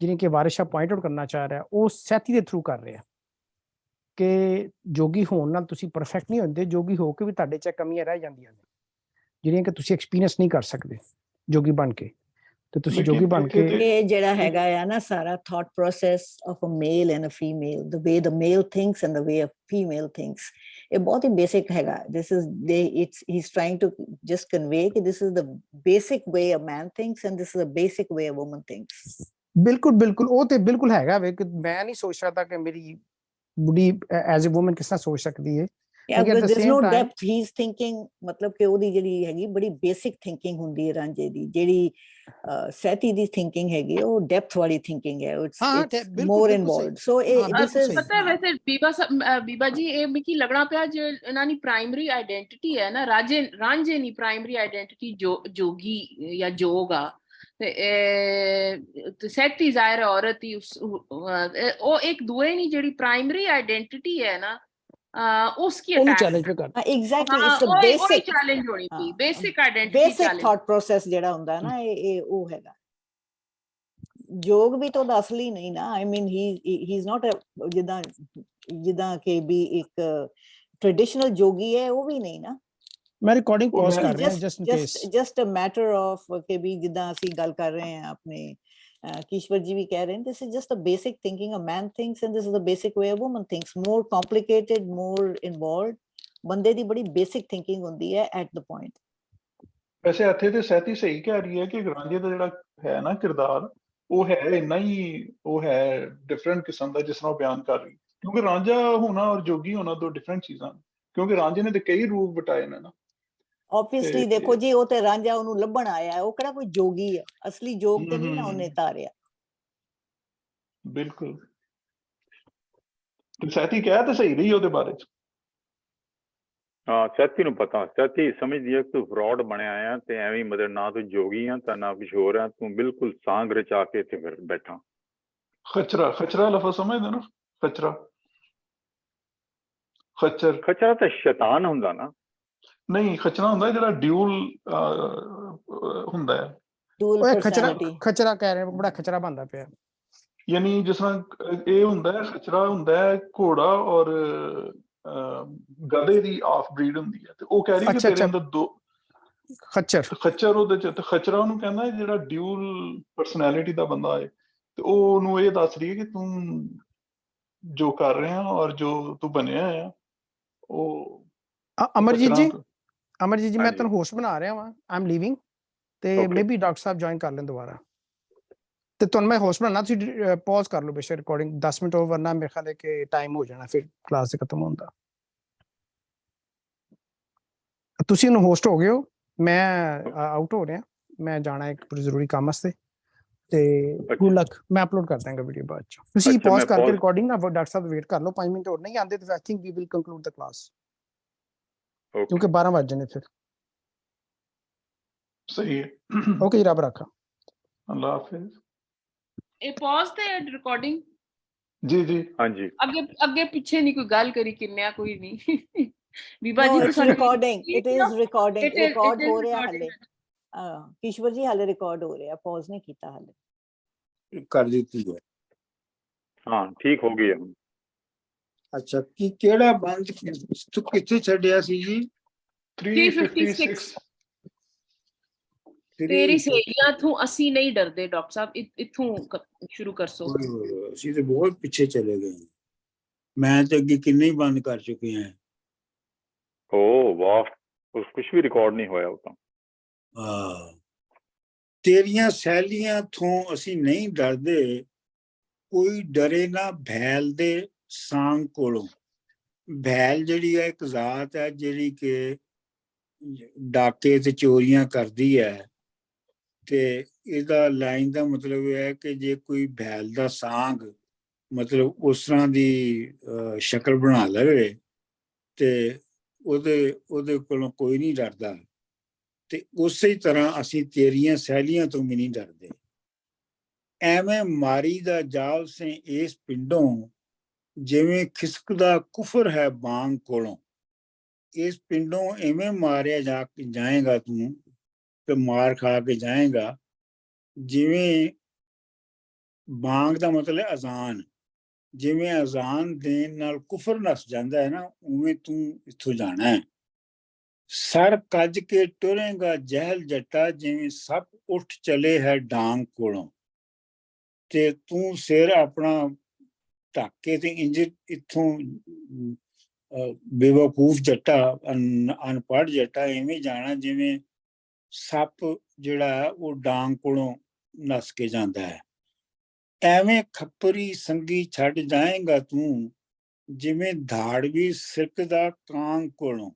ਜਿਹੜੀਆਂ ਕਿ ਵਾਰਿਸ ਸ਼ਾਹ ਪੁਆਇੰਟ ਆਊਟ ਕਰਨਾ ਚਾਹ ਰਿਹਾ, ਉਹ ਸੈਤੀ ਦੇ ਥਰੂ ਕਰ ਰਿਹਾ ਕਿ ਜੋਗੀ ਹੋਣ ਨਾਲ ਤੁਸੀਂ ਪਰਫੈਕਟ ਨਹੀਂ ਹੁੰਦੇ, ਜੋਗੀ ਹੋ ਕੇ ਵੀ ਤੁਹਾਡੇ 'ਚ ਕਮੀਆਂ ਰਹਿ ਜਾਂਦੀਆਂ ਨੇ ਜਿਹੜੀਆਂ ਕਿ ਤੁਸੀਂ ਐਕਸਪੀਰੀਅੰਸ ਨਹੀਂ ਕਰ ਸਕਦੇ ਜੋਗੀ ਬਣ ਕੇ। ਤੇ ਤੁਸੀਂ ਜੋਗੀ ਬਣ ਕੇ ਇਹ ਜਿਹੜਾ ਹੈਗਾ ਆ ਨਾ ਸਾਰਾ thought process of a male and a female, the way the male thinks and the way a female thinks, ਇਹ ਬਹੁਤ ਹੀ ਬੇਸਿਕ ਹੈਗਾ। This is he is trying to just convey ਕਿ this is the basic way a man thinks and this is the basic way a woman thinks. ਬਿਲਕੁਲ ਬਿਲਕੁਲ, ਉਹ ਤੇ ਬਿਲਕੁਲ ਹੈਗਾ ਵੇ ਕਿ ਮੈਂ ਨਹੀਂ ਸੋਚ ਸਕਦਾ ਕਿ ਮੇਰੀ ਬੁੱਢੀ ਐਜ਼ ਅ ਵੂਮਨ ਕਿਸ ਤਰ੍ਹਾਂ ਸੋਚ ਸਕਦੀ ਹੈ। Yeah, because there's no depth. He's thinking, मतलब कि ਉਹਦੀ ਜਿਹੜੀ ਹੈਗੀ ਬੜੀ basic thinking ਹੁੰਦੀ ਹੈ ਰਾਂਝੇ ਦੀ, ਜਿਹੜੀ ਸੈਤੀ ਦੀ thinking ਹੈਗੀ ਉਹ depth ਵਾਲੀ thinking ਹੈ, it's more involved. So this is ਪਤਾ ਵੈਸੇ ਬੀਬਾ ਜੀ ਇਹ ਮੈਨੂੰ ਲੱਗਣਾ ਪਿਆ ਜੇ ਇਹਨਾਂ ਦੀ ਪ੍ਰਾਇਮਰੀ ਆਇਡੈਂਟੀਟੀ ਹੈ ਨਾ ਰਾਂਝੇ ਦੀ ਪ੍ਰਾਇਮਰੀ ਆਇਡੈਂਟੀਟੀ ਜੋਗੀ ਜਾਂ ਜੋਗ ਆ ਤੇ ਸੈਤੀ ਜ਼ਾਹਿਰ ਔਰਤ ਹੀ ਉਹ ਇੱਕ ਦੂਏ ਨਹੀਂ ਜਿਹੜੀ ਪ੍ਰਾਇਮਰੀ ਆਇਡੈਂਟੀਟੀ ਹੈ ਨਾ उसकी चैलेंज पे करता exactly it's a basic challenge होनी थी, basic identity basic thought process ਜਿਹੜਾ ਹੁੰਦਾ ਹੈ ਨਾ ਇਹ ਉਹ ਹੈਗਾ। ਜੋਗ ਵੀ ਤਾਂ ਉਹਦਾ ਅਸਲੀ ਨਹੀਂ ਨਾ, I mean he is not a ਜਿੱਦਾਂ ਕਿ ਵੀ ਇੱਕ ਟ੍ਰੈਡੀਸ਼ਨਲ ਜੋਗੀ ਹੈ ਉਹ ਵੀ ਨਹੀਂ ਨਾ, ਮੈਂ ਰਿਕਾਰਡਿੰਗ ਉਹ ਪੌਜ਼ ਮੈਂ- ਕਰ ਰਿਹਾ just in case just a matter of ਕਿ ਵੀ ਜਿੱਦਾਂ ਅਸੀਂ ਗੱਲ ਕਰ ਰਹੇ ਹਾਂ ਆਪਣੇ Kishwar ji ਵੀ ਕਹਿ ਰਹੇ ਨੇ, this is just a basic thinking a man thinks and this is the basic way a woman thinks, more complicated, more involved. ਬੰਦੇ ਦੀ ਬੜੀ basic thinking ਹੁੰਦੀ ਹੈ at the point. ਵੈਸੇ ਇੱਥੇ ਤੇ ਸਹਿਤੀ ਸਹੀ ਕਹਿ ਰਹੀ ਹੈ ਕਿ ਰਾਂਝੇ ਦਾ ਜਿਹੜਾ ਹੈ ਨਾ ਕਿਰਦਾਰ, ਉਹ ਹੈ ਇੰਨਾ ਹੀ, ਉਹ ਹੈ ਡਿਫਰੈਂਟ ਕਿਸਮ ਦਾ ਜਿਸ ਤਰ੍ਹਾਂ ਉਹ ਬਿਆਨ ਕਰ ਰਹੀ, ਕਿਉਂਕਿ ਰਾਂਝਾ ਹੋਣਾ ਔਰ ਜੋਗੀ ਹੋਣਾ ਦੋ ਡਿਫਰੈਂਟ ਚੀਜ਼ਾਂ ਨੇ, ਕਿਉਂਕਿ ਰਾਂਝੇ ਨੇ ਤੇ ਕਈ ਰੂਪ ਵਟਾਏ ਨੇ ਨਾ। Obviously ਦੇਖੋ ਜੀ, ਉਹ ਤੇ ਰਾਂਝਾ ਉਹਨੂੰ ਲੱਭਣ ਆਇਆ ਹੈ, ਉਹ ਕਿਹੜਾ ਕੋਈ ਜੋਗੀ ਹੈ, ਅਸਲੀ ਜੋਗ ਤੇ ਨਹੀਂ ਨਾ ਉਹਨੇ ਤਾਰਿਆ। ਬਿਲਕੁਲ, ਤੇ ਸਹਿਤੀ ਕਹਿ ਤਾਂ ਸਹੀ ਰਹੀ ਉਹਦੇ ਬਾਰੇ ਚ। ਹਾਂ, ਸੈਤੀ ਨੂੰ ਪਤਾ, ਸੈਤੀ ਸਮਝਦੀ ਹੈ ਕਿ ਤੂੰ ਫਰਾਡ ਬਣਿਆ ਆ ਤੇ ਐਵੇਂ ਮਤਲਬ ਨਾ ਤੂੰ ਜੋਗੀ ਆ ਤਾਂ ਨਾ ਕੁਛ ਹੋਰ ਆ, ਤੂੰ ਬਿਲਕੁਲ ਸਾਂਗ ਰਚਾ ਕੇ ਇੱਥੇ ਫਿਰ ਬੈਠਾ। ਖਚਰਾ, ਖਚਰਾ ਲਫ਼ਜ਼ ਸਮਝਦੇ ਨਾ, ਖਚਰਾ, ਖੱਚਰ। ਖਚਰਾ ਤਾਂ ਸ਼ੈਤਾਨ ਹੁੰਦਾ ਨਾ। ਨਹੀਂ, ਖਚਰਾ ਹੁੰਦਾ ਜਿਹੜਾ ਡਿਊਲ ਹੁੰਦਾ ਹੈ, Dual ਓਏ personality. ਖਚਰਾ ਕਹਿ ਰਹੇ, ਬੜਾ ਖਚਰਾ ਬਣਦਾ ਪਿਆ। ਯਾਨੀ ਜਿਸ ਤਰ੍ਹਾਂ ਇਹ ਹੁੰਦਾ ਹੈ, ਖਚਰਾ ਹੁੰਦਾ ਹੈ ਘੋੜਾ ਔਰ ਗਧੇ ਦੀ ਆਫ ਬਰੀਡ ਹੁੰਦੀ ਹੈ, ਤੇ ਉਹ ਕਹਿ ਰਹੀ ਕਿ ਤੇਰੇ ਅੰਦਰ ਦੋ ਖੱਚਰ ਉਹਦੇ ਚ, ਤੇ ਖਚਰਾ ਉਹਨੂੰ ਕਹਿੰਦਾ ਹੈ ਜਿਹੜਾ ਡਿਊਲ ਪਰਸਨੈਲਿਟੀ ਦਾ ਬੰਦਾ ਹੈ, ਤੇ ਉਹ ਉਹਨੂੰ ਇਹ ਦੱਸ ਰਹੀ ਹੈ ਕਿ ਤੂੰ ਜੋ ਕਰ ਰਿਹਾ ਔਰ ਜੋ ਤੂੰ ਬਣਿਆ ਆ ਉਹ। ਅਮਰਜੀਤ ਜੀ ਮੈਂ ਤੁਹਾਨੂੰ ਹੋਸਟ ਬਣਾ ਰਿਹਾ ਵਾਂ, ਆਈ ਐਮ ਲੀਵਿੰਗ, ਤੇ ਮੇਬੀ ਡਾਕਟਰ ਸਾਹਿਬ ਜੁਆਇਨ ਕਰ ਲੈਣ ਦੁਬਾਰਾ, ਤੇ ਤੁਹਾਨੂੰ ਮੈਂ ਹੋਸਟ ਬਣਾਉਣਾ, ਤੁਸੀਂ ਪੌਜ਼ ਕਰ ਲਓ ਬੇਸ਼ੱਕ ਰਿਕਾਰਡਿੰਗ 10 ਮਿੰਟ ਹੋਰ, ਵਰਨਾ ਮੇਰੇ ਖਿਆਲ ਹੈ ਕਿ ਟਾਈਮ ਹੋ ਜਾਣਾ ਫਿਰ ਕਲਾਸ ਦੇ ਖਤਮ ਹੋਣ ਦਾ। ਤੁਸੀਂ ਉਹਨੂੰ ਹੋਸਟ ਹੋ ਗਏ ਹੋ, ਮੈਂ ਆਊਟ ਹੋ ਰਿਹਾ, ਮੈਂ ਜਾਣਾ ਇੱਕ ਜ਼ਰੂਰੀ ਕੰਮ ਵਾਸਤੇ, ਤੇ ਗੁੱਡ ਲੱਕ। ਮੈਂ ਅਪਲੋਡ ਕਰ ਦਾਂਗਾ ਵੀਡੀਓ ਬਾਅਦ ਚ। ਤੁਸੀਂ ਪੌਜ਼ ਕਰਕੇ ਰਿਕਾਰਡਿੰਗ ਨਾ ਡਾਕਟਰ ਸਾਹਿਬ ਵੇਟ ਕਰ ਲਓ 5 ਮਿੰਟ ਹੋਰ, ਨਹੀਂ ਆਉਂਦੇ ਤਾਂ I think we will conclude the class, ਕਿਉਂਕਿ 12 ਵਜ ਜਾਣੇ ਫਿਰ। ਸਹੀ ਹੈ, ਓਕੇ ਜੀ, ਰੱਬ ਰੱਖਾ, ਅੱਲਾ ਹਾਫਿਜ਼। ਇਹ ਪੌਜ਼ ਤੇ ਰਿਕਾਰਡਿੰਗ ਜੀ ਜੀ, ਹਾਂਜੀ, ਅੱਗੇ ਪਿੱਛੇ ਨਹੀਂ ਕੋਈ ਗੱਲ ਕਰੀ, ਕਿੰਨਿਆ ਕੋਈ ਨਹੀਂ। ਬੀਬਾ ਜੀ it's recording, it is recording, record ਹੋ ਰਿਹਾ ਹਾਲੇ। ਕਿਸ਼ਵਰ ਜੀ ਹਾਲੇ ਰਿਕਾਰਡ ਹੋ ਰਿਹਾ, ਪੌਜ਼ ਨਹੀਂ ਕੀਤਾ ਹਾਲੇ। ਕਰ ਦਿੱਤੀ ਹੈ। ਹਾਂ ਠੀਕ ਹੋ ਗਈ ਹੈ। ਅੱਛਾ, ਕੀ ਕਿਹੜਾ ਬੰਦ ਤੂੰ ਕਿੱਥੇ ਛੱਡਿਆ ਸੀ ਜੀ? 356। ਤੇਰੀ ਸਹੇਲੀਆਂ ਤੋਂ ਅਸੀਂ ਨਹੀਂ ਡਰਦੇ ਡਾਕਟਰ ਸਾਹਿਬ, ਇੱਥੋਂ ਸ਼ੁਰੂ ਕਰਸੋ। ਅਸੀਂ ਤੇ ਬਹੁਤ ਪਿੱਛੇ ਚਲੇ ਗਏ, ਮੈਂ ਤੇ ਅੱਗੇ ਕਿੰਨੇ ਹੀ ਬੰਦ ਕਰ ਚੁੱਕੇ ਹਾਂ। ਓ ਵਾਹ, ਕੁਝ ਵੀ ਰਿਕਾਰਡ ਨਹੀਂ ਹੋਇਆ ਉਹ ਤਾਂ। ਤੇਰੀਆਂ ਸਹੇਲੀਆਂ ਤੋਂ ਅਸੀਂ ਨਹੀਂ ਡਰਦੇ, ਕੋਈ ਡਰੇ ਨਾ ਭੈਲ ਦੇ ਸਾਂਗ ਕੋਲੋਂ। ਭੈਲ ਜਿਹੜੀ ਹੈ ਇੱਕ ਜ਼ਾਤ ਹੈ ਜਿਹੜੀ ਕਿ ਡਾਕੇ ਤੇ ਚੋਰੀਆਂ ਕਰਦੀ ਹੈ, ਤੇ ਇਹਦਾ ਲਾਈਨ ਦਾ ਮਤਲਬ ਇਹ ਹੈ ਕਿ ਜੇ ਕੋਈ ਭੈਲ ਦਾ ਸਾਂਗ ਮਤਲਬ ਉਸ ਤਰ੍ਹਾਂ ਦੀ ਸ਼ਕਲ ਬਣਾ ਲਵੇ ਤੇ ਉਹਦੇ ਕੋਲੋਂ ਕੋਈ ਨਹੀਂ ਡਰਦਾ, ਤੇ ਉਸੇ ਤਰ੍ਹਾਂ ਅਸੀਂ ਤੇਰੀਆਂ ਸਹੇਲੀਆਂ ਤੋਂ ਵੀ ਨਹੀਂ ਡਰਦੇ। ਐਵੇਂ ਮਾਰੀ ਦਾ ਜਾਲ ਸੇ ਇਸ ਪਿੰਡੋਂ, ਜਿਵੇਂ ਖਿਸਕਦਾ ਕੁਫਰ ਹੈ ਬਾਂਗ ਕੋਲੋਂ। ਇਸ ਪਿੰਡੋਂ ਐਵੇਂ ਮਾਰਿਆ ਜਾਏਗਾ ਤੂੰ, ਤੇ ਮਾਰ ਖਾ ਕੇ ਜਾਏਗਾ, ਜਿਵੇਂ ਬਾਂਗ ਦਾ ਮਤਲਬ ਹੈ ਅਜ਼ਾਨ, ਜਿਵੇਂ ਅਜ਼ਾਨ ਦੇਣ ਨਾਲ ਕੁਫਰ ਨਸ ਜਾਂਦਾ ਹੈ ਨਾ, ਉਵੇਂ ਤੂੰ ਇੱਥੋਂ ਜਾਣਾ ਹੈ। ਸਰ ਕੱਜ ਕੇ ਟੁਰੇਗਾ ਜਹਿਲ ਜੱਟਾ, ਜਿਵੇਂ ਸੱਪ ਉੱਠ ਚਲੇ ਹੈ ਡਾਂਗ ਕੋਲੋਂ। ਤੇ ਤੂੰ ਸਿਰ ਆਪਣਾ ਢੱਕ ਕੇ ਤੇ ਇੰਜ ਇੱਥੋਂ ਬੇਵਕੂਫ ਜੱਟਾ, ਅਨਪੜ੍ਹ ਜੱਟਾ ਐਵੇਂ ਜਾਣਾ ਜਿਵੇਂ ਸੱਪ ਜਿਹੜਾ ਉਹ ਡਾਂਗ ਕੋਲੋਂ ਨਸ ਕੇ ਜਾਂਦਾ ਹੈ। ਐਵੇਂ ਖੱਪਰੀ ਸੰਗੀ ਛੱਡ ਜਾਏਗਾ ਤੂੰ, ਜਿਵੇਂ ਧਾੜਵੀ ਸਿਰਕਦਾ ਕਾਂ ਕੋਲੋਂ।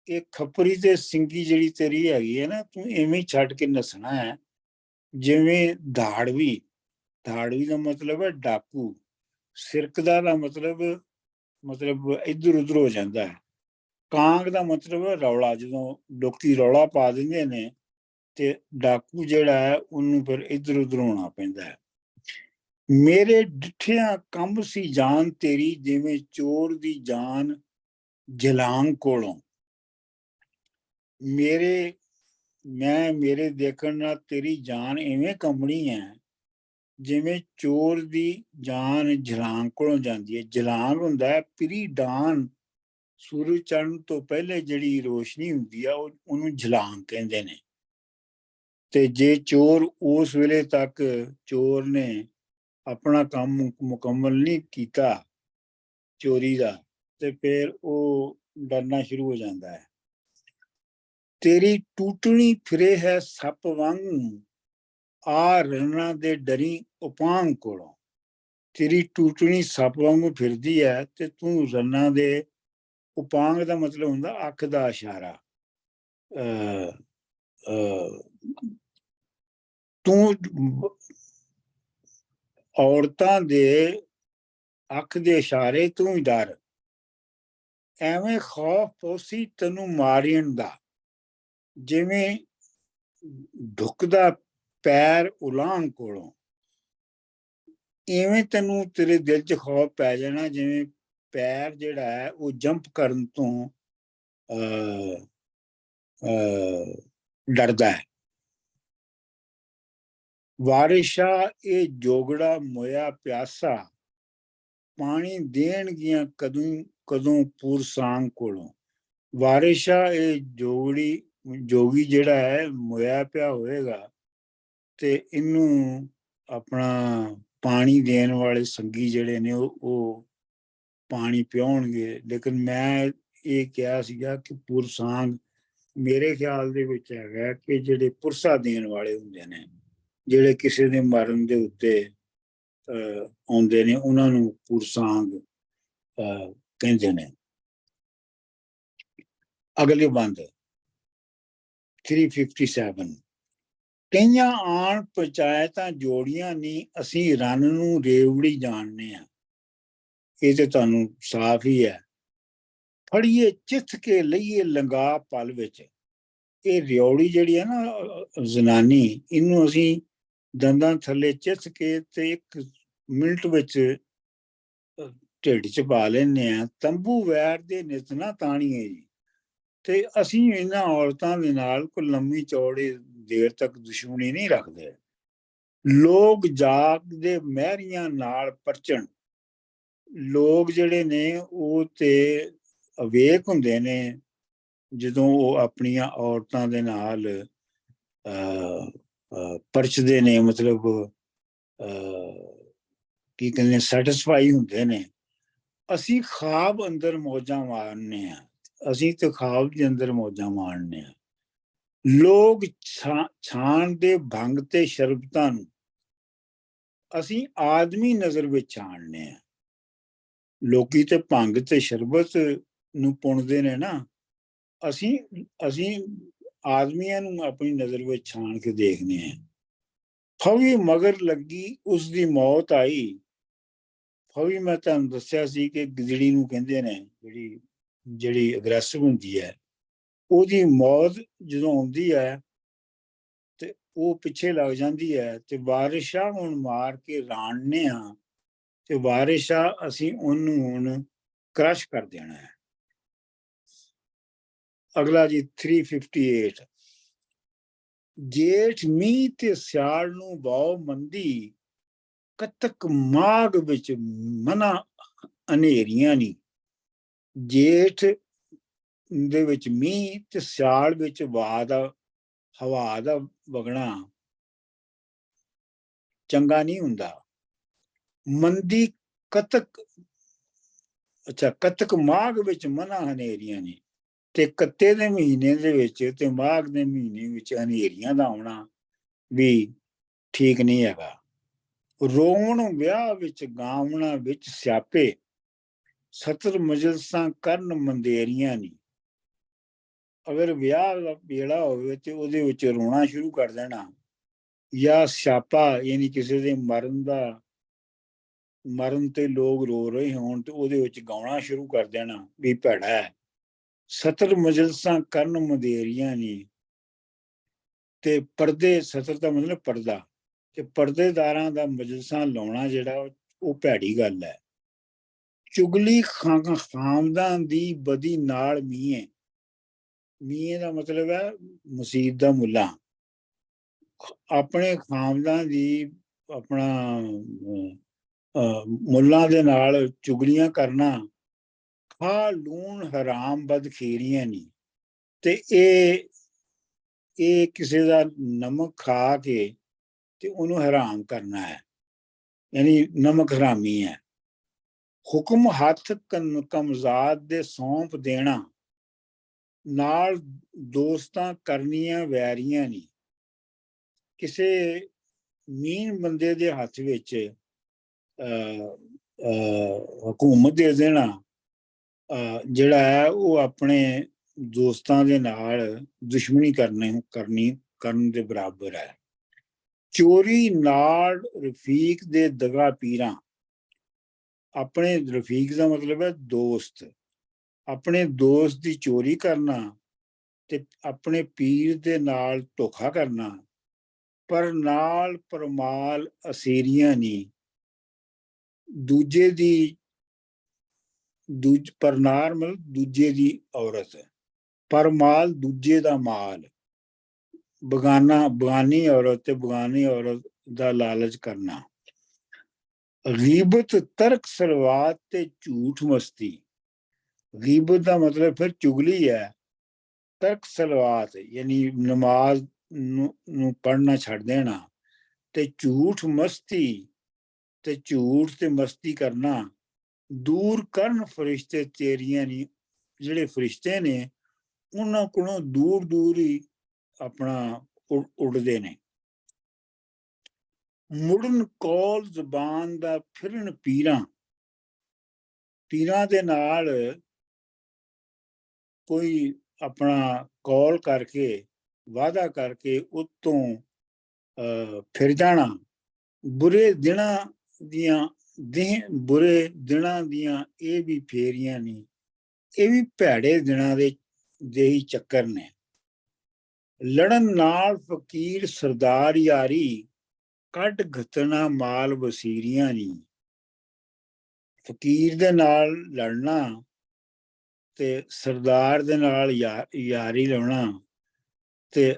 ਇਹ ਖੱਪਰੀ ਤੇ ਸਿੰਗੀ ਜਿਹੜੀ ਤੇਰੀ ਹੈਗੀ ਹੈ ਨਾ, ਤੂੰ ਐਵੇਂ ਛੱਡ ਕੇ ਨਸਣਾ ਹੈ ਜਿਵੇਂ ਧਾੜਵੀ ਦਾ ਮਤਲਬ ਹੈ ਡਾਕੂ, ਸਿਰਕਦਾ ਦਾ ਮਤਲਬ ਇੱਧਰ ਉੱਧਰ ਹੋ ਜਾਂਦਾ ਹੈ, ਕਾਂਗ ਦਾ ਮਤਲਬ ਹੈ ਰੌਲਾ, ਜਦੋਂ ਲੋਕੀ ਰੌਲਾ ਪਾ ਦਿੰਦੇ ਨੇ ਤੇ ਡਾਕੂ ਜਿਹੜਾ ਹੈ ਉਹਨੂੰ ਫਿਰ ਇੱਧਰ ਉੱਧਰ ਹੋਣਾ ਪੈਂਦਾ ਹੈ। ਮੇਰੇ ਡਿੱਠਿਆਂ ਕੰਬ ਸੀ ਜਾਨ ਤੇਰੀ, ਜਿਵੇਂ ਚੋਰ ਦੀ ਜਾਨ ਜਲਾਂਗ ਕੋਲੋਂ। ਮੇਰੇ ਦੇਖਣ ਨਾਲ ਤੇਰੀ ਜਾਨ ਐਵੇਂ ਕੰਬਣੀ ਹੈ ਜਿਵੇਂ ਚੋਰ ਦੀ ਜਾਨ ਜਲਾਂਗ ਕੋਲੋਂ ਜਾਂਦੀ ਹੈ। ਜਲਾਂਗ ਹੁੰਦਾ ਹੈ ਪਿਰੀ ਡਾਨ ਸੂਰਜ ਚੜ੍ਹਨ ਤੋਂ ਪਹਿਲੇ ਜਿਹੜੀ ਰੋਸ਼ਨੀ ਹੁੰਦੀ ਆ ਉਹਨੂੰ ਜਲਾਂਗ ਕਹਿੰਦੇ ਨੇ। ਤੇ ਜੇ ਚੋਰ ਉਸ ਵੇਲੇ ਤੱਕ ਚੋਰ ਨੇ ਆਪਣਾ ਕੰਮ ਮੁਕੰਮਲ ਨਹੀਂ ਕੀਤਾ ਚੋਰੀ ਦਾ, ਤੇ ਫਿਰ ਉਹ ਡਰਨਾ ਸ਼ੁਰੂ ਹੋ ਜਾਂਦਾ ਹੈ। ਤੇਰੀ ਟੂਟਣੀ ਫਿਰੇ ਹੈ ਸੱਪ ਵਾਂਗੂ, ਆ ਰਣਾ ਦੇ ਡਰੀ ਉਪਾਂਗ ਕੋਲੋਂ। ਤੇਰੀ ਟੂਟਣੀ ਸੱਪ ਵਾਂਗੂ ਫਿਰਦੀ ਹੈ ਤੇ ਤੂੰ ਰੰਨਾਂ ਦੇ, ਉਪਾਂਗ ਦਾ ਮਤਲਬ ਹੁੰਦਾ ਅੱਖ ਦਾ ਇਸ਼ਾਰਾ। ਤੂੰ ਔਰਤਾਂ ਦੇ ਅੱਖ ਦੇ ਇਸ਼ਾਰੇ ਤੂੰ ਹੀ ਡਰ, ਐਵੇਂ ਖੌਫ ਪੋਸੀ ਤੈਨੂੰ ਮਾਰਨ ਦਾ, ਜਿਵੇਂ ਢੁਕਦਾ ਪੈਰ ਉਲਾਂਘ ਕੋਲੋਂ। ਇਵੇਂ ਤੈਨੂੰ ਤੇਰੇ ਦਿਲ 'ਚ ਖੌਫ ਪੈ ਜਾਣਾ ਜਿਵੇਂ ਪੈਰ ਜਿਹੜਾ ਹੈ ਉਹ ਜੰਪ ਕਰਨ ਤੋਂ ਡਰਦਾ ਹੈ। ਵਾਰਿਸ਼ਾ ਇਹ ਜੋਗੜਾ ਮੋਇਆ ਪਿਆਸਾ, ਪਾਣੀ ਦੇਣਗੀਆਂ ਕਦੋਂ ਪੁਰਸਾਂਗ ਕੋਲੋਂ। ਵਾਰਿਸ਼ਾ ਇਹ ਜੋਗੀ ਜਿਹੜਾ ਹੈ ਮੋਇਆ ਪਿਆ ਹੋਏਗਾ ਤੇ ਇਹਨੂੰ ਆਪਣਾ ਪਾਣੀ ਦੇਣ ਵਾਲੇ ਸੰਗੀ ਜਿਹੜੇ ਨੇ ਉਹ ਪਾਣੀ ਪਿਆਉਣਗੇ। ਲੇਕਿਨ ਮੈਂ ਇਹ ਕਿਹਾ ਸੀਗਾ ਕਿ ਪੁਰਸਾਂਗ ਮੇਰੇ ਖਿਆਲ ਦੇ ਵਿੱਚ ਹੈਗਾ ਕਿ ਜਿਹੜੇ ਪੁਰਸਾ ਦੇਣ ਵਾਲੇ ਹੁੰਦੇ ਨੇ, ਜਿਹੜੇ ਕਿਸੇ ਦੇ ਮਰਨ ਦੇ ਉੱਤੇ ਆਉਂਦੇ ਨੇ, ਉਹਨਾਂ ਨੂੰ ਪੁਰਸਾਂਗ ਕਹਿੰਦੇ ਨੇ। ਅਗਲੇ ਬੰਦ 357। ਕਈਆਂ ਆਣ ਪੰਚਾਇਤਾਂ ਜੋੜੀਆਂ ਨਹੀਂ, ਅਸੀਂ ਰੰਨ ਨੂੰ ਰੇਵੜੀ ਜਾਣਨੇ ਆ। ਇਹ ਤੇ ਤੁਹਾਨੂੰ ਸਾਫ਼ ਹੀ ਹੈ। ਫੜੀਏ ਚਿੱਥ ਕੇ ਲਈਏ ਲੰਗਾ ਪਲ ਵਿੱਚ। ਇਹ ਰਿਉੜੀ ਜਿਹੜੀ ਹੈ ਨਾ ਜ਼ਨਾਨੀ, ਇਹਨੂੰ ਅਸੀਂ ਦੰਦਾਂ ਥੱਲੇ ਚਿੱਥ ਕੇ ਤੇ 1 ਮਿੰਟ ਵਿੱਚ ਢਿੱਡ 'ਚ ਪਾ ਲੈਂਦੇ ਆ। ਤੰਬੂ ਵੈਰ ਦੇ ਨਿਤ ਨਾ ਤਾਣੀਏ ਜੀ। ਤੇ ਅਸੀਂ ਇਹਨਾਂ ਔਰਤਾਂ ਦੇ ਨਾਲ ਕੋਈ ਲੰਮੀ ਚੌੜੀ ਦੇਰ ਤੱਕ ਦੁਸ਼ਮਣੀ ਨਹੀਂ ਰੱਖਦੇ। ਲੋਕ ਜਾਗ ਦੇ ਮਹਿਰੀਆਂ ਨਾਲ ਪਰਚਣ। ਲੋਕ ਜਿਹੜੇ ਨੇ ਉਹ ਤੇ ਅਵੇਕ ਹੁੰਦੇ ਨੇ ਜਦੋਂ ਉਹ ਆਪਣੀਆਂ ਔਰਤਾਂ ਦੇ ਨਾਲ ਪਰਚਦੇ ਨੇ, ਮਤਲਬ ਕੀ ਕਹਿੰਦੇ, ਸੈਟਿਸਫਾਈ ਹੁੰਦੇ ਨੇ। ਅਸੀਂ ਖਾਬ ਅੰਦਰ ਮੌਜਾਂ ਮਾਰਨੇ ਆ, ਅਸੀਂ ਤੇ ਖਾਬ ਦੇ ਅੰਦਰ ਮੌਜਾਂ ਮਾਰਨੇ ਆ। ਲੋਕ ਛਾਣ ਦੇ ਭੰਗ ਤੇ ਸ਼ਰਬਤਾਂ ਨੂੰ, ਅਸੀਂ ਆਦਮੀ ਨਜ਼ਰ ਵਿੱਚ ਛਾਣਨੇ ਆ। ਲੋਕੀ ਤੇ ਭੰਗ ਤੇ ਸ਼ਰਬਤ ਨੂੰ ਪੁਣਦੇ ਨੇ ਨਾ, ਅਸੀਂ ਆਦਮੀਆਂ ਨੂੰ ਆਪਣੀ ਨਜ਼ਰ ਵਿੱਚ ਛਾਣ ਕੇ ਦੇਖਦੇ ਆ। ਫੌਜੀ ਮਗਰ ਲੱਗੀ ਉਸ ਦੀ ਮੌਤ ਆਈ। ਫੌਜੀ ਮੈਂ ਤੁਹਾਨੂੰ ਦੱਸਿਆ ਸੀ ਕਿ ਗਿੱਦੜੀ ਨੂੰ ਕਹਿੰਦੇ ਨੇ, ਜਿਹੜੀ ਅਗਰੈਸਿਵ ਹੁੰਦੀ ਹੈ, ਉਹਦੀ ਮੌਤ ਜਦੋਂ ਆਉਂਦੀ ਹੈ ਤੇ ਉਹ ਪਿੱਛੇ ਲੱਗ ਜਾਂਦੀ ਹੈ। ਤੇ ਵਾਰਿਸ਼ਾ ਹੁਣ ਮਾਰ ਕੇ ਰਾਣਨੇ ਆ, ਤੇ ਵਾਰਿਸ਼ਾ ਅਸੀਂ ਉਹਨੂੰ ਹੁਣ ਕ੍ਰਸ਼ ਕਰ ਦੇਣਾ ਹੈ। ਅਗਲਾ ਜੀ 358। ਜੇਠ ਮੀਂਹ ਤੇ ਸਿਆਲ ਨੂੰ ਵਾਓ ਮੰਦੀ, ਕੱਤਕ ਮਾਘ ਵਿੱਚ ਮਨਾ ਹਨੇਰੀਆਂ ਨੀ। ਜੇਠ ਦੇ ਵਿੱਚ ਮੀਂਹ ਤੇ ਸਿਆਲ ਵਿੱਚ ਹਵਾ ਦਾ ਵਗਣਾ ਚੰਗਾ ਨਹੀਂ ਹੁੰਦਾ। ਮੰਦੀ ਕੱਤਕ ਮਾਘ ਵਿੱਚ ਮਨਾ ਹਨੇਰੀਆਂ ਨੇ। ਤੇ ਕੱਤੇ ਦੇ ਮਹੀਨੇ ਦੇ ਵਿੱਚ ਤੇ ਮਾਘ ਦੇ ਮਹੀਨੇ ਵਿੱਚ ਹਨੇਰੀਆਂ ਦਾ ਆਉਣਾ ਵੀ ਠੀਕ ਨਹੀਂ ਹੈਗਾ। ਰੋਣ ਵਿਆਹ ਵਿੱਚ ਗਾਵਣਾ ਵਿੱਚ ਸਿਆਪੇ, 70 ਮਜਲਸਾਂ ਕਰਨ ਮੰਦੇਰੀਆਂ ਨਹੀਂ। ਅਗਰ ਵਿਆਹ ਦਾ ਵੇਲਾ ਹੋਵੇ ਤੇ ਉਹਦੇ ਵਿੱਚ ਰੋਣਾ ਸ਼ੁਰੂ ਕਰ ਦੇਣਾ, ਜਾਂ ਸਿਆਪਾ ਯਾਨੀ ਕਿਸੇ ਦੇ ਮਰਨ ਤੇ ਲੋਕ ਰੋ ਰਹੇ ਹੋਣ ਤੇ ਉਹਦੇ ਵਿੱਚ ਗਾਉਣਾ ਸ਼ੁਰੂ ਕਰ ਦੇਣਾ ਵੀ ਭੈੜਾ ਹੈ। 70 ਮਜਲਸਾਂ ਕਰਨ ਮੰਦੇਰੀਆਂ ਨਹੀਂ। ਤੇ ਪਰਦੇ, 70 ਦਾ ਮਤਲਬ ਪਰਦਾ, ਤੇ ਪਰਦੇਦਾਰਾਂ ਦਾ ਮਜਲਸਾਂ ਲਾਉਣਾ ਜਿਹੜਾ ਉਹ ਭੈੜੀ ਗੱਲ ਹੈ। ਚੁਗਲੀ ਖਾਮਦਾਂ ਦੀ ਬਦੀ ਨਾਲ ਮੀਏ। ਮੀਏ ਦਾ ਮਤਲਬ ਹੈ ਮਸੀਤ ਦਾ ਮੁੱਲਾ। ਆਪਣੇ ਖਾਮਦਾਂ ਦੀ, ਆਪਣਾ ਮੁੱਲਾਂ ਦੇ ਨਾਲ ਚੁਗਲੀਆਂ ਕਰਨਾ, ਖਾ ਲੂਣ ਹਰਾਮ ਬਦਖੀਰੀਆਂ ਨੀ। ਤੇ ਇਹ ਕਿਸੇ ਦਾ ਨਮਕ ਖਾ ਕੇ ਤੇ ਉਹਨੂੰ ਹਰਾਮ ਕਰਨਾ ਹੈ, ਯਾਨੀ ਨਮਕ ਹਰਾਮੀ ਹੈ। ਹੁਕਮ ਹੱਥ ਕਮਜ਼ਾਦ ਦੇ ਸੌਂਪ ਦੇਣਾ, ਨਾਲ ਦੋਸਤਾਂ ਕਰਨੀਆਂ ਵੈਰੀਆਂ ਨੀ। ਕਿਸੇ ਮੀਨ ਬੰਦੇ ਦੇ ਹੱਥ ਵਿੱਚ ਹਕੂਮਤ ਦੇ ਦੇਣਾ ਜਿਹੜਾ ਹੈ ਉਹ ਆਪਣੇ ਦੋਸਤਾਂ ਦੇ ਨਾਲ ਦੁਸ਼ਮਣੀ ਕਰਨ ਦੇ ਬਰਾਬਰ ਹੈ। ਚੋਰੀ ਨਾਲ ਰਫੀਕ ਦੇ ਦਗਾ ਪੀਰਾਂ, ਆਪਣੇ ਰਫੀਕ ਦਾ ਮਤਲਬ ਹੈ ਦੋਸਤ, ਆਪਣੇ ਦੋਸਤ ਦੀ ਚੋਰੀ ਕਰਨਾ ਤੇ ਆਪਣੇ ਪੀਰ ਦੇ ਨਾਲ ਧੋਖਾ ਕਰਨਾ। ਪਰ ਨਾਲ ਪਰਮਾਲ ਅਸੀਰੀਆਂ ਨੀ, ਦੂਜੇ ਦੀ ਪਰਨਾਰ ਮਤਲਬ ਦੂਜੇ ਦੀ ਔਰਤ, ਪਰਮਾਲ ਦੂਜੇ ਦਾ ਮਾਲ, ਬਗਾਨੀ ਔਰਤ ਤੇ ਬਗਾਨੀ ਔਰਤ ਦਾ ਲਾਲਚ ਕਰਨਾ। ਗੀਬਤ ਤਰਕ ਸਲਵਾਤ ਤੇ ਝੂਠ ਮਸਤੀ, ਗੀਬਤ ਦਾ ਮਤਲਬ ਫਿਰ ਚੁਗਲੀ ਹੈ। ਤਰਕ ਸਲਵਾਤ ਯਾਨੀ ਨਮਾਜ਼ ਨੂੰ ਪੜ੍ਹਨਾ ਛੱਡ ਦੇਣਾ, ਤੇ ਝੂਠ ਮਸਤੀ ਤੇ ਝੂਠ ਤੇ ਮਸਤੀ ਕਰਨਾ। ਦੂਰ ਕਰਨ ਫਰਿਸ਼ਤੇ ਤੇਰੀਆਂ ਨੀ, ਜਿਹੜੇ ਫਰਿਸ਼ਤੇ ਨੇ ਉਹਨਾਂ ਕੋਲੋਂ ਦੂਰ ਦੂਰ ਹੀ ਆਪਣਾ ਉੱਡਦੇ ਨੇ। ਮੁੜਨ ਕੌਲ ਜ਼ਬਾਨ ਦਾ ਫਿਰਨ ਪੀਰਾਂ, ਪੀਰਾਂ ਦੇ ਨਾਲ ਕੋਈ ਆਪਣਾ ਕੌਲ ਕਰਕੇ ਵਾਅਦਾ ਕਰਕੇ ਉਤੋਂ ਫਿਰ ਜਾਣਾ। ਬੁਰੇ ਦਿਨਾਂ ਦੀਆਂ ਇਹ ਵੀ ਫੇਰੀਆਂ ਨਹੀਂ, ਇਹ ਵੀ ਭੈੜੇ ਦਿਨਾਂ ਦੇ ਹੀ ਚੱਕਰ ਨੇ। ਲੜਨ ਨਾਲ ਫਕੀਰ ਸਰਦਾਰ ਯਾਰੀ, ਕੱਢ ਘਤਨਾ ਮਾਲ ਵਸੀਰੀਆਂ ਨਹੀਂ। ਫਕੀਰ ਦੇ ਨਾਲ ਲੜਨਾ ਤੇ ਸਰਦਾਰ ਦੇ ਨਾਲ ਯਾਰੀ ਲਾਉਣਾ। ਤੇ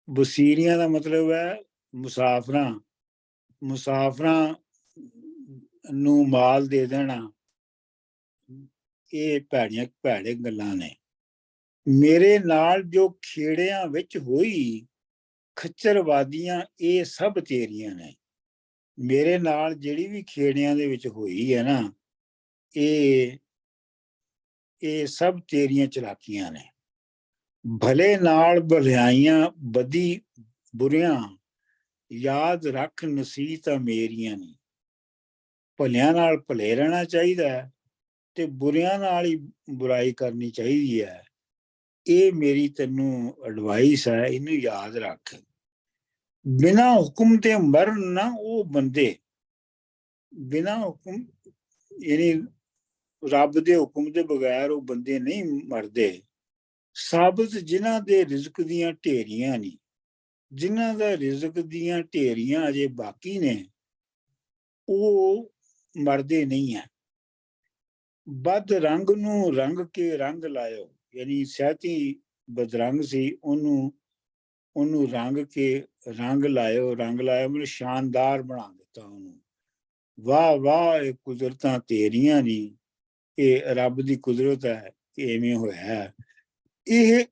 ਵਸੀਰੀਆਂ ਦਾ ਮਤਲਬ ਹੈ ਮੁਸਾਫਰਾਂ ਨੂੰ ਮਾਲ ਦੇ ਦੇਣਾ। ਇਹ ਭੈੜੇ ਗੱਲਾਂ ਨੇ। ਮੇਰੇ ਨਾਲ ਜੋ ਖੇੜਿਆਂ ਵਿੱਚ ਹੋਈ, ਖੱਚਰਵਾਦੀਆਂ ਇਹ ਸਭ ਤੇਰੀਆਂ ਨੇ। ਮੇਰੇ ਨਾਲ ਜਿਹੜੀ ਵੀ ਖੇੜਿਆਂ ਦੇ ਵਿੱਚ ਹੋਈ ਹੈ ਨਾ, ਇਹ ਸਭ ਤੇਰੀਆਂ ਚਲਾਕੀਆਂ ਨੇ। ਭਲੇ ਨਾਲ ਭਲਾਈਆਂ ਬਦੀ ਬੁਰਿਆਂ, ਯਾਦ ਰੱਖ ਨਸੀਹਤਾਂ ਮੇਰੀਆਂ ਨੇ। ਭਲਿਆਂ ਨਾਲ ਭਲੇ ਰਹਿਣਾ ਚਾਹੀਦਾ ਹੈ ਤੇ ਬੁਰਿਆਂ ਨਾਲ ਹੀ ਬੁਰਾਈ ਕਰਨੀ ਚਾਹੀਦੀ ਹੈ। ਇਹ ਮੇਰੀ ਤੈਨੂੰ ਐਡਵਾਈਸ ਹੈ, ਇਹਨੂੰ ਯਾਦ ਰੱਖ। ਬਿਨਾਂ ਹੁਕਮ ਤੇ ਮਰਨ ਨਾ ਉਹ ਬੰਦੇ, ਬਿਨਾਂ ਹੁਕਮ ਯਾਨੀ ਰੱਬ ਦੇ ਹੁਕਮ ਦੇ ਬਗੈਰ ਉਹ ਬੰਦੇ ਨਹੀਂ ਮਰਦੇ। ਸਾਬਤ ਜਿਨ੍ਹਾਂ ਦੇ ਰਿਜ਼ਕ ਦੀਆਂ ਢੇਰੀਆਂ ਨਹੀਂ, ਜਿਨ੍ਹਾਂ ਦਾ ਰਿਜ਼ਕ ਦੀਆਂ ਢੇਰੀਆਂ ਅਜੇ ਬਾਕੀ ਨੇ, ਉਹ ਮਰਦੇ ਨਹੀਂ ਹੈ। ਬਦ ਰੰਗ ਨੂੰ ਰੰਗ ਕੇ ਰੰਗ ਲਾਇਓ, ਯਾਨੀ ਸਹਿਤੀ ਬਦਰੰਗ ਸੀ, ਉਹਨੂੰ ਰੰਗ ਕੇ ਰੰਗ ਲਾਇਓ। ਰੰਗ ਲਾਇਆ ਮਤਲਬ ਸ਼ਾਨਦਾਰ ਬਣਾ ਦਿੱਤਾ ਉਹਨੂੰ। ਵਾਹ ਵਾਹ ਇਹ ਕੁਦਰਤਾਂ ਤੇਰੀਆਂ ਨਹੀਂ, ਇਹ ਰੱਬ ਦੀ ਕੁਦਰਤ ਹੈ, ਇਵੇਂ ਹੋਇਆ। ਇਹ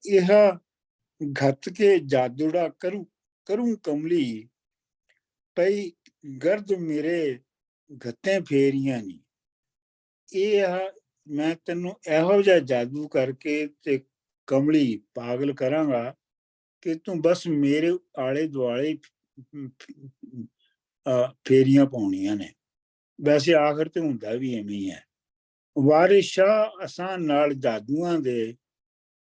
ਘਤ ਕੇ ਜਾਦੂੜਾ ਕਰੂੰ ਕਮਲੀ, ਪਈ ਗਰਦ ਮੇਰੇ ਘੱਤੇ ਫੇਰੀਆਂ ਨਹੀਂ। ਇਹ ਮੈਂ ਤੈਨੂੰ ਇਹੋ ਜਿਹਾ ਜਾਦੂ ਕਰਕੇ ਤੇ ਕਮਲੀ ਪਾਗਲ ਕਰਾਂਗਾ ਕਿ ਤੂੰ ਬਸ ਮੇਰੇ ਆਲੇ ਦੁਆਲੇ ਫੇਰੀਆਂ ਪਾਉਣੀਆਂ ਨੇ। ਵੈਸੇ ਆਖਰ ਤੇ ਹੁੰਦਾ ਵੀ ਐਵੇਂ ਹੀ ਹੈ। ਵਾਰਿਸ ਸ਼ਾਹ ਅਸਾਂ ਨਾਲ ਜਾਦੂਆਂ ਦੇ,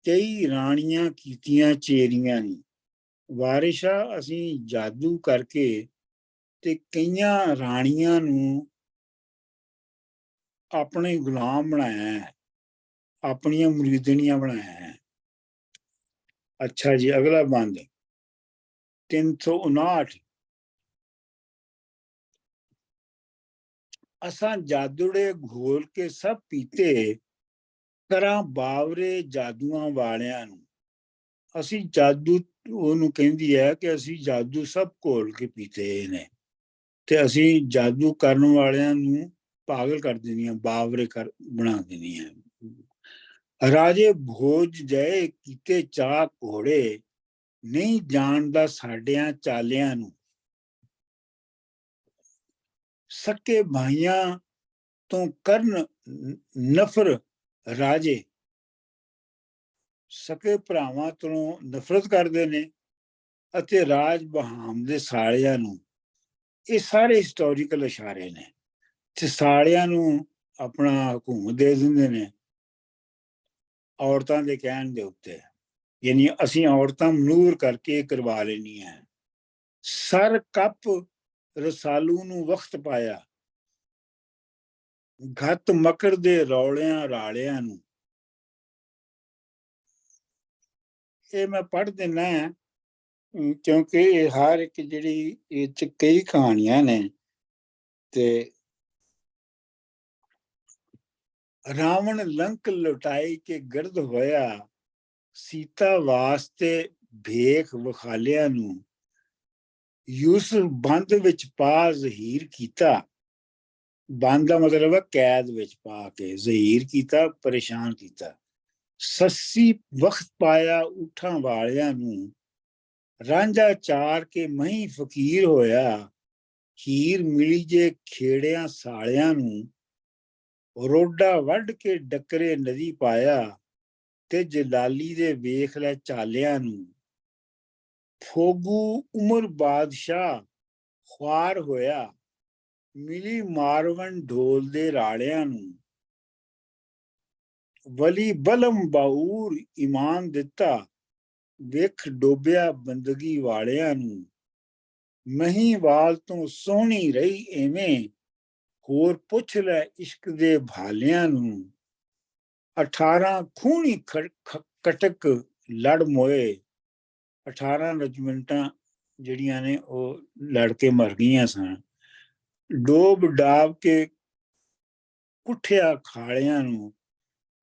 ਕਈ ਰਾਣੀਆਂ ਕੀਤੀਆਂ ਚੇਰੀਆਂ ਨਹੀਂ। ਵਾਰਿਸ ਸ਼ਾਹ ਅਸੀਂ ਜਾਦੂ ਕਰਕੇ ਤੇ ਕਈਆਂ ਰਾਣੀਆਂ ਨੂੰ ਆਪਣੇ ਗੁਲਾਮ ਬਣਾਇਆ ਹੈ, ਆਪਣੀਆਂ ਮੁਰੀਦਣੀਆਂ ਬਣਾਇਆ ਹੈ। ਅੱਛਾ ਜੀ, ਅਗਲਾ ਬੰਦ 359। ਅਸਾਂ ਜਾਦੂੜੇ ਘੋਲ ਕੇ ਸਭ ਪੀਤੇ, ਕਰਾਂ ਬਾਵਰੇ ਜਾਦੂਆਂ ਵਾਲਿਆਂ ਨੂੰ। ਅਸੀਂ ਜਾਦੂ, ਉਹਨੂੰ ਕਹਿੰਦੀ ਹੈ ਕਿ ਅਸੀਂ ਜਾਦੂ ਸਭ ਘੋਲ ਕੇ ਪੀਤੇ ਨੇ ਤੇ ਅਸੀਂ ਜਾਦੂ ਕਰਨ ਵਾਲਿਆਂ ਨੂੰ ਪਾਗਲ ਕਰ ਦਿੰਦੀਆਂ, ਬਾਵਰੇ ਕਰ ਬਣਾ ਦਿੰਦੀਆਂ। ਰਾਜੇ ਭੋਜ ਜਏ ਕੀਤੇ ਚਾਹ ਘੋੜੇ, ਨਹੀਂ ਜਾਣਦਾ ਸਾਡਿਆਂ ਚਾਲਿਆਂ ਨੂੰ। ਸਕੇ ਭਾਈਆਂ ਤੋਂ ਕਰਨ ਨਫ਼ਰ ਰਾਜੇ, ਸਕੇ ਭਰਾਵਾਂ ਤੋਂ ਨਫ਼ਰਤ ਕਰਦੇ ਨੇ, ਅਤੇ ਰਾਜ ਬਹਾਮ ਦੇ ਸਾਲਿਆਂ ਨੂੰ। ਇਹ ਸਾਰੇ ਹਿਸਟੋਰੀਕਲ ਇਸ਼ਾਰੇ ਨੇ, ਤੇ ਸਾਲਿਆਂ ਨੂੰ ਆਪਣਾ ਹਕੂਮਤ ਦੇ ਦਿੰਦੇ ਨੇ ਔਰਤਾਂ ਦੇ ਕਹਿਣ ਦੇ ਉੱਤੇ, ਯਾਨੀ ਅਸੀਂ ਔਰਤਾਂ ਮਨੂਰ ਕਰਕੇ ਕਰਵਾ ਲੈਣੀਆਂ। ਸਰ ਕੱਪ ਰਸਾਲੂ ਨੂੰ ਵਕਤ ਪਾਇਆ, ਘੱਤ ਮਕਰ ਦੇ ਰੌਲਿਆਂ ਰਾਲਿਆਂ ਨੂੰ। ਇਹ ਮੈਂ ਪੜ੍ਹ ਦਿੰਦਾ ਕਿਉਂਕਿ ਇਹ ਹਰ ਇੱਕ ਜਿਹੜੀ ਇਹ 'ਚ ਕਈ ਕਹਾਣੀਆਂ ਨੇ। ਤੇ ਰਾਵਣ ਲੰਕ ਲੁਟਾਈ ਕੇ ਗਰਦ ਹੋਇਆ, ਸੀਤਾ ਵਾਸਤੇ ਭੇਖ ਵਿਖਾਲਿਆਂ ਨੂੰ। ਯੂਸਫ ਬੰਦ ਵਿੱਚ ਪਾ ਜ਼ਹੀਰ ਕੀਤਾ, ਬੰਦ ਦਾ ਮਤਲਬ ਹੈ ਕੈਦ ਵਿੱਚ ਪਾ ਕੇ, ਜ਼ਹੀਰ ਕੀਤਾ, ਪਰੇਸ਼ਾਨ ਕੀਤਾ। ਸੱਸੀ ਵਕਤ ਪਾਇਆ ਉਠਾਂ ਵਾਲਿਆਂ ਨੂੰ, ਰਾਂਝਾ ਚਾਰ ਕੇ ਮਹੀਂ ਫਕੀਰ ਹੋਇਆ। ਹੀਰ ਮਿਲੀ ਜੇ ਖੇੜਿਆਂ ਸਾਲਿਆਂ ਨੂੰ, ਰੋਡਾ ਵੱਢ ਕੇ ਡੱਕਰੇ ਨਦੀ ਪਾਇਆ, ਤੇ ਜਲਾਲੀ ਦੇ ਵੇਖ ਲੈ ਚਾਲਿਆਂ ਨੂੰ। ਫੋਗੂ ਉਮਰ ਬਾਦਸ਼ਾਹ ਖੁਆਰ ਹੋਇਆ, ਮਿਲੀ ਮਾਰਵਨ ਢੋਲ ਦੇ ਰਾਲਿਆਂ ਨੂੰ। ਵਲੀ ਬਲਮ ਬਾਊਰ ਇਮਾਨ ਦਿੱਤਾ, ਵੇਖ ਡੋਬਿਆ ਬੰਦਗੀ ਵਾਲਿਆਂ ਨੂੰ। ਮਹੀਵਾਲ ਤੋਂ ਸੋਹਣੀ ਰਹੀ ਐਵੇਂ, ਹੋਰ ਪੁੱਛ ਲੈ ਇਸ਼ਕ ਦੇ ਭਾਲਿਆਂ ਨੂੰ। 18 ਖੂਨੀ ਕਟਕ ਲੜ ਮੋਏ, 18 ਰਜਮੈਂਟਾਂ ਜਿਹੜੀਆਂ ਨੇ ਉਹ ਲੜ ਕੇ ਮਰ ਗਈਆਂ ਸਨ। ਡੋਬ ਡਾਬ ਕੇ ਕੁੱਠਿਆ ਖਾਲਿਆਂ ਨੂੰ।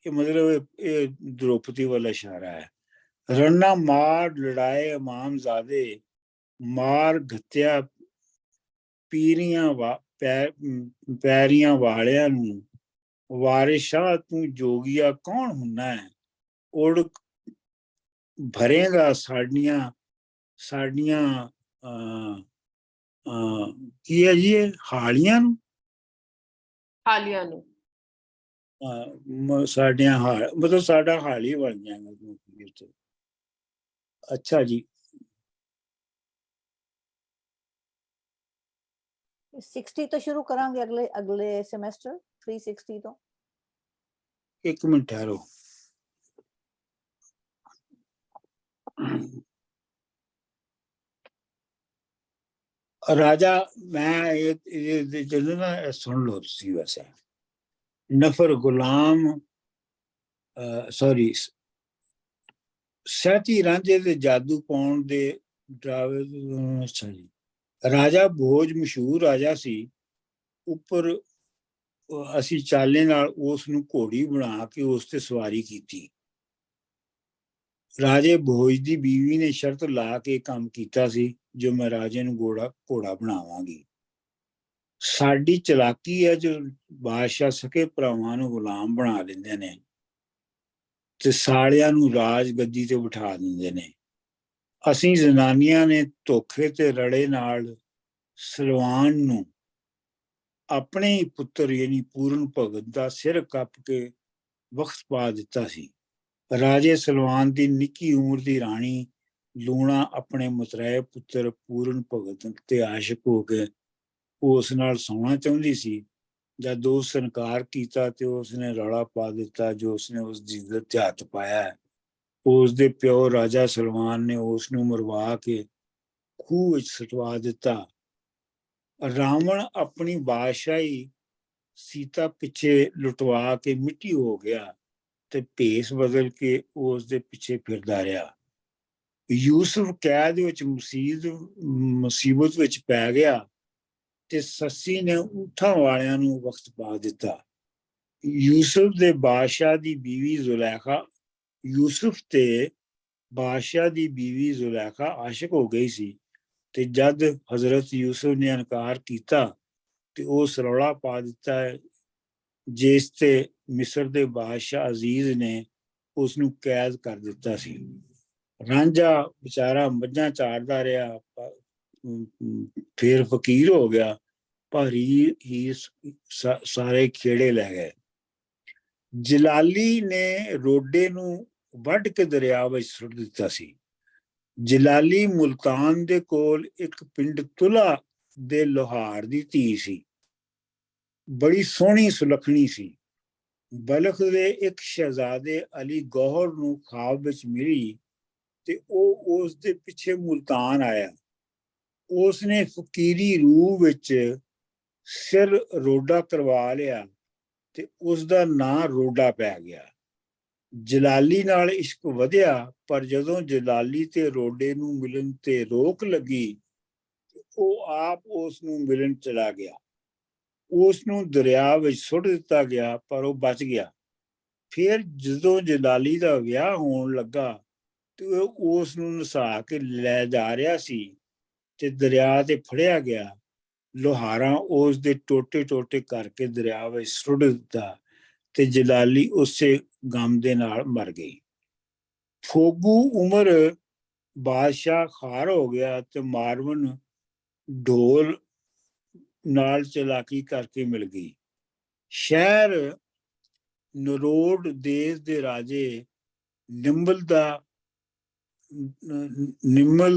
ਇਹ ਮਤਲਬ ਇਹ ਦ੍ਰੋਪਦੀ ਵਾਲਾ ਇਸ਼ਾਰਾ ਹੈ। ਰੰਨਾ ਮਾਰ ਲੜਾਏ ਇਮਾਮਜ਼ਾਦੇ, ਮਾਰ ਘੱਤਿਆ ਪੀਰੀਆਂ ਪੈਰੀਆਂ ਵਾਲਿਆਂ ਨੂੰ। ਵਾਰਿਸ਼ਾਹ ਤੂੰ ਜੋਗੀਆ ਕੌਣ ਹੁੰਨਾ ਹੈ, ਉੜ ਭਰੇਗਾ ਸਾਡੀਆਂ ਕੀ ਹੈ ਜੀ ਇਹ ਹਾਲੀਆਂ ਨੂੰ। ਹਾਲੀਆਂ ਨੂੰ ਸਾਡੀਆਂ ਹਾਲ ਮਤਲਬ ਸਾਡਾ ਹਾਲ ਹੀ ਬਣ ਜਾਏਗਾ। ਅੱਛਾ ਜੀ, 60 ਤੋਂ ਸ਼ੁਰੂ ਕਰਾਂਗੇ ਅਗਲੇ ਸਮੈਸਟਰ 360 ਤੋਂ। ਇੱਕ ਮਿੰਟ ਠਹਿਰੋ। ਰਾਜਾ ਮੈਂ ਇਹ ਜਦੋਂ ਨਾ ਸੁਣ ਲਓ ਤੁਸੀਂ। ਵੈਸੇ ਨਫਰ ਗੁਲਾਮ ਸੌਰੀ ਸੈਤੀ ਰਾਂਝੇ ਦੇ ਜਾਦੂ ਪਾਉਣ ਦੇ ਡਰਾਵੇ। ਅੱਛਾ ਜੀ, ਰਾਜਾ ਭੋਜ ਮਸ਼ਹੂਰ ਰਾਜਾ ਸੀ। ਉੱਪਰ ਅਸੀਂ ਚਾਲੇ ਨਾਲ ਉਸ ਨੂੰ ਘੋੜੀ ਬਣਾ ਕੇ ਉਸ ਤੇ ਸਵਾਰੀ ਕੀਤੀ। ਰਾਜੇ ਭੋਜ ਦੀ ਬੀਵੀ ਨੇ ਸ਼ਰਤ ਲਾ ਕੇ ਕੰਮ ਕੀਤਾ ਸੀ, ਜੋ ਮੈਂ ਰਾਜੇ ਨੂੰ ਘੋੜਾ ਬਣਾਵਾਂਗੀ। ਸਾਡੀ ਚਲਾਕੀ ਹੈ ਜੋ ਬਾਦਸ਼ਾਹ ਸਕੇ ਭਰਾਵਾਂ ਨੂੰ ਗੁਲਾਮ ਬਣਾ ਲੈਂਦੇ ਨੇ ਤੇ ਸਾਲਿਆਂ ਨੂੰ ਰਾਜ ਗੱਦੀ ਤੇ ਬਿਠਾ ਦਿੰਦੇ ਨੇ। ਅਸੀਂ ਜ਼ਨਾਨੀਆਂ ਨੇ ਧੋਖੇ ਤੇ ਰੜੇ ਨਾਲ ਸਲਵਾਨ ਨੂੰ ਆਪਣੇ ਹੀ ਪੁੱਤਰ ਯਾਨੀ ਪੂਰਨ ਭਗਤ ਦਾ ਸਿਰ ਕੱਪ ਕੇ ਵਕਤ ਪਾ ਦਿੱਤਾ ਸੀ। ਰਾਜੇ ਸਲਵਾਨ ਦੀ ਨਿੱਕੀ ਉਮਰ ਦੀ ਰਾਣੀ ਲੂਣਾ ਆਪਣੇ ਮੁਤਰਾਏ ਪੁੱਤਰ ਪੂਰਨ ਭਗਤ ਤੇ ਆਸ਼ਿਕ ਹੋ ਕੇ ਉਸ ਨਾਲ ਸੌਣਾ ਚਾਹੁੰਦੀ ਸੀ। ਜਦ ਉਸ ਇਨਕਾਰ ਕੀਤਾ ਤੇ ਉਸਨੇ ਰੌਲਾ ਪਾ ਦਿੱਤਾ ਜੋ ਉਸਨੇ ਉਸ ਦੀ ਇੱਜ਼ਤ ਤੇ ਹੱਥ ਪਾਇਆ। ਉਸ ਦੇ ਪਿਓ ਰਾਜਾ ਸਲਮਾਨ ਨੇ ਉਸ ਨੂੰ ਮਰਵਾ ਕੇ ਖੂਹ ਵਿੱਚ ਸੁਟਵਾ ਦਿੱਤਾ। ਰਾਵਣ ਆਪਣੀ ਬਾਦਸ਼ਾਹੀ ਸੀਤਾ ਪਿੱਛੇ ਲੁਟਵਾ ਕੇ ਮਿੱਟੀ ਹੋ ਗਿਆ ਤੇ ਭੇਸ ਬਦਲ ਕੇ ਉਸ ਦੇ ਪਿੱਛੇ ਫਿਰਦਾ ਰਿਹਾ। ਯੂਸਫ ਕੈਦ ਵਿੱਚ ਮੁਸੀਬਤ ਵਿੱਚ ਪੈ ਗਿਆ ਤੇ ਸੱਸੀ ਨੇ ਊਠਾਂ ਵਾਲਿਆਂ ਨੂੰ ਵਕਤ ਪਾ ਦਿੱਤਾ। ਯੂਸਫ ਦੇ ਬਾਦਸ਼ਾਹ ਦੀ ਬੀਵੀ ਜ਼ੁਲੈਖਾ ਆਸ਼ਿਕ ਹੋ ਗਈ ਸੀ ਤੇ ਜਦ ਹਜ਼ਰਤ ਯੂਸਫ ਨੇ ਇਨਕਾਰ ਕੀਤਾ ਤੇ ਉਸ ਰੌਲਾ ਪਾ ਦਿੱਤਾ ਜਿਸ ਤੇ ਮਿਸਰ ਦੇ ਬਾਦਸ਼ਾਹ ਅਜ਼ੀਜ਼ ਨੇ ਉਸ ਨੂੰ ਕੈਦ ਕਰ ਦਿੱਤਾ ਸੀ। ਰਾਂਝਾ ਵਿਚਾਰਾ ਮੱਝਾਂ ਚਾਰਦਾ ਰਿਹਾ, ਫਿਰ ਫਕੀਰ ਹੋ ਗਿਆ, ਪਰ ਹੀ ਸਾਰੇ ਖੇੜੇ ਲੈ ਗਏ। ਜਲਾਲੀ ਨੇ ਰੋਡੇ ਨੂੰ ਵੱਢ ਕੇ ਦਰਿਆ ਵਿੱਚ ਸੁੱਟ ਦਿੱਤਾ ਸੀ। ਜਲਾਲੀ ਮੁਲਤਾਨ ਦੇ ਕੋਲ ਇੱਕ ਪਿੰਡ ਤੁਲਾ ਦੇ ਲੋਹਾਰ ਦੀ ਧੀ ਸੀ, ਬੜੀ ਸੋਹਣੀ ਸੁਲੱਖਣੀ ਸੀ। ਬਲਖ ਦੇ ਇੱਕ ਸ਼ਹਿਜ਼ਾਦੇ ਅਲੀ ਗੌਹਰ ਨੂੰ ਖਾਬ ਵਿੱਚ ਮਿਲੀ ਤੇ ਉਹ ਉਸ ਦੇ ਪਿੱਛੇ ਮੁਲਤਾਨ ਆਇਆ। ਉਸ ਨੇ ਫਕੀਰੀ ਰੂਹ ਵਿੱਚ ਸਿਰ ਰੋਡਾ ਕਰਵਾ ਲਿਆ ਤੇ ਉਸ ਦਾ ਨਾਂ ਰੋਡਾ ਪੈ ਗਿਆ। ਜਲਾਲੀ ਨਾਲ ਇਸ਼ਕ ਵਧਿਆ, ਪਰ ਜਦੋਂ ਜਲਾਲੀ ਤੇ ਰੋਡੇ ਨੂੰ ਮਿਲਣ ਤੇ ਰੋਕ ਲੱਗੀ, ਉਹ ਆਪ ਉਸ ਨੂੰ ਮਿਲਣ ਚਲਾ ਗਿਆ। ਉਸ ਨੂੰ ਦਰਿਆ ਵਿੱਚ ਸੁੱਟ ਦਿੱਤਾ ਗਿਆ, ਪਰ ਉਹ ਬਚ ਗਿਆ। ਫਿਰ ਜਦੋਂ ਜਲਾਲੀ ਦਾ ਵਿਆਹ ਹੋਣ ਲੱਗਾ ਤੇ ਉਹ ਉਸ ਨੂੰ ਨਸਾ ਕੇ ਲੈ ਜਾ ਰਿਹਾ ਸੀ ਤੇ ਦਰਿਆ ਤੇ ਫੜਿਆ ਗਿਆ। ਲੋਹਾਰਾਂ ਉਸ ਦੇ ਟੋਟੇ ਟੋਟੇ ਕਰਕੇ ਦਰਿਆ ਵਿੱਚ ਸੁੱਟ ਦਿੱਤਾ ਤੇ ਜਲਾਲੀ ਉਸੇ ਗਮ ਦੇ ਨਾਲ ਮਰ ਗਈ। ਫੋਗੂ ਉਮਰ ਬਾਦਸ਼ਾਹ ਖਾਰ ਹੋ ਗਿਆ ਤੇ ਮਾਰਵਨ ਢੋਲ ਨਾਲ ਚਲਾਕੀ ਕਰਕੇ ਮਿਲ ਗਈ। ਸ਼ਹਿਰ ਨਰੋਡ ਦੇਸ਼ ਦੇ ਰਾਜੇ ਨਿੰਮਲ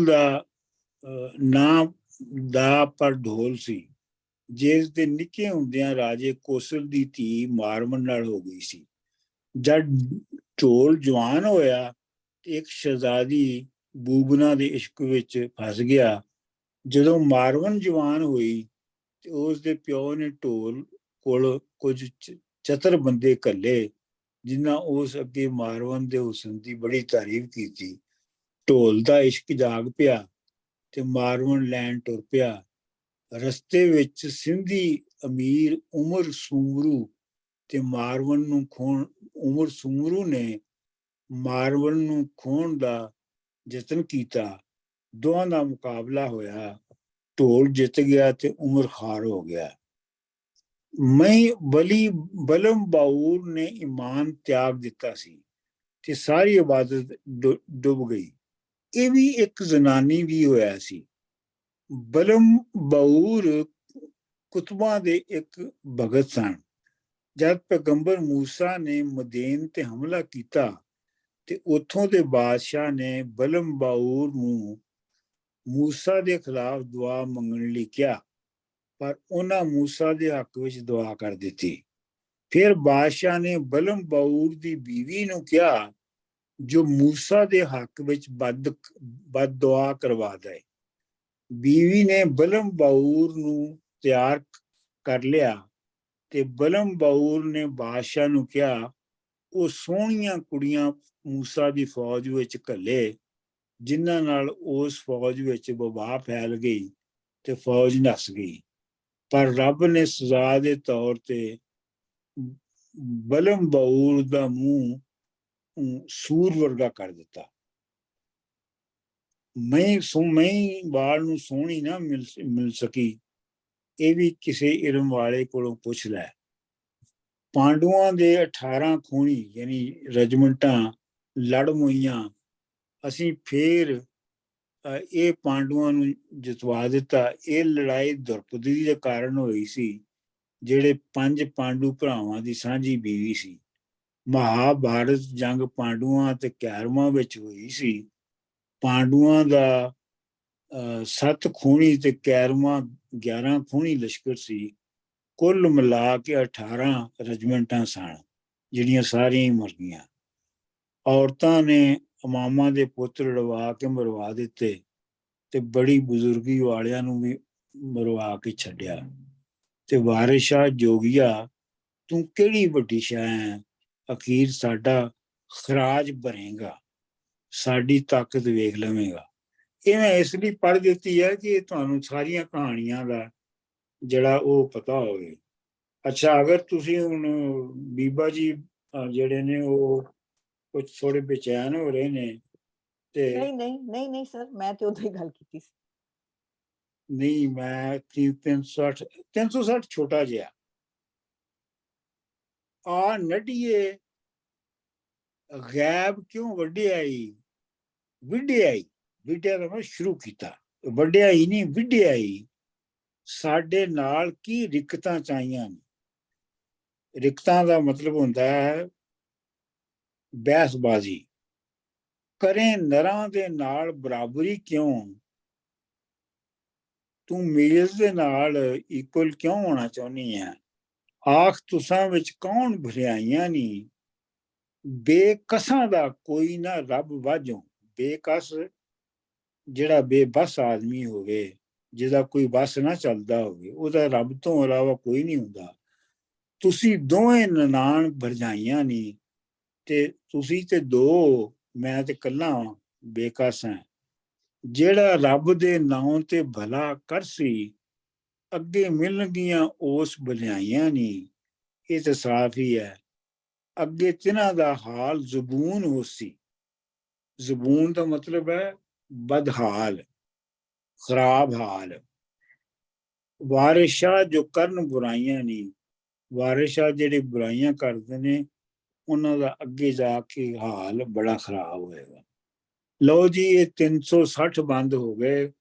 ਦਾ ਨਾਮ ਦਾ ਪਰ ਢੋਲ ਸੀ, ਜਿਸ ਦੇ ਨਿੱਕੇ ਹੁੰਦਿਆਂ ਰਾਜੇ ਕੋਸਲ ਦੀ ਧੀ ਮਾਰਵਨ ਨਾਲ ਹੋ ਗਈ ਸੀ। ਜਦ ਢੋਲ ਜਵਾਨ ਹੋਇਆ ਤੇ ਇੱਕ ਸ਼ਹਿਜ਼ਾਦੀ ਬੂਬਨਾ ਦੇ ਇਸ਼ਕ ਵਿੱਚ ਫਸ ਗਿਆ। ਜਦੋਂ ਮਾਰਵਨ ਜਵਾਨ ਹੋਈ ਤੇ ਉਸ ਦੇ ਪਿਓ ਨੇ ਢੋਲ ਕੋਲ ਕੁਝ ਚਤਰ ਬੰਦੇ ਘੱਲੇ, ਜਿਨ੍ਹਾਂ ਉਸ ਅੱਗੇ ਮਾਰਵਨ ਦੇ ਹੁਸਨ ਦੀ ਬੜੀ ਤਾਰੀਫ ਕੀਤੀ। ਢੋਲ ਦਾ ਇਸ਼ਕ ਜਾਗ ਪਿਆ ਤੇ ਮਾਰਵਨ ਲੈਣ ਟੁਰ ਪਿਆ। ਰਸਤੇ ਵਿੱਚ ਸਿੰਧੀ ਅਮੀਰ ਉਮਰ ਸੂਮਰੂ ਤੇ ਉਮਰ ਸੂਮਰੂ ਨੇ ਮਾਰਵਨ ਨੂੰ ਖੋਹਣ ਦਾ ਯਤਨ ਕੀਤਾ। ਦੋਹਾਂ ਦਾ ਮੁਕਾਬਲਾ ਹੋਇਆ। ਢੋਲ ਜਿੱਤ ਗਿਆ ਤੇ ਉਮਰ ਖਾਰ ਹੋ ਗਿਆ। ਬਲਮ ਬਾਊਰ ਨੇ ਈਮਾਨ ਤਿਆਗ ਦਿੱਤਾ ਸੀ ਤੇ ਸਾਰੀ ਇਬਾਦਤ ਡੁੱਬ ਗਈ। ਇਹ ਵੀ ਇੱਕ ਜ਼ਨਾਨੀ ਵੀ ਹੋਇਆ ਸੀ। ਬਲਮ ਬਾਊਰ ਕੁਤਬਾਂ ਦੇ ਇੱਕ ਭਗਤ ਸਨ। ਜਦ ਪੈਗੰਬਰ ਮੂਸਾ ਨੇ ਮਦੀਨ ਤੇ ਹਮਲਾ ਕੀਤਾ ਤੇ ਉੱਥੋਂ ਦੇ ਬਾਦਸ਼ਾਹ ਨੇ ਬਲਮ ਬਾਊਰ ਨੂੰ ਮੂਸਾ ਦੇ ਖਿਲਾਫ ਦੁਆ ਮੰਗਣ ਲਈ ਕਿਹਾ, ਪਰ ਉਹਨਾਂ ਮੂਸਾ ਦੇ ਹੱਕ ਵਿੱਚ ਦੁਆ ਕਰ ਦਿੱਤੀ। ਫਿਰ ਬਾਦਸ਼ਾਹ ਨੇ ਬਲਮ ਬਾਊਰ ਦੀ ਬੀਵੀ ਨੂੰ ਕਿਹਾ, ਜੋ ਮੂਸਾ ਦੇ ਹੱਕ ਵਿੱਚ ਬਦ ਦੁਆ ਕਰਵਾ ਦੇ। ਬੀਵੀ ਨੇ ਬਲਮ ਬਾਊਰ ਨੂੰ ਤਿਆਰ ਕਰ ਲਿਆ ਤੇ ਬਲਮ ਬਾਊਰ ਨੇ ਬਾਦਸ਼ਾਹ ਨੂੰ ਕਿਹਾ, ਉਹ ਸੋਹਣੀਆਂ ਕੁੜੀਆਂ ਮੂਸਾ ਦੀ ਫੌਜ ਵਿੱਚ ਘੱਲੇ, ਜਿਨ੍ਹਾਂ ਨਾਲ ਉਸ ਫੌਜ ਵਿੱਚ ਵਬਾ ਫੈਲ ਗਈ ਤੇ ਫੌਜ ਨੱਸ ਗਈ। ਪਰ ਰੱਬ ਨੇ ਸਜ਼ਾ ਦੇ ਤੌਰ ਤੇ ਬਲਮ ਬਾਊਰ ਦਾ ਮੂੰਹ ਸੂਰ ਵਰਗਾ ਕਰ ਦਿੱਤਾ। ਮੈਂ ਬਾਲ ਨੂੰ ਸੋਹਣੀ ਨਾ ਮਿਲ ਸਕੀ, ਇਹ ਵੀ ਕਿਸੇ ਇਲਮ ਵਾਲੇ ਕੋਲੋਂ ਪੁੱਛ ਲੈ। ਪਾਂਡੂਆਂ ਦੇ 18 ਖੂਨੀ ਯਾਨੀ ਰਜਮੈਂਟਾਂ ਲੜ ਮੁਈਆਂ। ਅਸੀਂ ਫੇਰ ਇਹ ਪਾਂਡੂਆਂ ਨੂੰ ਜਿਤਵਾ ਦਿੱਤਾ। ਇਹ ਲੜਾਈ ਦ੍ਰੋਪਦੀ ਦੇ ਕਾਰਨ ਹੋਈ ਸੀ, ਜਿਹੜੇ 5 ਪਾਂਡੂ ਭਰਾਵਾਂ ਦੀ ਸਾਂਝੀ ਬੀਵੀ ਸੀ। ਮਹਾਭਾਰਤ ਜੰਗ ਪਾਂਡੂਆਂ ਤੇ ਕੈਰਵਾਂ ਵਿੱਚ ਹੋਈ ਸੀ। ਪਾਂਡੂਆਂ ਦਾ 7 ਖੂਨੀ ਤੇ ਕੈਰਵਾਂ 11 ਖੂਨੀ ਲਸ਼ਕਰ ਸੀ। ਕੁੱਲ ਮਿਲਾ ਕੇ 18 ਰਜਮੈਂਟਾਂ ਸਨ, ਜਿਹੜੀਆਂ ਸਾਰੀਆਂ ਹੀ ਮਰ ਗਈਆਂ। ਔਰਤਾਂ ਨੇ ਇਮਾਮਾਂ ਦੇ ਪੁੱਤ ਲੜਵਾ ਕੇ ਮਰਵਾ ਦਿੱਤੇ ਤੇ ਬੜੀ ਬਜ਼ੁਰਗੀ ਵਾਲਿਆਂ ਨੂੰ ਵੀ ਮਰਵਾ ਕੇ ਛੱਡਿਆ। ਤੇ ਵਾਰਿਸ ਸ਼ਾਹ ਜੋਗੀਆ, ਤੂੰ ਕਿਹੜੀ ਵੱਡੀ ਸ਼ਾਹ ਹੈ, ਅਖੀਰ ਸਾਡਾ ਖਰਾਜ ਭਰੇਗਾ, ਸਾਡੀ ਤਾਕਤ ਵੇਖ ਲਵੇਂਗਾ। ਇਹ ਮੈਂ ਇਸ ਲਈ ਪੜ੍ਹ ਦਿੱਤੀ ਹੈ ਕਿ ਤੁਹਾਨੂੰ ਸਾਰੀਆਂ ਕਹਾਣੀਆਂ ਦਾ ਜਿਹੜਾ ਉਹ ਪਤਾ ਹੋਵੇ। ਅੱਛਾ, ਅਗਰ ਤੁਸੀਂ ਹੁਣ ਬੀਬਾ ਜੀ ਜਿਹੜੇ ਨੇ ਉਹ ਕੁਝ ਥੋੜੇ ਬੇਚੈਨ ਹੋ ਰਹੇ ਨੇ ਤੇ ਨਹੀਂ ਸਰ, ਮੈਂ ਤੇ ਉਦੋਂ ਹੀ ਗੱਲ ਕੀਤੀ ਸੀ। ਨਹੀਂ, ਮੈਂ 360 ਛੋਟਾ ਜਿਹਾ ਆ ਨਟੀਏ ਗੈਬ ਕਿਉਂ ਵੱਡਿਆਈ ਵਿਡਿਆਈ, ਵਿਡਿਆ ਦਾ ਮੈਂ ਸ਼ੁਰੂ ਕੀਤਾ, ਵੱਡਿਆਈ ਨਹੀਂ ਵਿਡਿਆਈ, ਸਾਡੇ ਨਾਲ ਕੀ ਰਿਕਤਾਂ ਚਾਹੀਆਂ ਨੇ। ਰਿਕਤਾਂ ਦਾ ਮਤਲਬ ਹੁੰਦਾ ਹੈ ਬਹਿਸਬਾਜ਼ੀ। ਕਰੇ ਨਰਾਂ ਦੇ ਨਾਲ ਬਰਾਬਰੀ ਕਿਉਂ, ਤੂੰ ਮੇਜ਼ ਦੇ ਨਾਲ ਇਕੁਅਲ ਕਿਉਂ ਹੋਣਾ ਚਾਹੁੰਦੀ ਹੈ। ਆਖ ਤੁਸਾਂ ਵਿੱਚ ਕੌਣ ਭਰਿਆਈਆਂ ਨੀ, ਬੇਕਸਾਂ ਦਾ ਕੋਈ ਨਾ ਰੱਬ ਵਾਜੋਂ। ਬੇਕਸ ਜਿਹੜਾ ਬੇਬਸ ਆਦਮੀ ਹੋਵੇ, ਜਿਹਦਾ ਕੋਈ ਬਸ ਨਾ ਚੱਲਦਾ ਹੋਵੇ, ਉਹਦਾ ਰੱਬ ਤੋਂ ਇਲਾਵਾ ਕੋਈ ਨਹੀਂ ਹੁੰਦਾ। ਤੁਸੀਂ ਦੋਵੇਂ ਨਨਾਣ ਭਰਜਾਈਆਂ ਨੀ, ਤੇ ਤੁਸੀਂ ਤੇ ਦੋ, ਮੈਂ ਤੇ ਇਕੱਲਾ ਬੇਕਸ ਹਾਂ। ਜਿਹੜਾ ਰੱਬ ਦੇ ਨਾਂ ਤੇ ਭਲਾ ਕਰਸੀ, ਅੱਗੇ ਮਿਲਣਗੀਆਂ ਉਸ ਭਲਾਈਆਂ ਨੀ। ਇਹ ਤਾਂ ਸਾਫ਼ ਹੀ ਹੈ, ਅੱਗੇ ਤਿਨਾਂ ਦਾ ਹਾਲ ਜ਼ਬੂਨ ਹੋਸੀ। ਜ਼ਬੂਨ ਦਾ ਮਤਲਬ ਹੈ ਬਦਹਾਲ, ਖਰਾਬ ਹਾਲ। ਵਾਰਿਸ਼ਾਂ ਜੋ ਕਰਨ ਬੁਰਾਈਆਂ ਨਹੀਂ, ਵਾਰਿਸ਼ਾਂ ਜਿਹੜੇ ਬੁਰਾਈਆਂ ਕਰਦੇ ਨੇ, ਉਹਨਾਂ ਦਾ ਅੱਗੇ ਜਾ ਕੇ ਹਾਲ ਬੜਾ ਖਰਾਬ ਹੋਏਗਾ। ਲਓ ਜੀ, ਇਹ 360 ਬੰਦ ਹੋ ਗਏ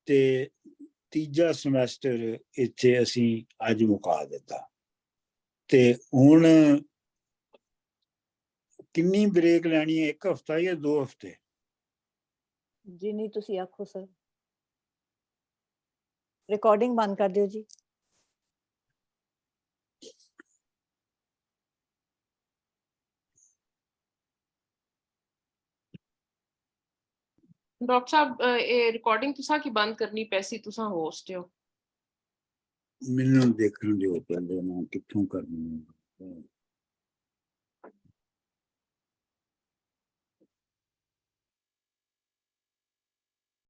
ਤੇ ਤੀਜਾ ਸਮੈਸਟਰ ਇੱਥੇ ਅਸੀਂ ਅੱਜ ਮੁਕਾ ਦਿੱਤਾ। ਤੇ ਹੁਣ ਕਿੰਨੀ ਬ੍ਰੇਕ ਲੈਣੀ ਹੈ, 1 ਹਫ਼ਤਾ ਜਾਂ 2 ਹਫ਼ਤੇ? ਜਿੰਨੀ ਤੁਸੀਂ ਆਖੋ ਸਰ। ਰਿਕਾਰਡਿੰਗ ਬੰਦ ਕਰ ਦਿਓ ਜੀ। ਡਾਕਟਰ ਸਾਹਿਬ ਇਹ ਰਿਕਾਰਡਿੰਗ ਤੁਸਾਂ ਕੀ ਬੰਦ ਕਰਨੀ ਪੈਸੀ, ਤੁਸਾਂ ਹੋਸਟ ਹੋ। ਮੈਨੂੰ ਦੇਖਣ ਦਿਓ ਪਹਿਲੇ, ਮੈਂ ਕਿੱਥੋਂ ਕਰਨੀ ਹੈ।